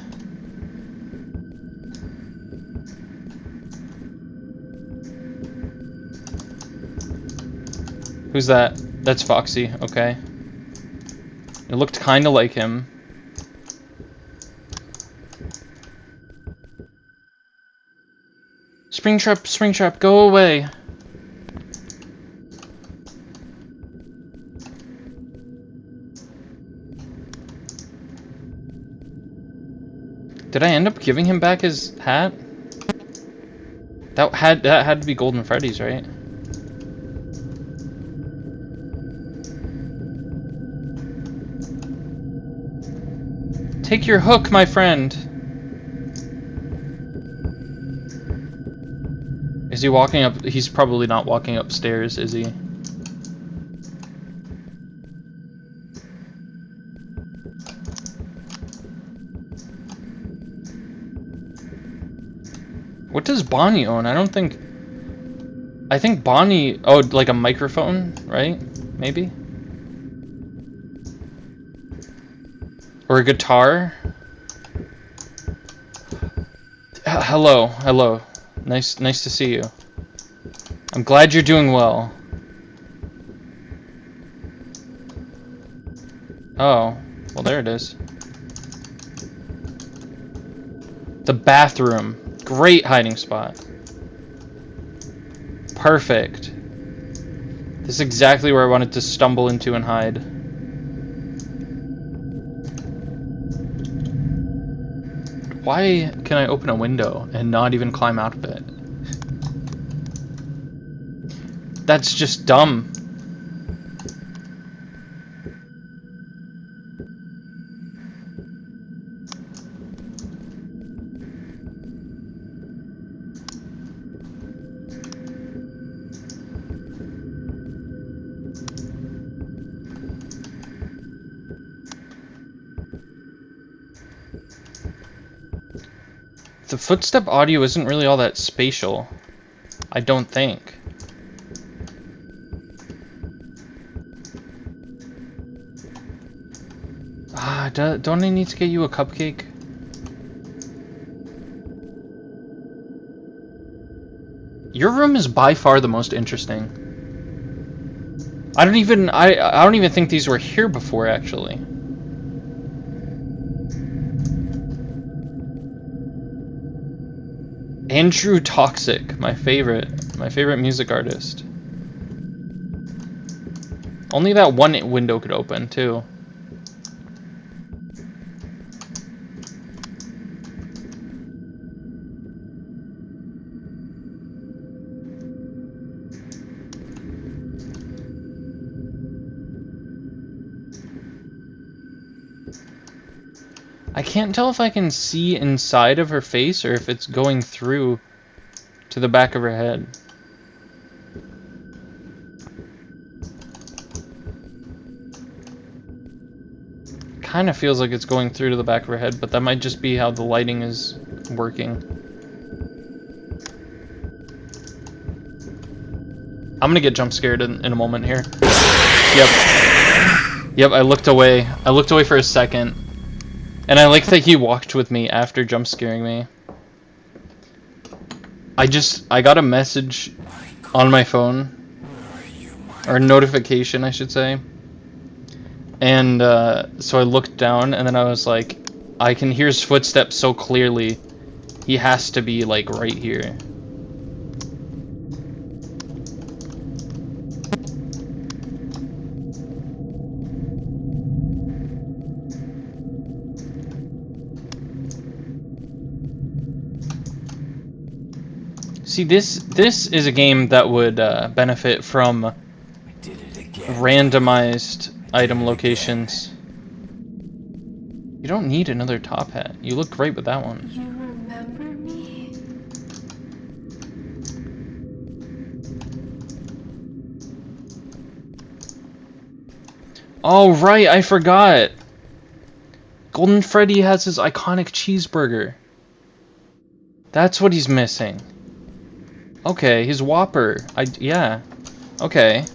Who's that? That's Foxy, okay. It looked kinda like him. Springtrap, go away! Did I end up giving him back his hat? That had to be Golden Freddy's, right? Take your hook, my friend. Is he walking up? He's probably not walking upstairs, is he? What does Bonnie own? I think Bonnie... Oh, like a microphone, right? Maybe? Or a guitar? Hello. Nice to see you. I'm glad you're doing well. Oh, well there it is. The bathroom. Great hiding spot. Perfect. This is exactly where I wanted to stumble into and hide. Why can I open a window and not even climb out of it? That's just dumb. The footstep audio isn't really all that spatial. I don't think. Ah, don't I need to get you a cupcake? Your room is by far the most interesting. I don't even think these were here before, actually. Andrew Toxic, my favorite music artist. Only that one window could open, too. I can't tell if I can see inside of her face or if it's going through to the back of her head. Kind of feels like it's going through to the back of her head, but that might just be how the lighting is working. I'm gonna get jump scared in a moment here. Yep, I looked away. I looked away for a second. And I like that he walked with me after jump scaring me. I got a message on my phone, or a notification, I should say. And so I looked down, and then I was like, I can hear his footsteps so clearly. He has to be like right here. See, this is a game that would benefit from randomized item locations. You don't need another top hat. You look great with that one. You remember me? Oh, right, I forgot. Golden Freddy has his iconic cheeseburger. That's what he's missing. Okay, his Whopper. Yeah. Okay.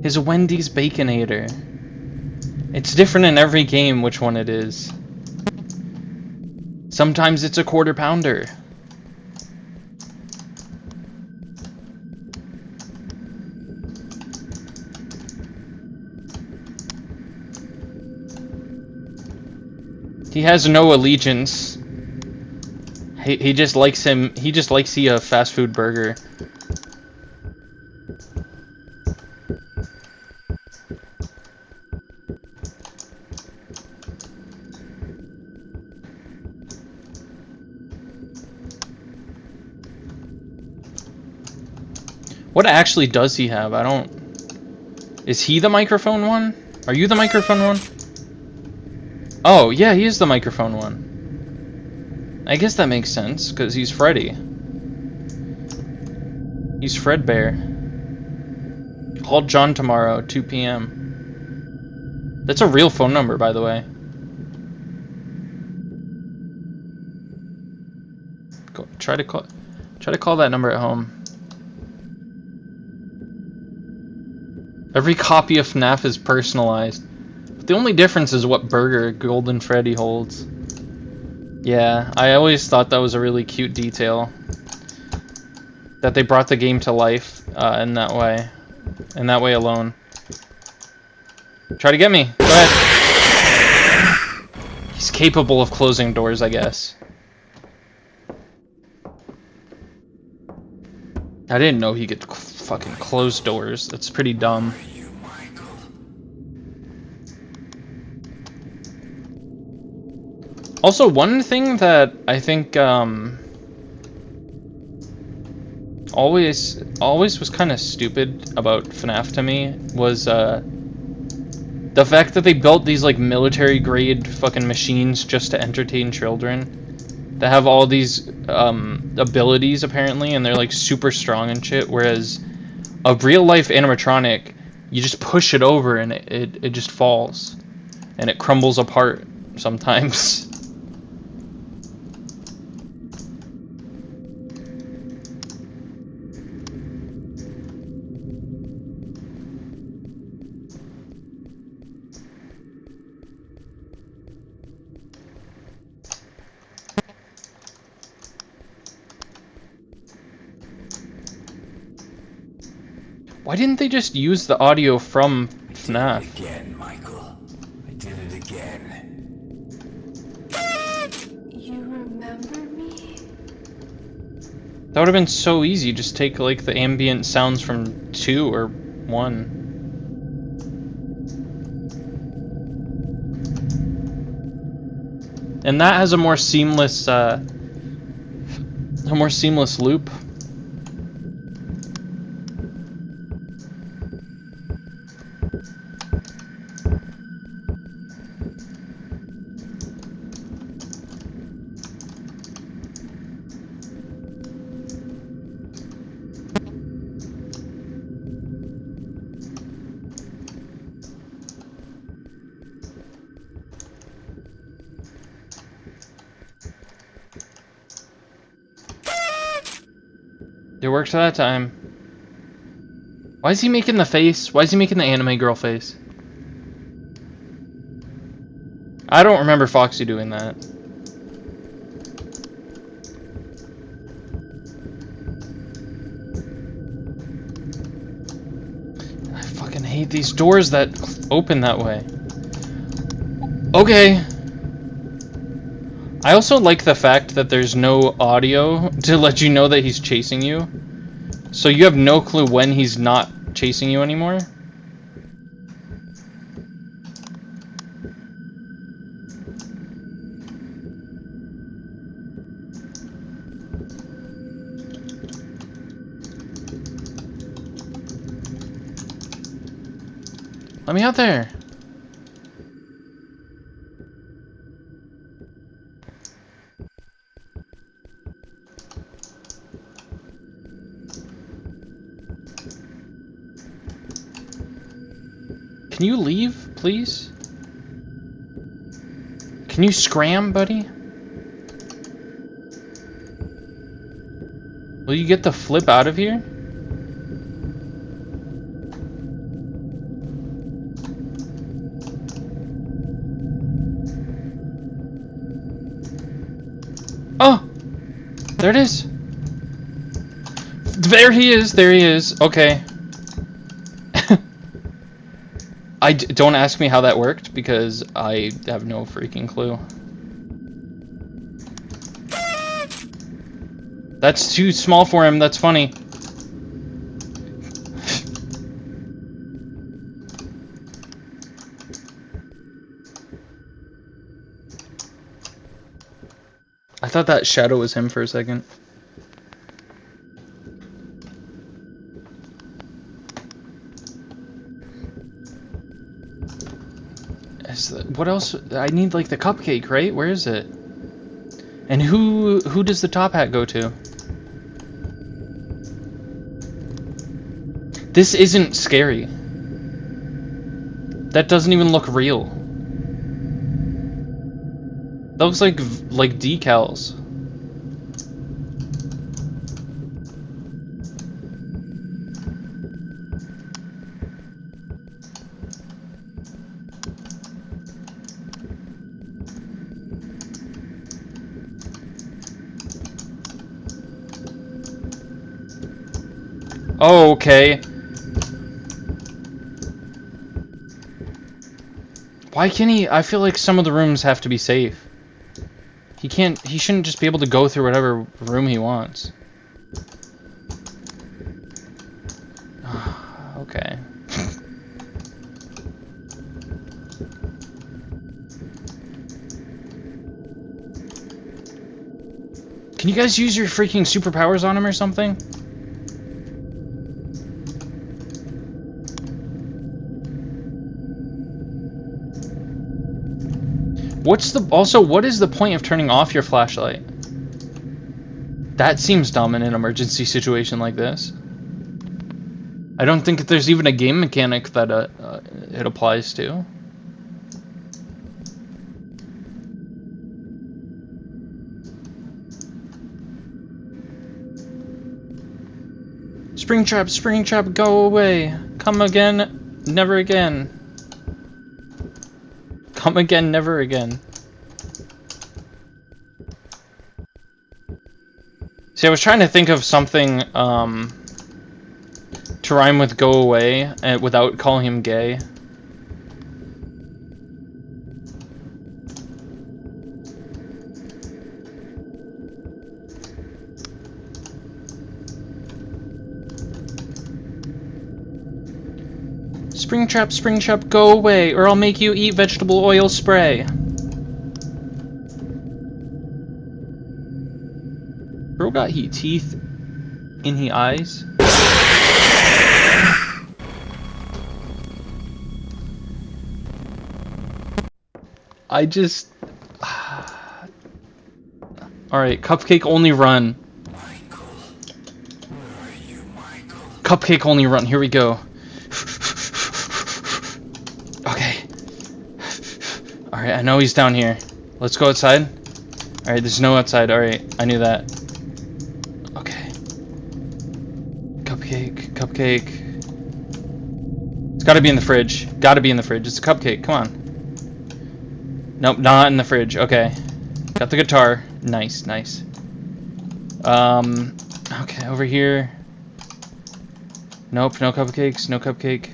His Wendy's Baconator. It's different in every game which one it is. Sometimes it's a quarter pounder. He has no allegiance. He just likes him. He just likes a fast food burger. What actually does he have? I don't... Is he the microphone one? Are you the microphone one? Oh, yeah, he is the microphone one. I guess that makes sense, because he's Freddy. He's Fredbear. Call John tomorrow, 2 p.m. That's a real phone number, by the way. Try to call that number at home. Every copy of FNAF is personalized. But the only difference is what burger Golden Freddy holds. Yeah, I always thought that was a really cute detail. That they brought the game to life in that way. In that way alone. Try to get me. Go ahead. He's capable of closing doors, I guess. I didn't know he could fucking close doors. That's pretty dumb. Also, one thing that I think always was kind of stupid about FNAF to me was the The fact that they built these like military grade fucking machines just to entertain children that have all these abilities apparently, and they're like super strong and shit, whereas a real life animatronic, you just push it over and it just falls and it crumbles apart sometimes. Why didn't they just use the audio from FNAF? Again, Michael. I did it again. You remember me? That would have been so easy. Just take like the ambient sounds from 2 or 1. And that has a more seamless loop. It worked that time. Why is he making the face? Why is he making the anime girl face? I don't remember Foxy doing that. I fucking hate these doors that open that way. Okay. I also like the fact that there's no audio to let you know that he's chasing you. So you have no clue when he's not chasing you anymore. Let me out there. Can you leave, please? Can you scram, buddy? Will you get the flip out of here? Oh! There it is! There he is! There he is! Okay. Don't ask me how that worked, because I have no freaking clue. That's too small for him, that's funny. I thought that shadow was him for a second. What else? I need like the cupcake, right? Where is it? And who does the top hat go to? This isn't scary. That doesn't even look real. That looks like decals. Oh, okay. Why can't he? I feel like some of the rooms have to be safe. He shouldn't just be able to go through whatever room he wants. Okay. Can you guys use your freaking superpowers on him or something? What is the point of turning off your flashlight? That seems dumb in an emergency situation like this. I don't think that there's even a game mechanic that it applies to. Springtrap, Springtrap, go away. Come again, never again. Come again, never again. See, I was trying to think of something to rhyme with go away without calling him gay. Springtrap, Springtrap, go away, or I'll make you eat vegetable oil spray. Bro got he teeth in he eyes. I just... Alright, Cupcake only run. Cupcake only run, here we go. Okay. Alright, I know he's down here. Let's go outside. Alright, there's no outside. Alright, I knew that. Okay. Cupcake, Cupcake. It's gotta be in the fridge. Gotta be in the fridge. It's a cupcake, come on. Nope, not in the fridge. Okay. Got the guitar. Nice, nice. Okay, over here. Nope, no cupcakes, no cupcake.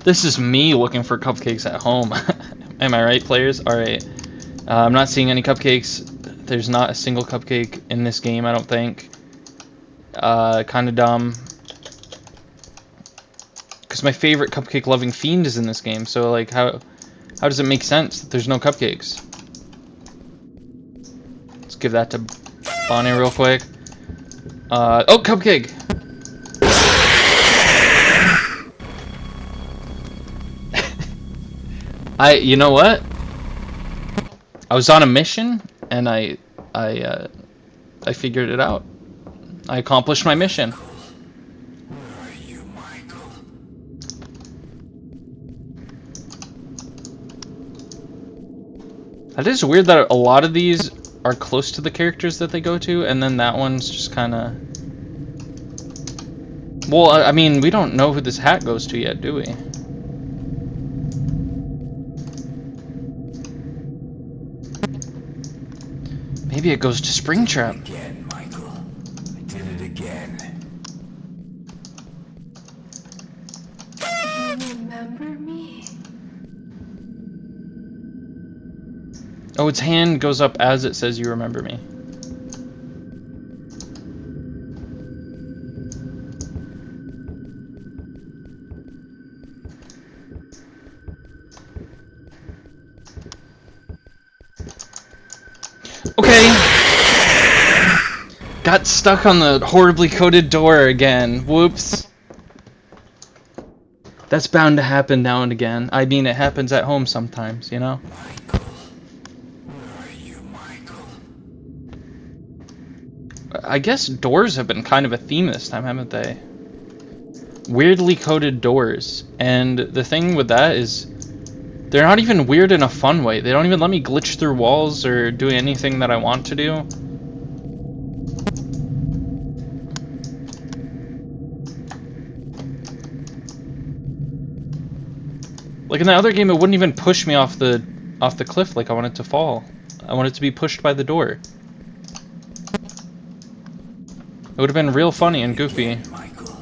This is me looking for cupcakes at home. Am I right, players? Alright. I'm not seeing any cupcakes. There's not a single cupcake in this game, I don't think. Kinda dumb. Because my favorite cupcake-loving fiend is in this game, so, like, how does it make sense that there's no cupcakes? Let's give that to Bonnie real quick. Oh, cupcake! You know what? I was on a mission, and I figured it out. I accomplished my mission. That is weird that a lot of these are close to the characters that they go to, and then that one's just kind of... Well, I mean, we don't know who this hat goes to yet, do we? Maybe it goes to Springtrap. Again, Michael. I did it again. You remember me? Oh, its hand goes up as it says you remember me. Okay. Got stuck on the horribly coded door again. Whoops. That's bound to happen now and again. I mean, it happens at home sometimes, you know? I guess doors have been kind of a theme this time, haven't they? Weirdly coded doors. And the thing with that is, they're not even weird in a fun way. They don't even let me glitch through walls or do anything that I want to do. Like in the other game, it wouldn't even push me off the cliff like I wanted to fall. I wanted to be pushed by the door. It would have been real funny and goofy. Michael,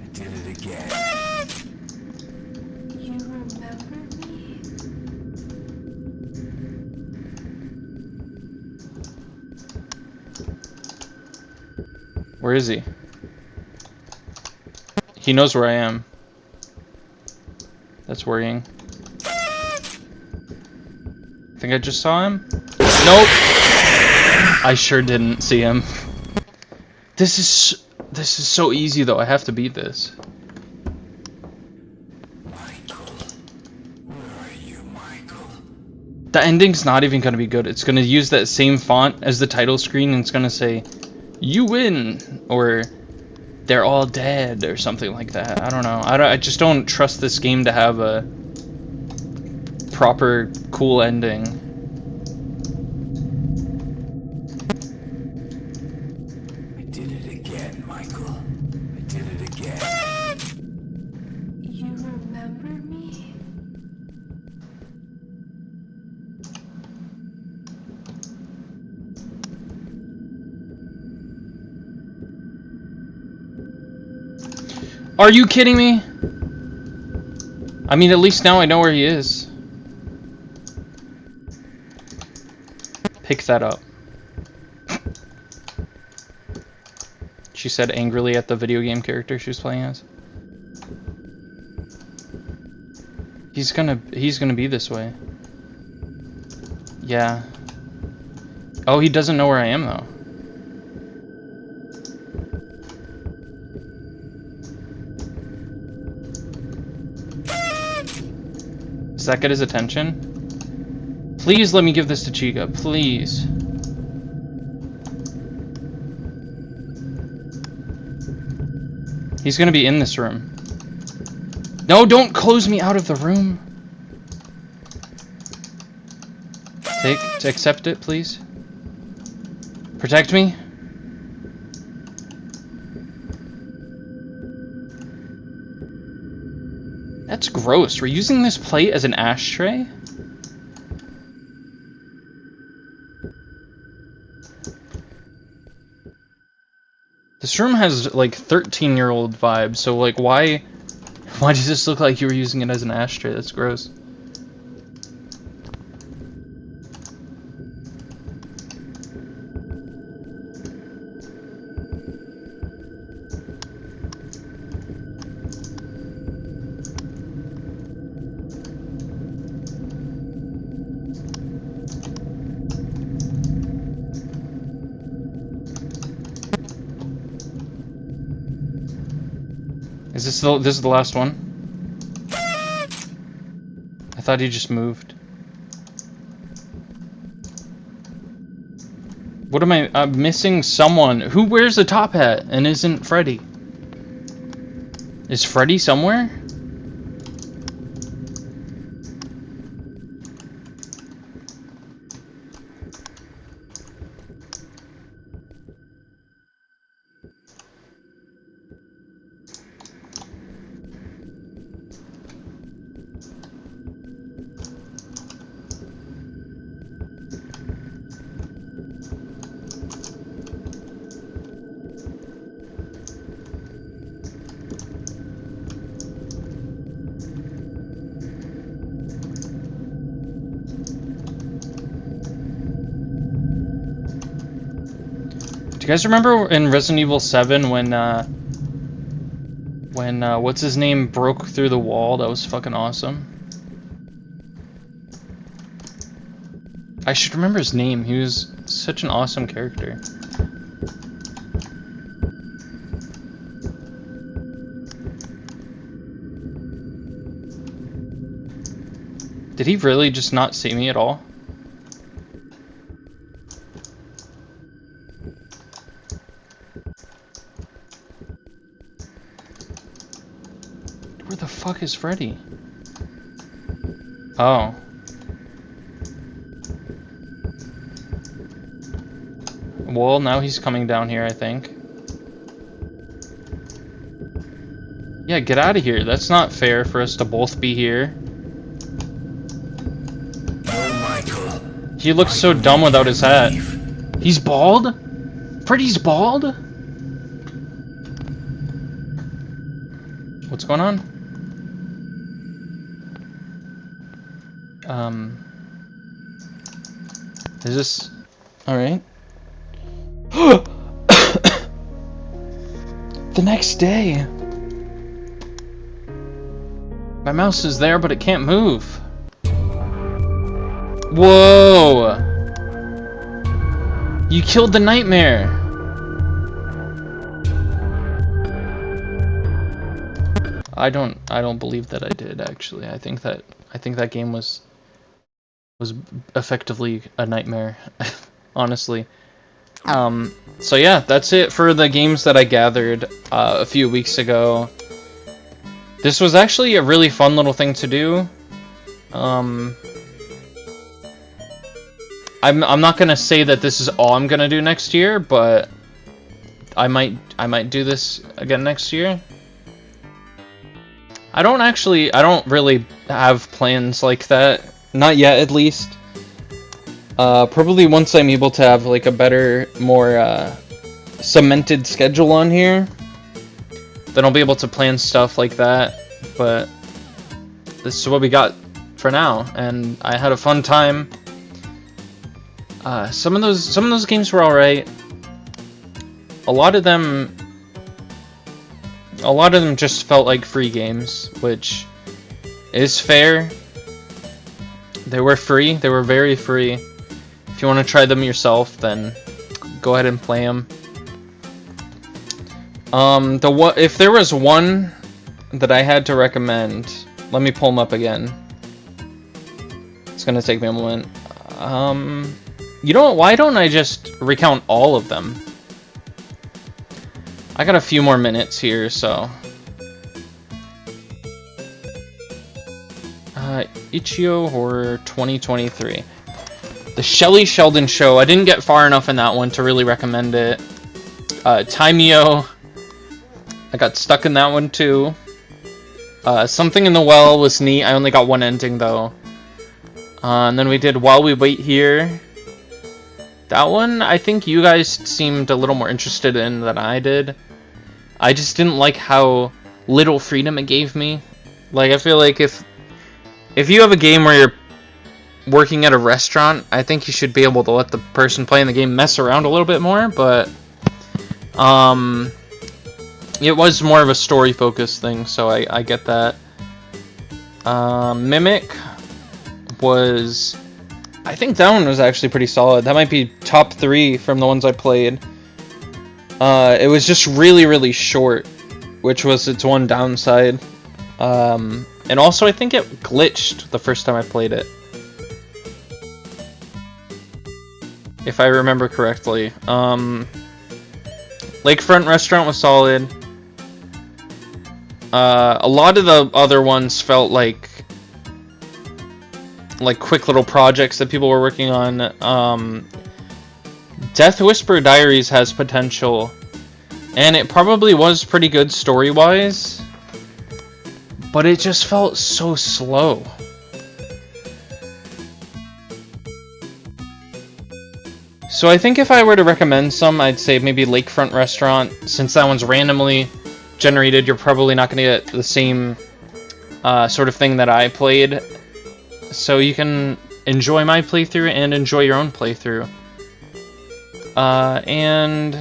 I did it again. You remember me? Where is he? He knows where I am. That's worrying. I think I just saw him. Nope. I sure didn't see him. This is so easy though. I have to beat this. The ending's not even gonna be good. It's gonna use that same font as the title screen, and it's gonna say, "You win," or "They're all dead," or something like that. I don't know. I just don't trust this game to have a proper, cool ending. I did it again, Michael. I did it again. You remember me? Are you kidding me? I mean, at least now I know where he is. Pick that up. She said angrily at the video game character she was playing as. He's gonna be this way. Yeah. Oh, he doesn't know where I am though. Does that get his attention? Please let me give this to Chica, please. He's gonna be in this room. No, don't close me out of the room. Accept it, please. Protect me. That's gross. We're using this plate as an ashtray? This room has like 13-year-old vibes, so like why does this look like you were using it as an ashtray? That's gross. This is the last one? I thought he just moved. What am I'm missing someone. Who wears a top hat and isn't Freddy? Is Freddy somewhere? Do you guys remember in Resident Evil 7 when what's his name broke through the wall? That was fucking awesome. I should remember his name. He was such an awesome character. Did he really just not see me at all? Where the fuck is Freddy? Oh. Well, now he's coming down here, I think. Yeah, get out of here. That's not fair for us to both be here. No, Michael. He looks so dumb without his hat. He's bald? Freddy's bald? What's going on? Is this... Alright. The next day! My mouse is there, but it can't move. Whoa! You killed the nightmare! I don't believe that I did, actually. I think that game was was effectively a nightmare, honestly. So yeah, that's it for the games that I gathered a few weeks ago. This was actually a really fun little thing to do. I'm not gonna say that this is all I'm gonna do next year, but I might do this again next year. I don't really have plans like that. Not yet, at least. Probably once I'm able to have like a better, more cemented schedule on here, then I'll be able to plan stuff like that. But this is what we got for now, and I had a fun time. Some of those games were alright. A lot of them just felt like free games, which is fair. They were free. They were very free. If you want to try them yourself, then go ahead and play them. If there was one that I had to recommend, let me pull them up again. It's gonna take me a moment. You know what? Why don't I just recount all of them? I got a few more minutes here, so. Ichio Horror 2023. The Shelley Sheldon Show. I didn't get far enough in that one to really recommend it. Taimyo. I got stuck in that one too. Something in the Well was neat. I only got one ending though. And then we did While We Wait Here. That one, I think you guys seemed a little more interested in than I did. I just didn't like how little freedom it gave me. Like, I feel like if you have a game where you're working at a restaurant, I think you should be able to let the person playing the game mess around a little bit more, but it was more of a story-focused thing, so I get that. Mimic was... I think that one was actually pretty solid. That might be top 3 from the ones I played. It was just really, really short, which was its one downside. And also, I think it glitched the first time I played it. If I remember correctly. Lakefront Restaurant was solid. A lot of the other ones felt like quick little projects that people were working on. Death Whisper Diaries has potential, and it probably was pretty good story-wise, but it just felt so slow. So I think if I were to recommend some, I'd say maybe Lakefront Restaurant. Since that one's randomly generated, you're probably not going to get the same sort of thing that I played. So you can enjoy my playthrough and enjoy your own playthrough. And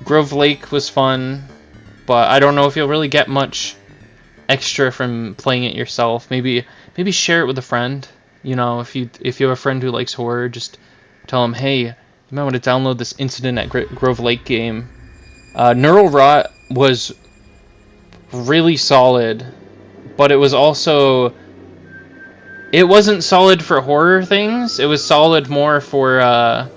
Grove Lake was fun, but I don't know if you'll really get much extra from playing it yourself. Maybe share it with a friend. You know, if you have a friend who likes horror, just tell them, hey, you might want to download this Incident at Grove Lake game. Neural Rot was really solid, but it was also... It wasn't solid for horror things. It was solid more for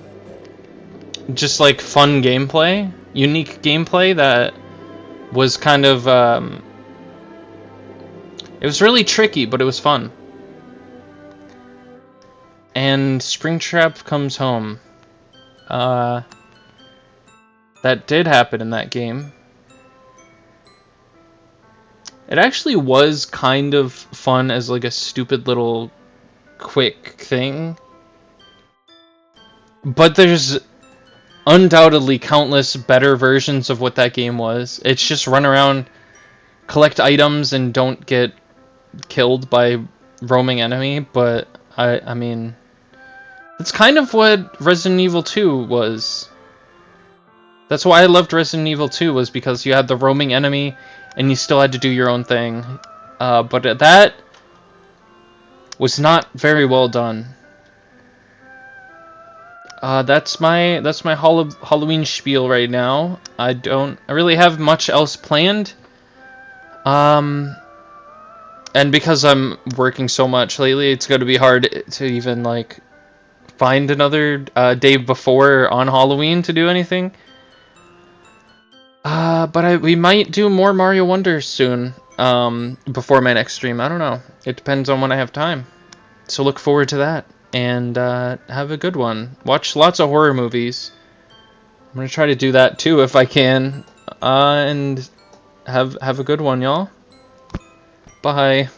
just like fun gameplay, unique gameplay that was kind of... it was really tricky, but it was fun. And Springtrap Comes Home. That did happen in that game. It actually was kind of fun as like a stupid little quick thing. But there's undoubtedly countless better versions of what that game was. It's just run around, collect items, and don't get killed by roaming enemy, but I mean... It's kind of what Resident Evil 2 was. That's why I loved Resident Evil 2, was because you had the roaming enemy and you still had to do your own thing. But that was not very well done. That's my Halloween spiel right now. I really have much else planned. And because I'm working so much lately, it's going to be hard to even like find another day before on Halloween to do anything. But we might do more Mario Wonders soon. Before my next stream. I don't know. It depends on when I have time. So look forward to that. And have a good one. Watch lots of horror movies. I'm gonna try to do that too if I can. And have a good one, y'all. Bye.